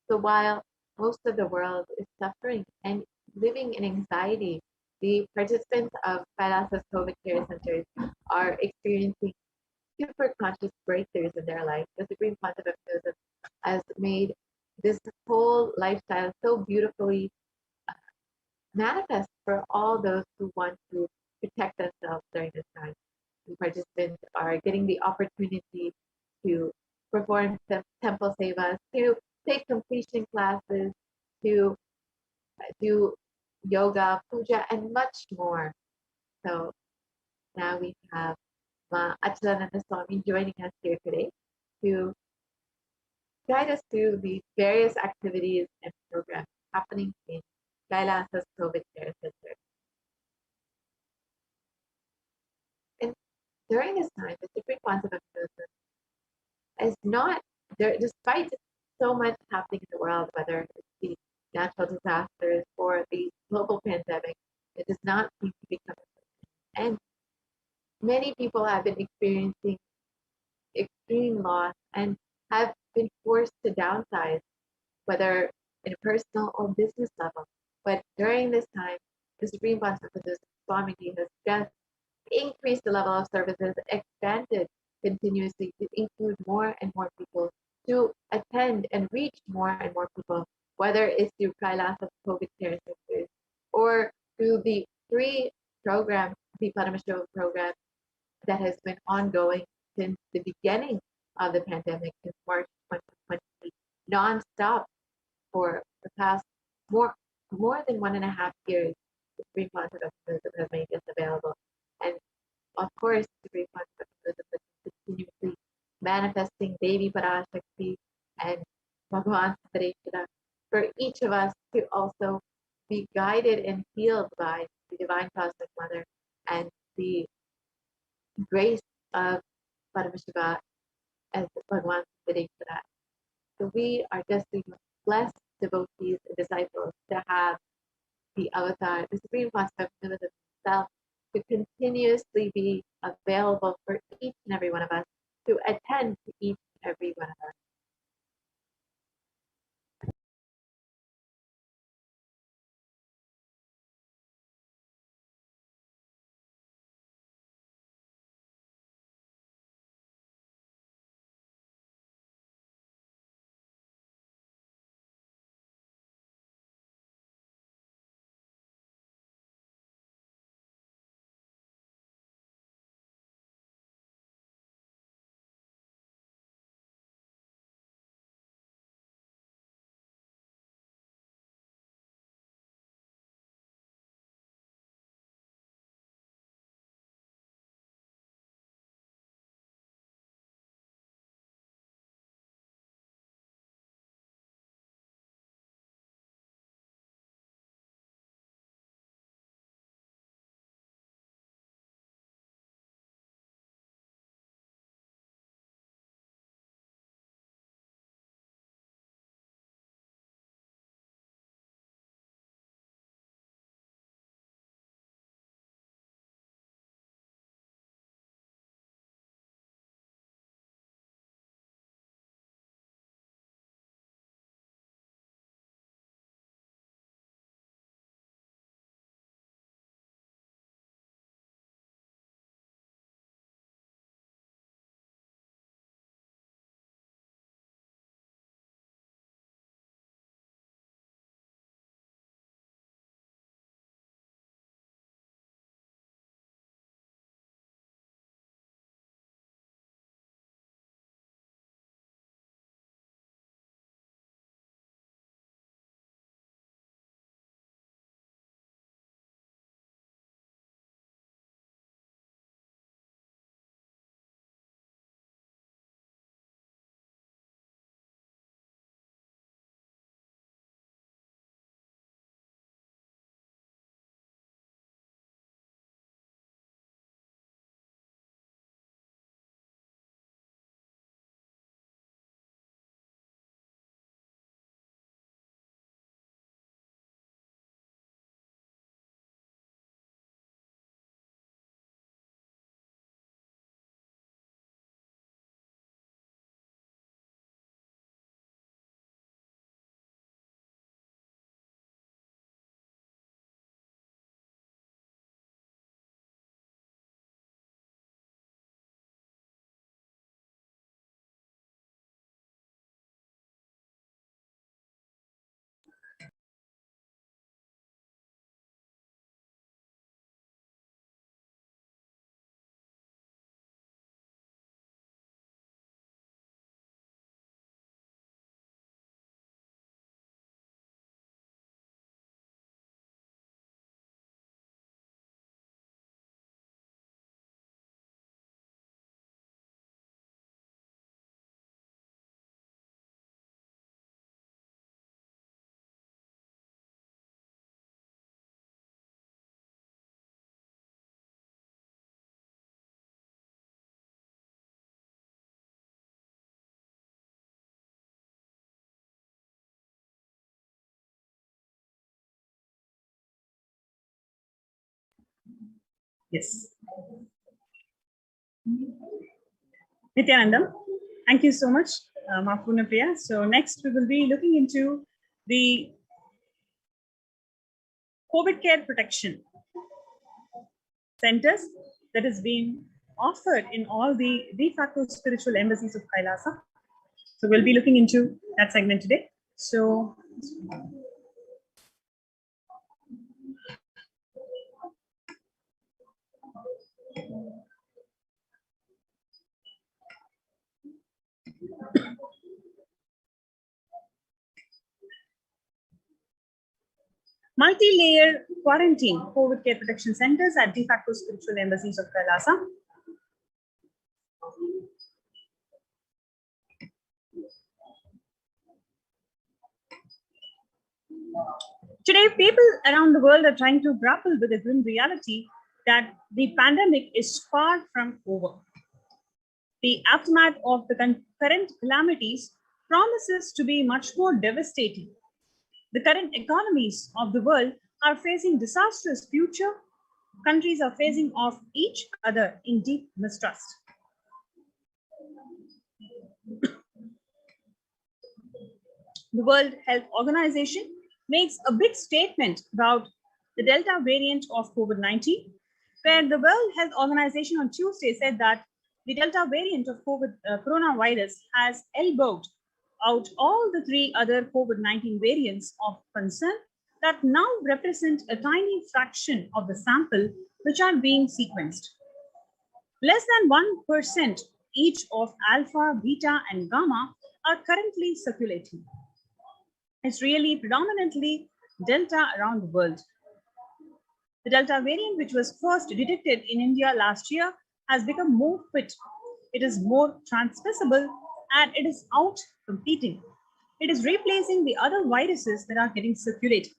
So while most of the world is suffering and living in anxiety, the participants of Kailasa's COVID care centers are experiencing super conscious breakthroughs in their life. The Supreme Council of Hinduism has made this whole lifestyle so beautifully manifest for all those who want to protect themselves during this time. The participants are getting the opportunity to perform temple sevas, to take completion classes, to do yoga, puja, and much more. So now we have Ma Achalananda Swami joining us here today to guide us through the various activities and programs happening in Kailasa's COVID care center. And during this time, the Supreme Council of Hinduism is not there, despite so much happening in the world, whether it's the natural disasters or the global pandemic, it does not seem to be coming to an end. Many people have been experiencing extreme loss and have been forced to downsize, whether in a personal or business level. But during this time, the Supreme Council of Hinduism Swamiji has just increased the level of services, expanded continuously to include more and more people, to attend and reach more and more people, whether it's through Kailasa COVID care centers or through the free program, the Paramashivoham program that has been ongoing since the beginning of the pandemic, since March 2020, non-stop for the past more than 1.5 years. The Supreme Council of Hinduism has made this available. And of course, the Supreme Council of Hinduism is continuously manifesting Devi Parashakti and Bhagavan Siddhareshwara for each of us to also be guided and healed by the Divine Cosmic Mother and the grace of Paramashiva as Bhagavan sitting for that. So we are just the blessed devotees and disciples to have the avatar, the Supreme Master of Universe himself, to continuously be available for each and every one of us, to attend to each and every one of us. Yes. Nithyanandam, thank you so much, Mafuna Priya. So next we will be looking into the COVID care protection centers that is being offered in all the de facto spiritual embassies of Kailasa. So we'll be looking into that segment today. So multi-layer quarantine COVID care protection centers at de facto spiritual embassies of Kailasa. Today, people around the world are trying to grapple with the grim reality that the pandemic is far from over. The aftermath of the current calamities promises to be much more devastating. The current economies of the world are facing disastrous future. Countries are facing off each other in deep mistrust. The World Health Organization makes a big statement about the Delta variant of COVID-19, where the World Health Organization on Tuesday said that the Delta variant of coronavirus has elbowed out all the three other COVID-19 variants of concern that now represent a tiny fraction of the sample which are being sequenced. Less than 1% each of alpha, beta, and gamma are currently circulating. It's really predominantly Delta around the world. The Delta variant, which was first detected in India last year, has become more fit. It is more transmissible and it is out competing. It is replacing the other viruses that are getting circulated.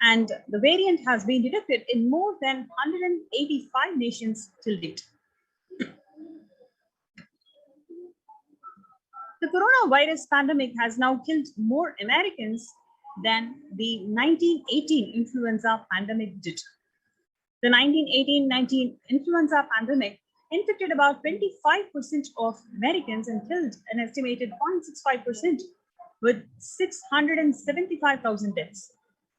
And the variant has been detected in more than 185 nations till date. The coronavirus pandemic has now killed more Americans than the 1918 influenza pandemic did. The 1918-19 influenza pandemic infected about 25% of Americans and killed an estimated 0.65% with 675,000 deaths.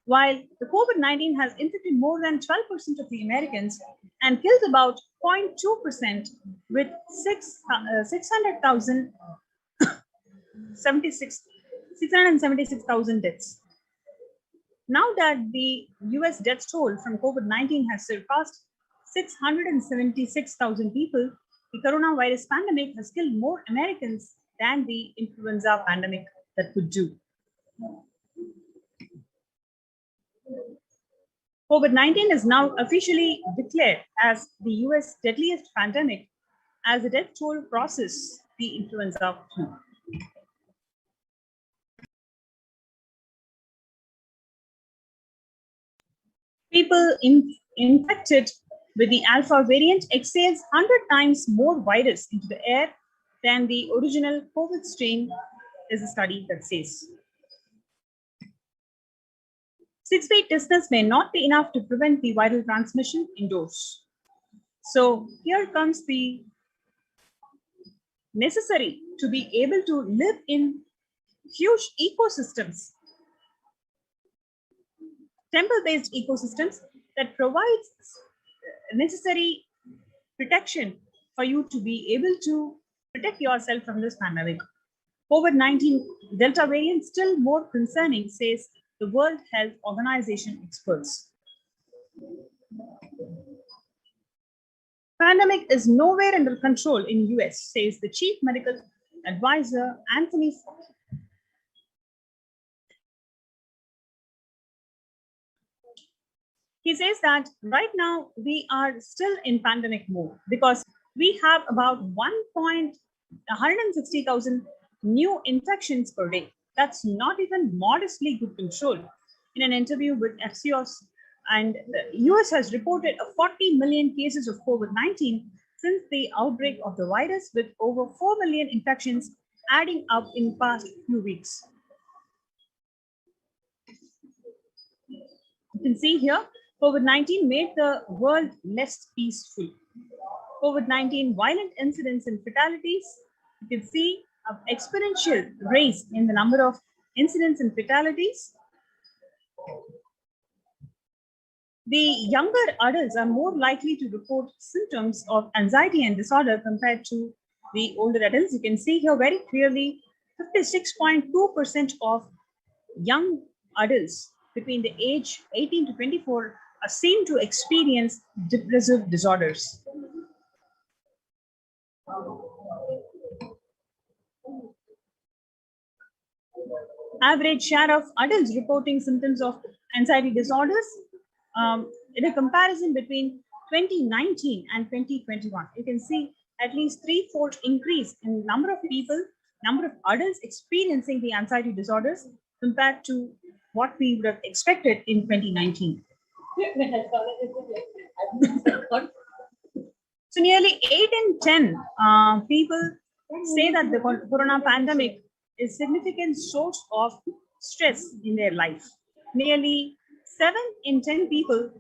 While the COVID-19 has infected more than 12% of the Americans and killed about 0.2% with 676,000 deaths. Now that the US death toll from COVID-19 has surpassed 676,000 people, the coronavirus pandemic has killed more Americans than the influenza pandemic that could do. COVID-19 is now officially declared as the US deadliest pandemic as the death toll crosses the influenza flu. People infected with the alpha variant exhales 100 times more virus into the air than the original COVID strain, is a study that says. 6-feet distance may not be enough to prevent the viral transmission indoors. So here comes the necessary to be able to live in huge ecosystems, temple-based ecosystems that provides necessary protection for you to be able to protect yourself from this pandemic. COVID-19 Delta variant still more concerning, says the World Health Organization experts. Pandemic is nowhere under control in US, says the Chief Medical Advisor, Anthony Fauci. He says that right now we are still in pandemic mode because we have about 160,000 new infections per day. That's not even modestly good control. In an interview with Axios, and the US has reported a 40 million cases of COVID-19 since the outbreak of the virus, with over 4 million infections adding up in the past few weeks. You can see here, COVID-19 made the world less peaceful. COVID-19 violent incidents and fatalities, you can see an exponential rise in the number of incidents and fatalities. The younger adults are more likely to report symptoms of anxiety and disorder compared to the older adults. You can see here very clearly 56.2% of young adults between the age 18 to 24 are seen to experience depressive disorders. Average share of adults reporting symptoms of anxiety disorders in a comparison between 2019 and 2021. You can see at least 3-fold increase in number of people, number of adults experiencing the anxiety disorders compared to what we would have expected in 2019. So So nearly 8 in 10 people say that the corona pandemic is a significant source of stress in their life. Nearly 7 in 10 people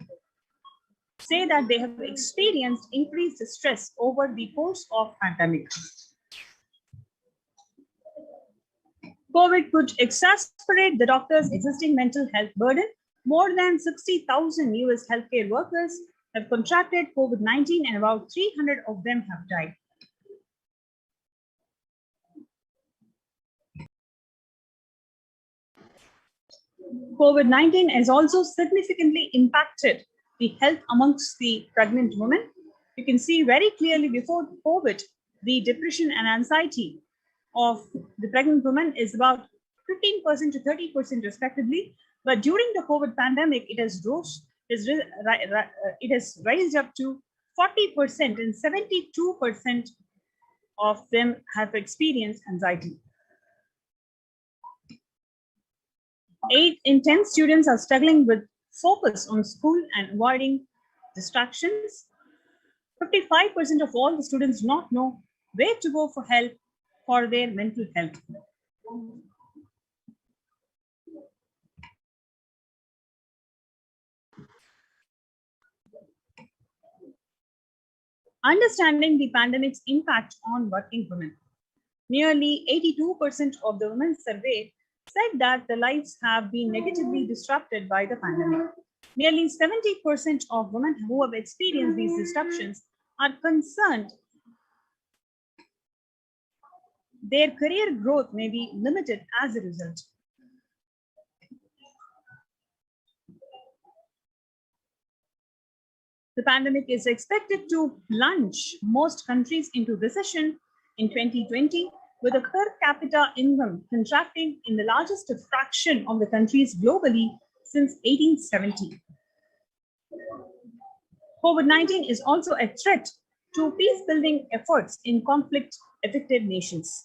say that they have experienced increased stress over the course of pandemic. COVID could exacerbate the doctor's existing mental health burden. More than 60,000 US healthcare workers have contracted COVID-19 and about 300 of them have died. COVID-19 has also significantly impacted the health amongst the pregnant women. You can see very clearly before COVID, the depression and anxiety of the pregnant women is about 15% to 30% respectively. But during the COVID pandemic, it has raised up to 40% and 72% of them have experienced anxiety. 8 in 10 students are struggling with focus on school and avoiding distractions. 55% of all the students do not know where to go for help for their mental health. Understanding the pandemic's impact on working women. Nearly 82% of the women surveyed said that their lives have been negatively disrupted by the pandemic. Nearly 70% of women who have experienced these disruptions are concerned their career growth may be limited as a result. The pandemic is expected to plunge most countries into recession in 2020, with a per capita income contracting in the largest fraction of the countries globally since 1870. COVID-19 is also a threat to peace-building efforts in conflict-affected nations.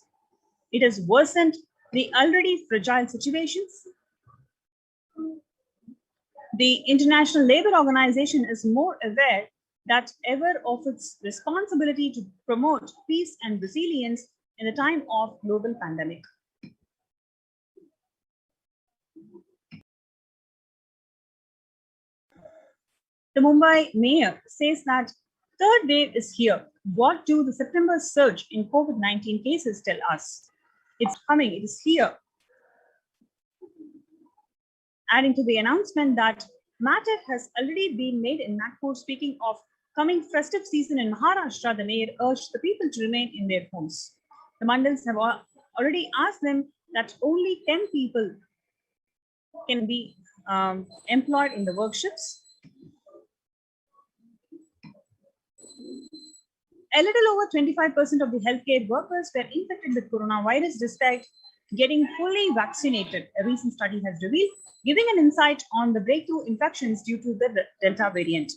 It has worsened the already fragile situations. The International Labour Organization is more aware than ever of its responsibility to promote peace and resilience in the time of global pandemic. The Mumbai mayor says that third wave is here. What do the September surge in COVID-19 cases tell us? It's coming, it is here. Adding to the announcement that matter has already been made in Nagpur, speaking of coming festive season in Maharashtra, the mayor urged the people to remain in their homes. The mandals have already asked them that only 10 people can be employed in the workshops. A little over 25% of the healthcare workers were infected with coronavirus despite getting fully vaccinated, a recent study has revealed, giving an insight on the breakthrough infections due to the Delta variant.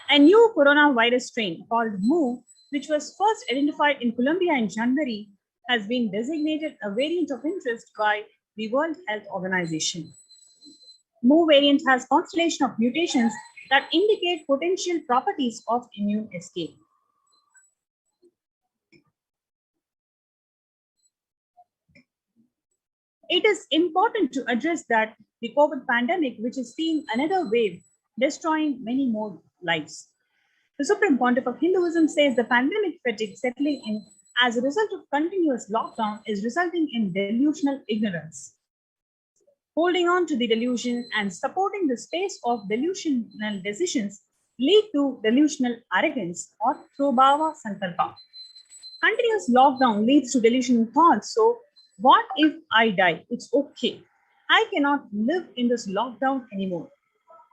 A new coronavirus strain called Mu, which was first identified in Colombia in January, has been designated a variant of interest by the World Health Organization. Mu variant has constellation of mutations that indicate potential properties of immune escape. It is important to address that the COVID pandemic, which is seeing another wave, destroying many more lives. The Supreme Pontiff of Hinduism says the pandemic fatigue settling in as a result of continuous lockdown is resulting in delusional ignorance. Holding on to the delusion and supporting the space of delusional decisions lead to delusional arrogance or Prabhava Sankalpa. Continuous lockdown leads to delusional thoughts. So, what if I die? It's okay. I cannot live in this lockdown anymore,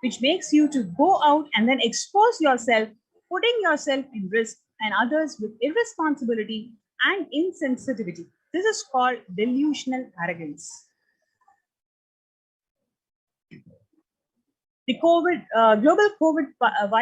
which makes you to go out and then expose yourself, putting yourself in risk and others with irresponsibility and insensitivity. This is called delusional arrogance. The global COVID virus